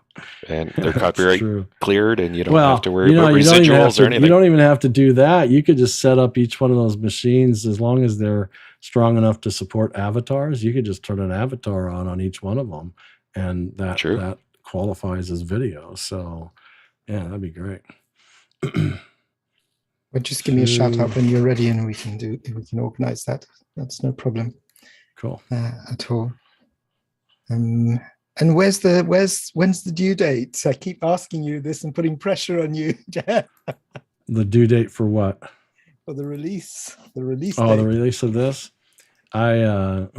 And they're copyright cleared, and you don't have to worry about residuals or anything. You don't even have to do that. You could just set up each one of those machines as long as they're strong enough to support avatars. You could just turn an avatar on each one of them, and that qualifies as video. So, yeah, that'd be great. But just give me a shout out when you're ready, and we can organize that. That's no problem. Cool. At all. And when's the due date? I keep asking you this and putting pressure on you. The due date for what? For the release. The release. Oh, date. The release of this. I'm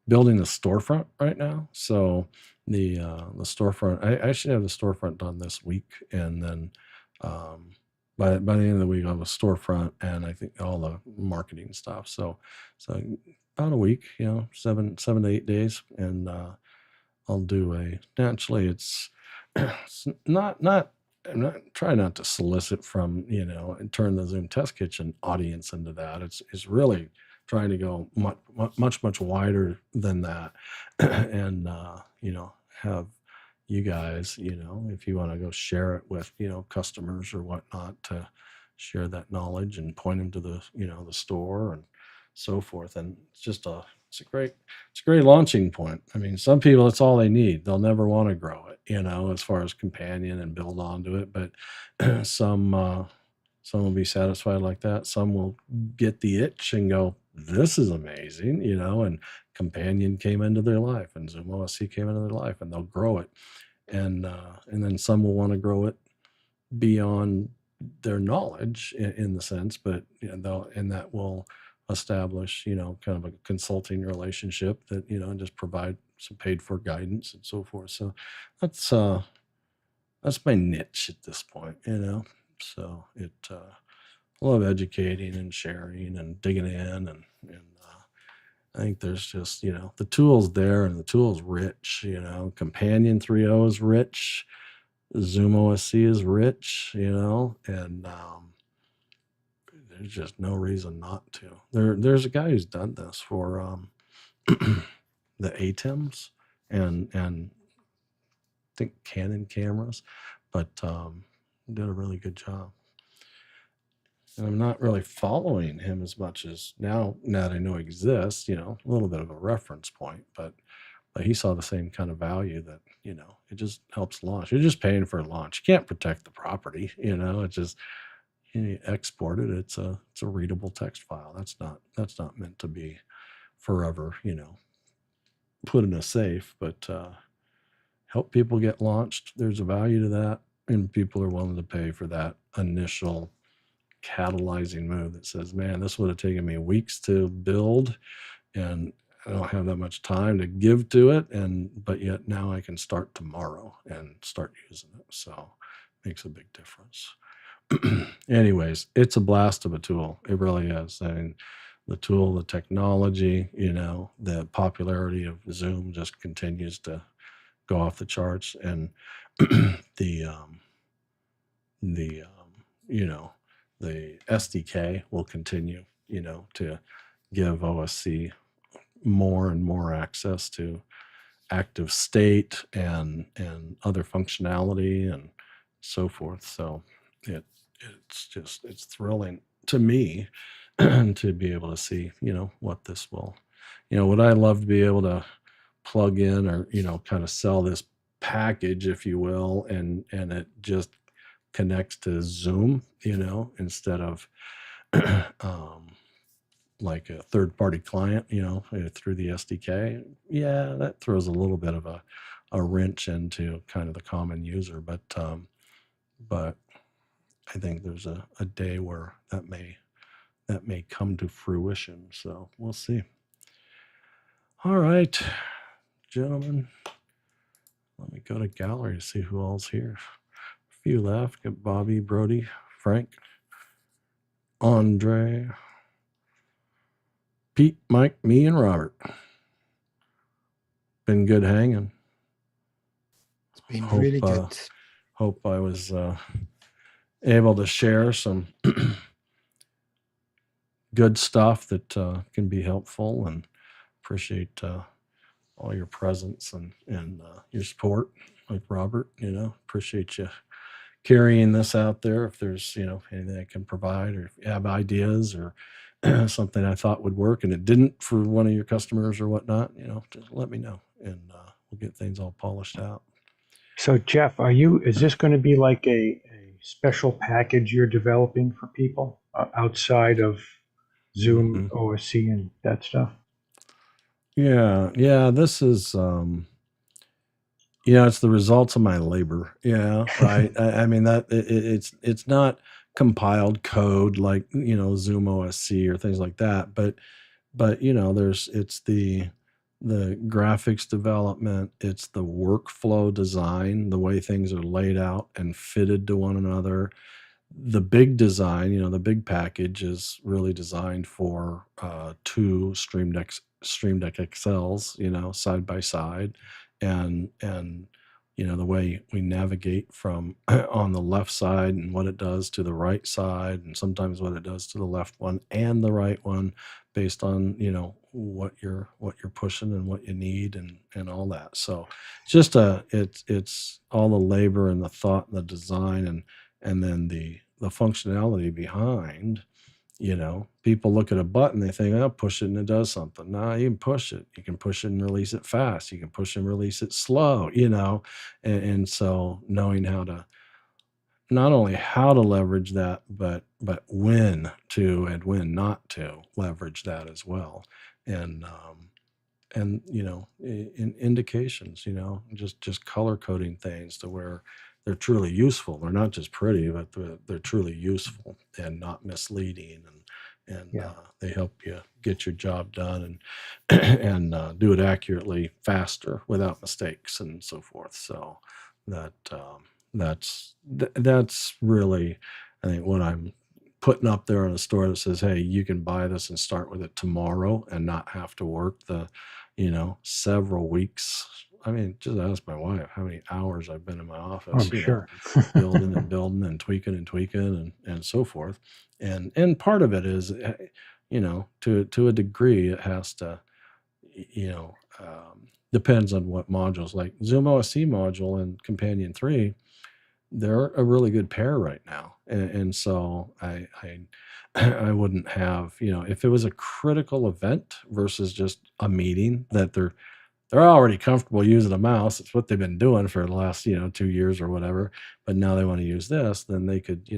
building the storefront right now. So the storefront. I should have the storefront done this week, and then by the end of the week, I'll have a storefront and I think all the marketing stuff. So about a week, 7 to 8 days, and I'll do naturally it's not I'm not trying not to solicit from, and turn the Zoom Test Kitchen audience into that. It's really trying to go much wider than that, and have you guys, if you want to go share it with, customers or whatnot, to share that knowledge and point them to the, the store and so forth. And it's a great launching point. I mean, some people, it's all they need. They'll never want to grow it, as far as companion and build onto it. But some will be satisfied like that. Some will get the itch and go, this is amazing, and companion came into their life and ZoomOSC came into their life, and they'll grow it. And then some will want to grow it beyond their knowledge in the sense, but that will establish, kind of a consulting relationship that, and just provide some paid for guidance and so forth. So that's my niche at this point, so I love educating and sharing and digging in, and I think there's just, the tool's there, and the tool's rich, Companion 3.0 is rich, ZoomOSC is rich, and there's just no reason not to. There's a guy who's done this for the ATEMs and I think Canon cameras, but did a really good job. And I'm not really following him as much as now that I know he exists, a little bit of a reference point, but he saw the same kind of value that, it just helps launch. You're just paying for a launch. You can't protect the property, it's just, you export it. It's a readable text file. That's not meant to be forever, put in a safe, but help people get launched. There's a value to that, and people are willing to pay for that initial catalyzing move that says, man, this would have taken me weeks to build, and I don't have that much time to give to it, but yet now I can start tomorrow and start using it. So it makes a big difference. Anyways, it's a blast of a tool. It really is. I mean, the tool, the technology, the popularity of Zoom just continues to go off the charts, and the SDK will continue, to give OSC more and more access to active state and other functionality and so forth. So it's thrilling to me to be able to see, what this will, would I love to be able to plug in or, kind of sell this package, if you will, and it just connects to Zoom, instead of like a third party client, through the SDK, yeah, that throws a little bit of a wrench into kind of the common user. But I think there's a day where that may come to fruition. So we'll see. All right, gentlemen, let me go to gallery to see who all's here. A few left. Got Bobby, Brody, Frank, Andre, Pete, Mike, me, and Robert. Been good hanging. It's been really good. Hope I was able to share some good stuff that can be helpful, and appreciate all your presence and your support, like Robert. Appreciate you carrying this out there. If there's anything I can provide, or if you have ideas or something I thought would work and it didn't for one of your customers or whatnot, just let me know, and we'll get things all polished out. So Jeff, is this going to be like a special package you're developing for people outside of Zoom OSC and that stuff? Yeah. This is, it's the results of my labor. Yeah. Right. I mean, that it's not compiled code like, ZoomOSC or things like that, but it's the graphics development, it's the workflow design, the way things are laid out and fitted to one another. The big design, the big package is really designed for two Stream Deck XLs, side by side, and the way we navigate from on the left side and what it does to the right side, and sometimes what it does to the left one and the right one, based on what you're pushing and what you need and all that. So just it's all the labor and the thought and the design and then the functionality behind. People look at a button, they think, oh, push it and it does something. No, you can push it. You can push it and release it fast. You can push and release it slow, and so knowing not only how to leverage that, but when to and when not to leverage that as well. And in indications, just color coding things to where they're truly useful. They're not just pretty, but they're truly useful and not misleading, and they help you get your job done and do it accurately, faster, without mistakes, and so forth. So that's really, I think, what I'm putting up there in a store that says, hey, you can buy this and start with it tomorrow and not have to work the several weeks. I mean, just ask my wife how many hours I've been in my office, I'm sure. building and tweaking and so forth. And part of it is, to a degree, it has to, depends on what modules. Like ZoomOSC module and Companion 3, they're a really good pair right now. And so I wouldn't have, if it was a critical event versus just a meeting that they're already comfortable using a mouse. It's what they've been doing for the last, 2 years or whatever. But now they want to use this, then they could,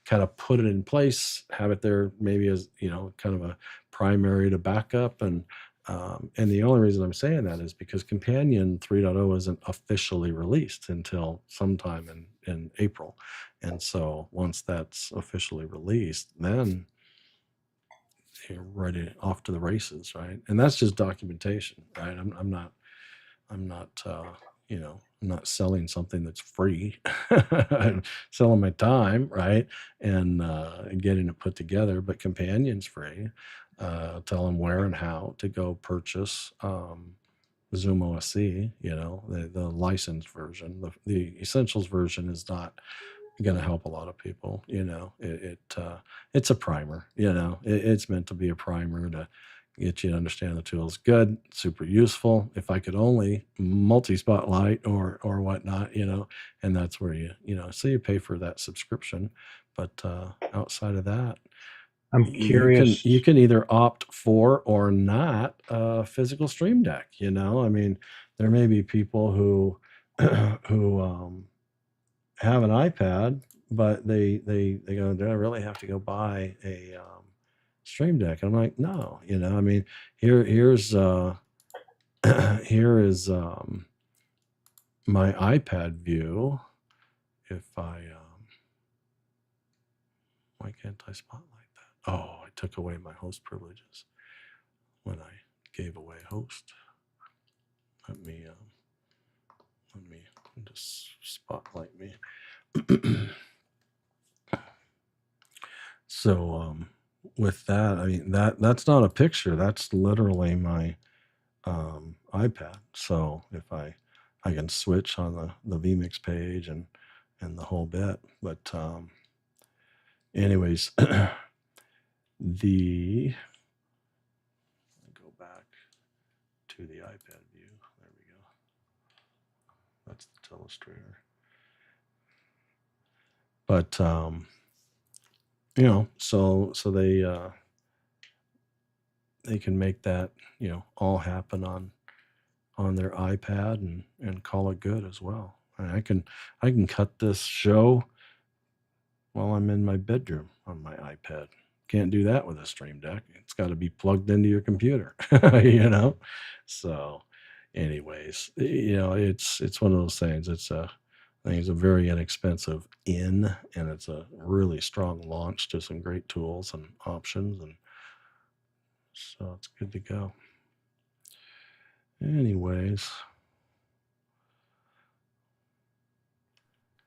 kind of put it in place, have it there maybe as, kind of a primary to backup. And the only reason I'm saying that is because Companion 3.0 isn't officially released until sometime in April. And so once that's officially released, then you're ready off to the races, right? And that's just documentation, right? I'm not I'm not selling something that's free. I'm selling my time, right? And getting it put together. But Companion's free. Tell them where and how to go purchase ZoomOSC. The licensed version. The Essentials version is not going to help a lot of people. It's a primer. It's meant to be a primer to get you to understand the tools. Good, super useful. If I could only multi-spotlight or whatnot, and that's where so you pay for that subscription. But outside of that, I'm curious. You can either opt for or not a physical Stream Deck. I mean, there may be people who have an iPad, but they go, do I really have to go buy a Stream Deck. I'm like, no, I mean, here's here is my iPad view. If I why can't I spotlight that? Oh, I took away my host privileges when I gave away host. Let me just spotlight me. So with that, I mean, that's not a picture. That's literally my iPad. So if I can switch on the vMix page and the whole bit. But anyways, go back to the iPad view. There we go. That's the Illustrator. But so they can make that all happen on their iPad and call it good as well. And I can cut this show while I'm in my bedroom on my iPad. Can't do that with a Stream Deck. It's got to be plugged into your computer, So, anyways, it's one of those things. I think it's a very inexpensive and it's a really strong launch to some great tools and options, and so it's good to go. Anyways,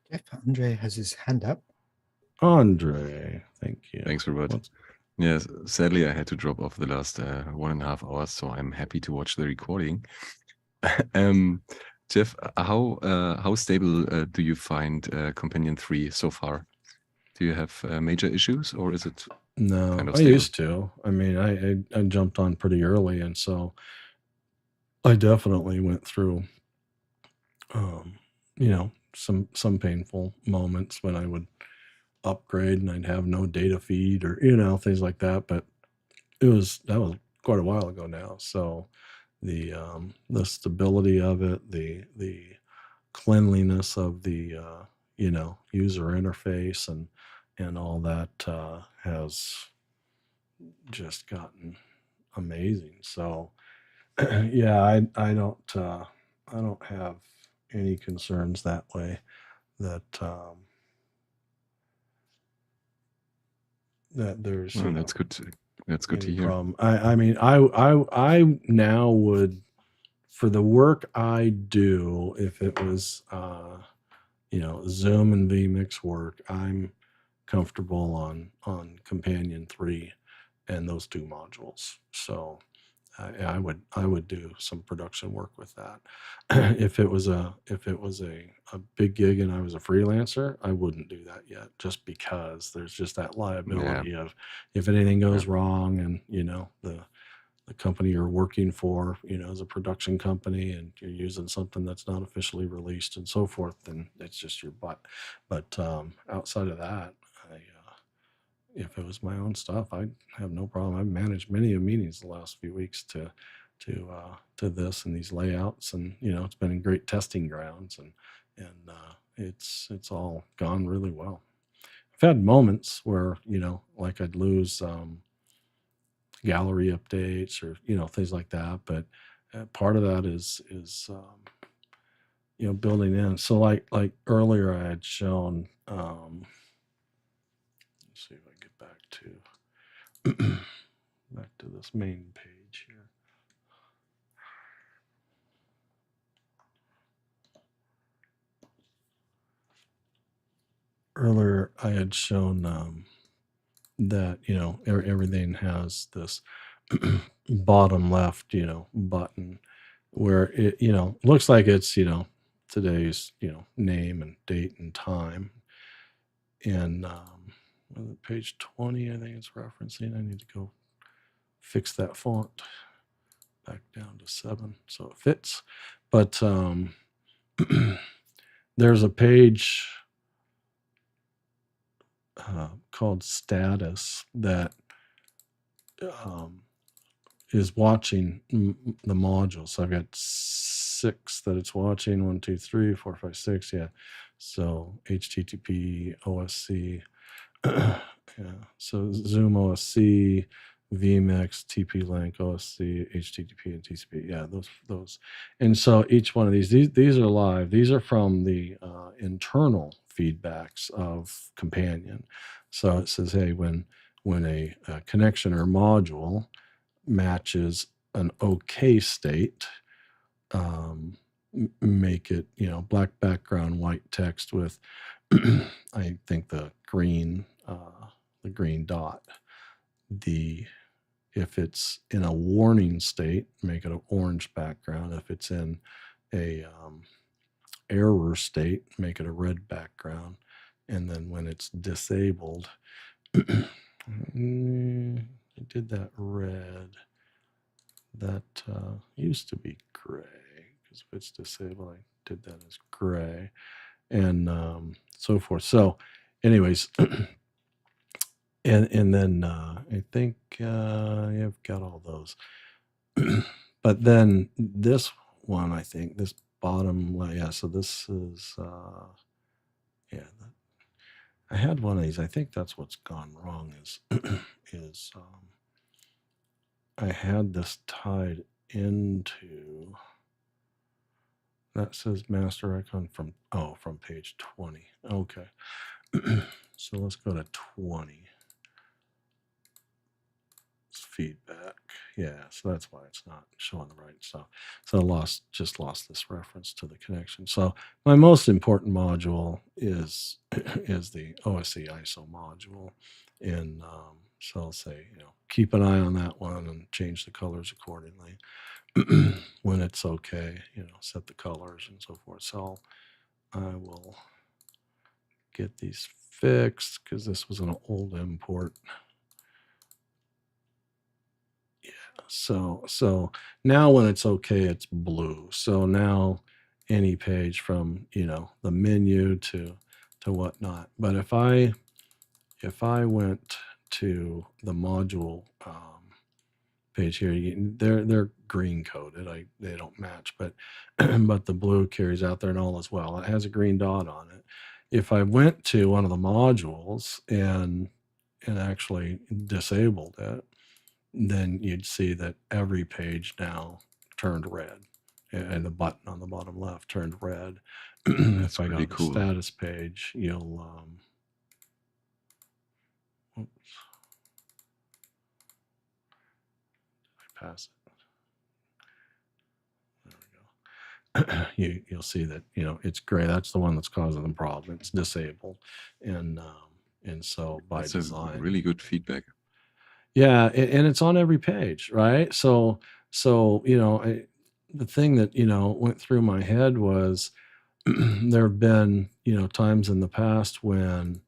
Jeff, Andre has his hand up. Andre, thank you. Thanks, Robert. Yes, sadly, I had to drop off the last 1.5 hours, so I'm happy to watch the recording. Jeff, how stable do you find Companion 3 so far? Do you have major issues, or is it No, kind of I stable? used to. I mean, I jumped on pretty early, and so I definitely went through, some painful moments when I would upgrade and I'd have no data feed or things like that. But that was quite a while ago now. So the stability of it, the cleanliness of the user interface and all that has just gotten amazing. So yeah, I don't have any concerns that way that that there's Well, that's good. That's good to any hear. problem. I mean, I now would, for the work I do, if it was Zoom and vMix work, I'm comfortable on Companion 3 and those two modules. So I would do some production work with that. If it was a big gig and I was a freelancer, I wouldn't do that yet, just because there's just that liability of if anything goes wrong and the company you're working for is a production company and you're using something that's not officially released and so forth, then it's just your butt. But outside of that, if it was my own stuff, I'd have no problem. I've managed many meetings the last few weeks to this and these layouts, and it's been in great testing grounds, and it's all gone really well. I've had moments where like I'd lose gallery updates or things like that, but part of that is building in. So like earlier I had shown. Let's see if I get back to this main page here. Earlier I had shown that everything has this bottom left button where it looks like it's today's name and date and time, and page 20 I think it's referencing. I need to go fix that font back down to 7 so it fits. But there's a page called status that is watching the modules. So I've got 6 that it's watching, 1, 2, 3, 4, 5, 6. Yeah. So HTTP, OSC. Yeah. So ZoomOSC, vmix, TP-Link, OSC, HTTP, and TCP. Yeah, those. And so each one of these are live. These are from the internal feedbacks of Companion. So it says, hey, when a connection or module matches an OK state, make it, black background, white text with, I think the green dot. If it's in a warning state, make it an orange background. If it's in a error state, make it a red background. And then when it's disabled, I did that red. That used to be gray, because if it's disabled, I did that as gray, and so forth. So anyways, and then I think I've got all those. But then this one, I think this bottom, so this is, I had one of these. I think that's what's gone wrong is I had this tied into, that says master icon from page 20. Okay. So let's go to 20. It's feedback. Yeah, so that's why it's not showing the right stuff. So I just lost this reference to the connection. So my most important module is the OSC ISO module. And so I'll say, keep an eye on that one and change the colors accordingly. When it's okay, set the colors and so forth. So I will get these fixed, because this was an old import. Yeah, so now when it's okay, it's blue. So now any page from, the menu to whatnot. But if I went to the module page here, they're green coded. They don't match, but but the blue carries out there and all as well. It has a green dot on it. If I went to one of the modules and actually disabled it, then you'd see that every page now turned red, and the button on the bottom left turned red. If I go to the status page, you'll oops. Pass it. There we go. You'll see that it's gray. That's the one that's causing the problem. It's disabled, and so by design, really good feedback. Yeah, and it's on every page, right? So the thing that went through my head was there have been times in the past when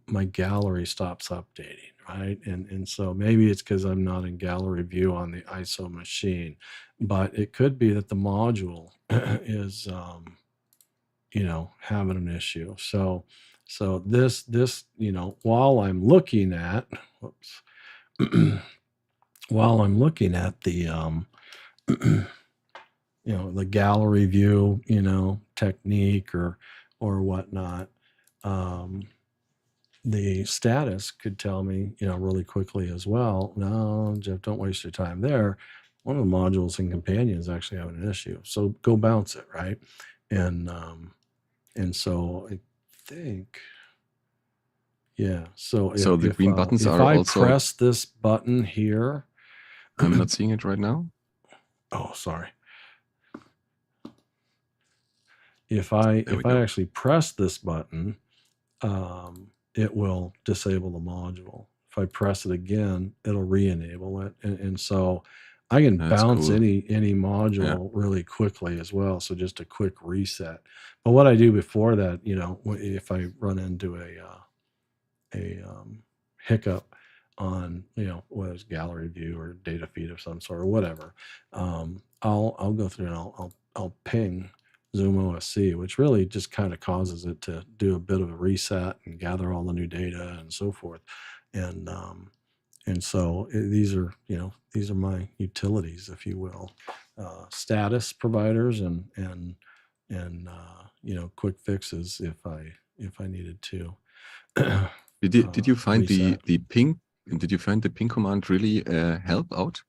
my gallery stops updating, right? And so maybe it's because I'm not in gallery view on the ISO machine, but it could be that the module is having an issue. So this while I'm looking at while I'm looking at the the gallery view technique or whatnot, the status could tell me, really quickly as well, no, Jeff, don't waste your time there. One of the modules in Companion is actually having an issue. So go bounce it, right? And so I think, yeah. So the green buttons are I also... press this button here. I'm not seeing it right now. Oh, sorry. If I actually press this button, it will disable the module. If I press it again, it'll re-enable it. And so I can bounce any module really quickly as well. So just a quick reset. But what I do before that, if I run into a hiccup on, whether it's gallery view or data feed of some sort or whatever, I'll go through and I'll ping ZoomOSC, which really just kind of causes it to do a bit of a reset and gather all the new data and so forth. And so these are my utilities, if you will, status providers and quick fixes if I needed to. Did you find the ping And did you find the ping command really help out?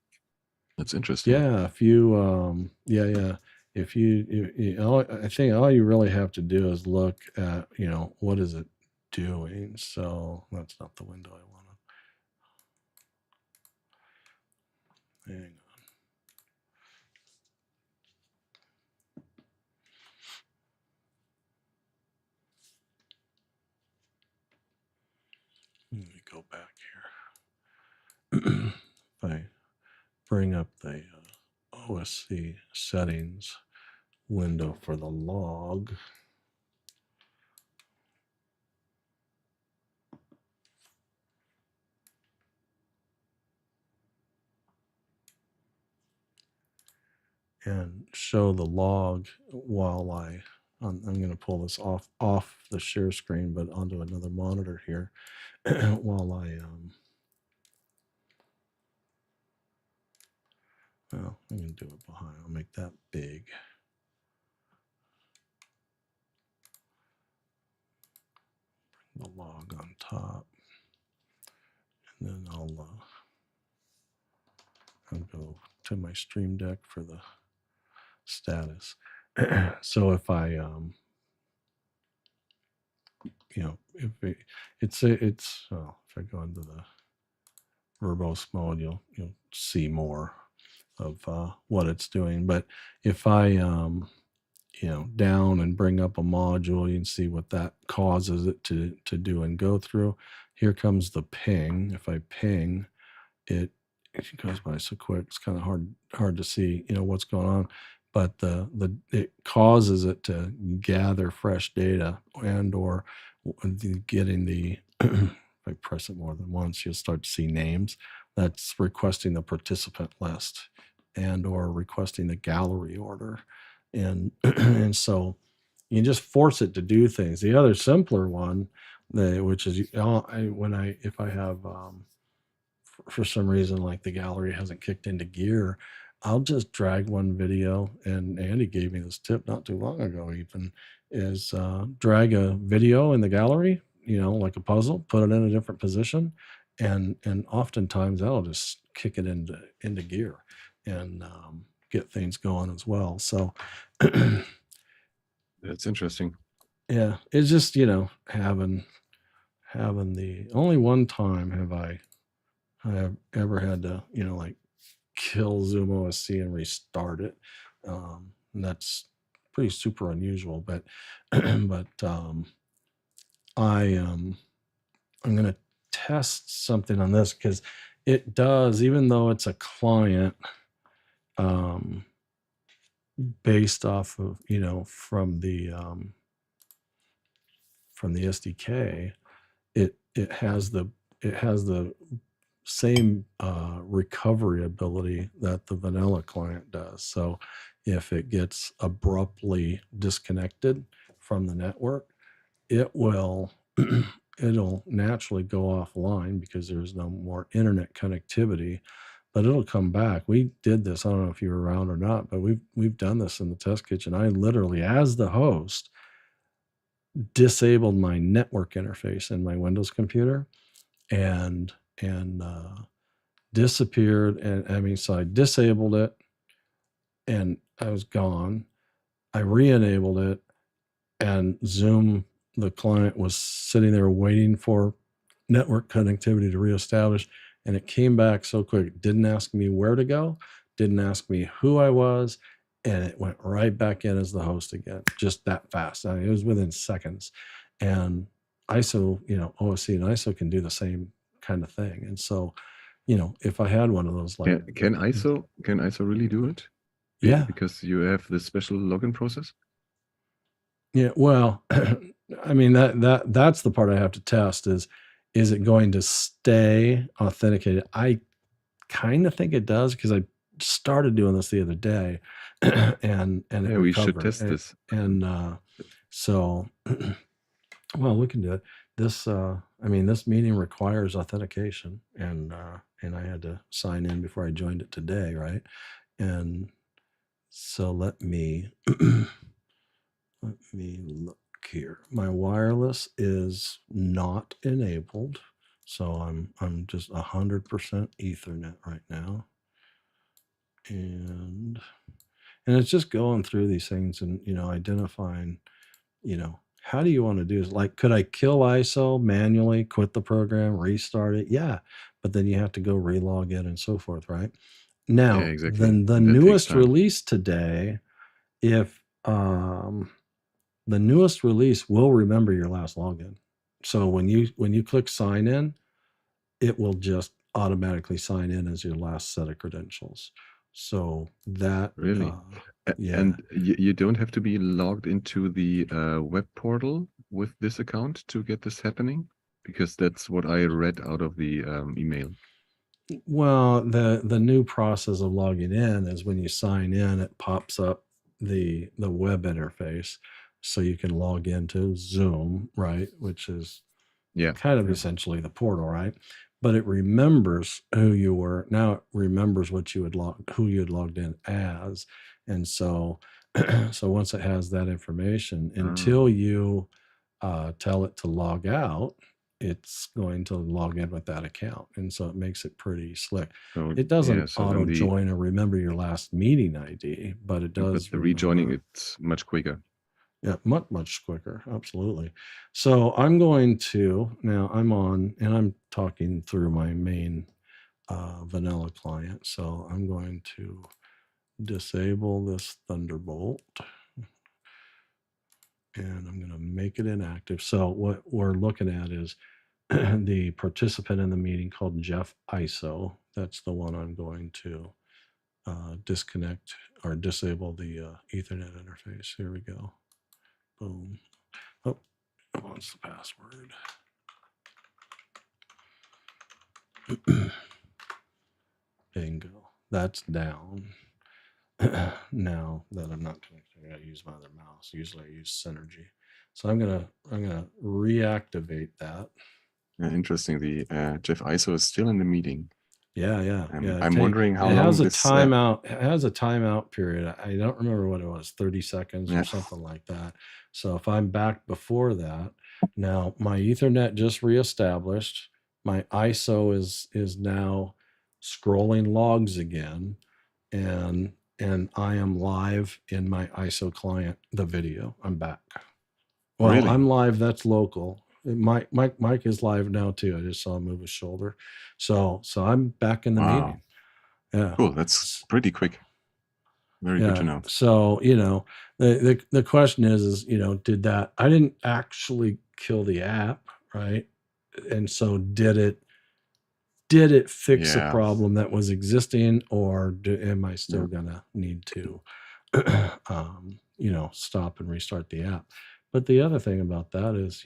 That's interesting. Yeah, if you if I think all you really have to do is look at, what is it doing. So that's not the window I want to. Hang on. Let me go back here. If I bring up the OSC settings window for the log. And show the log while I'm going to pull this off the share screen, but onto another monitor here while well, I'm going to do it behind. I'll make that big. Bring the log on top, and then I'll go to my Stream Deck for the status. So if I if I go into the verbose mode, you'll see more of what it's doing. But if I down and bring up a module, you can see what that causes it to do and go through. Here comes the ping. If I ping it, goes by so quick, it's kind of hard to see what's going on. But it causes it to gather fresh data or getting the if I press it more than once, you'll start to see names. That's requesting the participant list and or requesting the gallery order. And and so you can just force it to do things. The other simpler one, which is if I have for some reason like the gallery hasn't kicked into gear, I'll just drag one video, and Andy gave me this tip not too long ago even, is drag a video in the gallery, like a puzzle, put it in a different position, and oftentimes that'll just kick it into gear and get things going as well. So That's interesting. yeah, it's just having the only one time have I have ever had to like kill ZoomOSC and restart it. And that's pretty super unusual, but but I'm going to test something on this because it does, even though it's a client based off of from the SDK, it has the same recovery ability that the vanilla client does. So if it gets abruptly disconnected from the network, it'll naturally go offline because there's no more internet connectivity, but it'll come back. We did this, I don't know if you were around or not, but we've done this in the test kitchen. I literally, as the host, disabled my network interface in my Windows computer and disappeared. And so I disabled it and I was gone. I re-enabled it, and Zoom, the client, was sitting there waiting for network connectivity to reestablish, and it came back so quick. It didn't ask me where to go, didn't ask me who I was, and it went right back in as the host again, just that fast. I mean, it was within seconds. And ISO, OSC and ISO can do the same kind of thing. And so, if I had one of those, like, can ISO really do it? Yeah, because you have this special login process. Yeah, well, I mean that's the part I have to test is it going to stay authenticated? I kind of think it does because I started doing this the other day, and it we should recovered. test this. And so, well, we can do it. This, this meeting requires authentication, and I had to sign in before I joined it today, right? And so let me look here. My wireless is not enabled. So I'm just 100% Ethernet right now, and it's just going through these things and identifying, how do you want to do this? Like, could I kill ISO manually, quit the program, restart it? Yeah, but then you have to go relog in and so forth, right? Now, Yeah, exactly. then the And that takes newest time. release today, if the newest release will remember your last login. So when you click sign in, it will just automatically sign in as your last set of credentials. So that Really? yeah. And you don't have to be logged into the web portal with this account to get this happening? Because that's what I read out of the email. Well, the new process of logging in is when you sign in, it pops up the web interface, so you can log into Zoom, right? Which is Yeah. kind of essentially the portal, right? But it remembers who you were. Now it remembers what you had who you had logged in as, and so so once it has that information, until you tell it to log out, it's going to log in with that account, and so it makes it pretty slick. So It doesn't so then auto join or remember your last meeting ID, but it does. the rejoining, remember. it's much quicker. Yeah, much quicker. Absolutely. So I'm going to now. I'm on, and I'm talking through my main vanilla client. So I'm going to disable this Thunderbolt, and I'm going to make it inactive. So what we're looking at is the participant in the meeting called Jeff ISO. That's the one I'm going to disconnect or disable the Ethernet interface. Here we go. Boom. Oh, what's the password? Bingo. That's down. Now that I'm not connected, I gotta use my other mouse. Usually I use Synergy. So I'm gonna reactivate that. Interesting. The Jeff ISO is still in the meeting. Yeah. I'm wondering how it long has a this timeout. It has a timeout period. I don't remember what it was, 30 seconds Yeah. or something like that. So if I'm back before that, now my Ethernet just reestablished. My ISO is now scrolling logs again, and I am live in my ISO client, the video. I'm back. Well, Really? I'm live. That's local. Mike is live now too. I just saw him move his shoulder. So I'm back in the Wow. meeting. Yeah. Cool. That's pretty quick. Very good to know. So, the question is, did that, I didn't actually kill the app, right? And so did it fix a Yeah. problem that was existing, or am I still gonna need to, stop and restart the app? But the other thing about that is,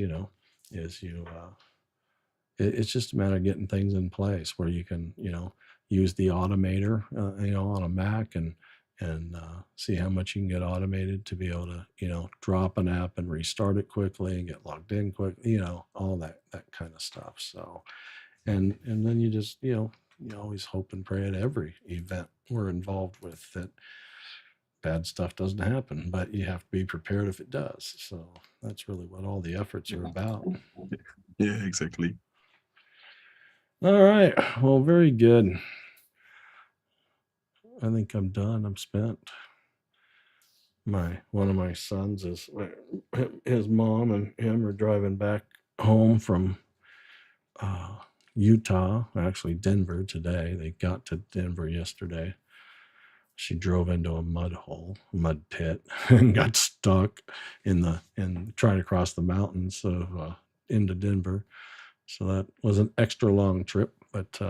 it's just a matter of getting things in place where you can, use the automator, on a Mac and see how much you can get automated to be able to, drop an app and restart it quickly and get logged in quick, all that kind of stuff. So, and then you just, you always hope and pray at every event we're involved with that bad stuff doesn't happen, but you have to be prepared if it does. So that's really what all the efforts are about. Yeah, exactly. All right. Well, very good. I think I'm done. I'm spent. One of my sons is, his mom and him are driving back home from Utah, actually Denver today. They got to Denver yesterday. She drove into a mud pit, and got stuck in trying to cross the mountains into Denver. So that was an extra long trip, but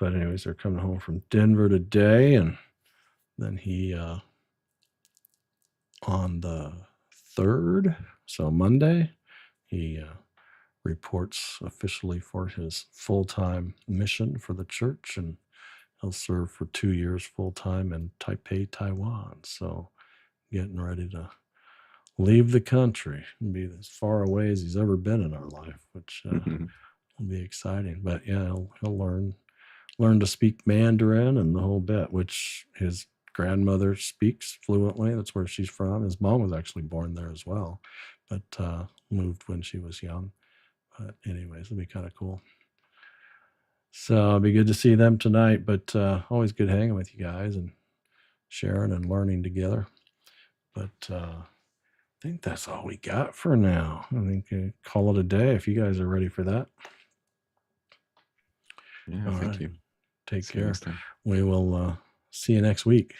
anyways, they're coming home from Denver today, and then he on the 3rd, so Monday, he reports officially for his full-time mission for the church, and he'll serve for 2 years full-time in Taipei, Taiwan. So getting ready to leave the country and be as far away as he's ever been in our life, which will be exciting. But yeah, he'll learn to speak Mandarin and the whole bit, which his grandmother speaks fluently. That's where she's from. His mom was actually born there as well, but moved when she was young. But anyways, it'll be kind of cool. So it'll be good to see them tonight, but always good hanging with you guys and sharing and learning together. But I think that's all we got for now. I think call it a day if you guys are ready for that. Yeah, All thank right. you. Take See you care. next time. We will see you next week.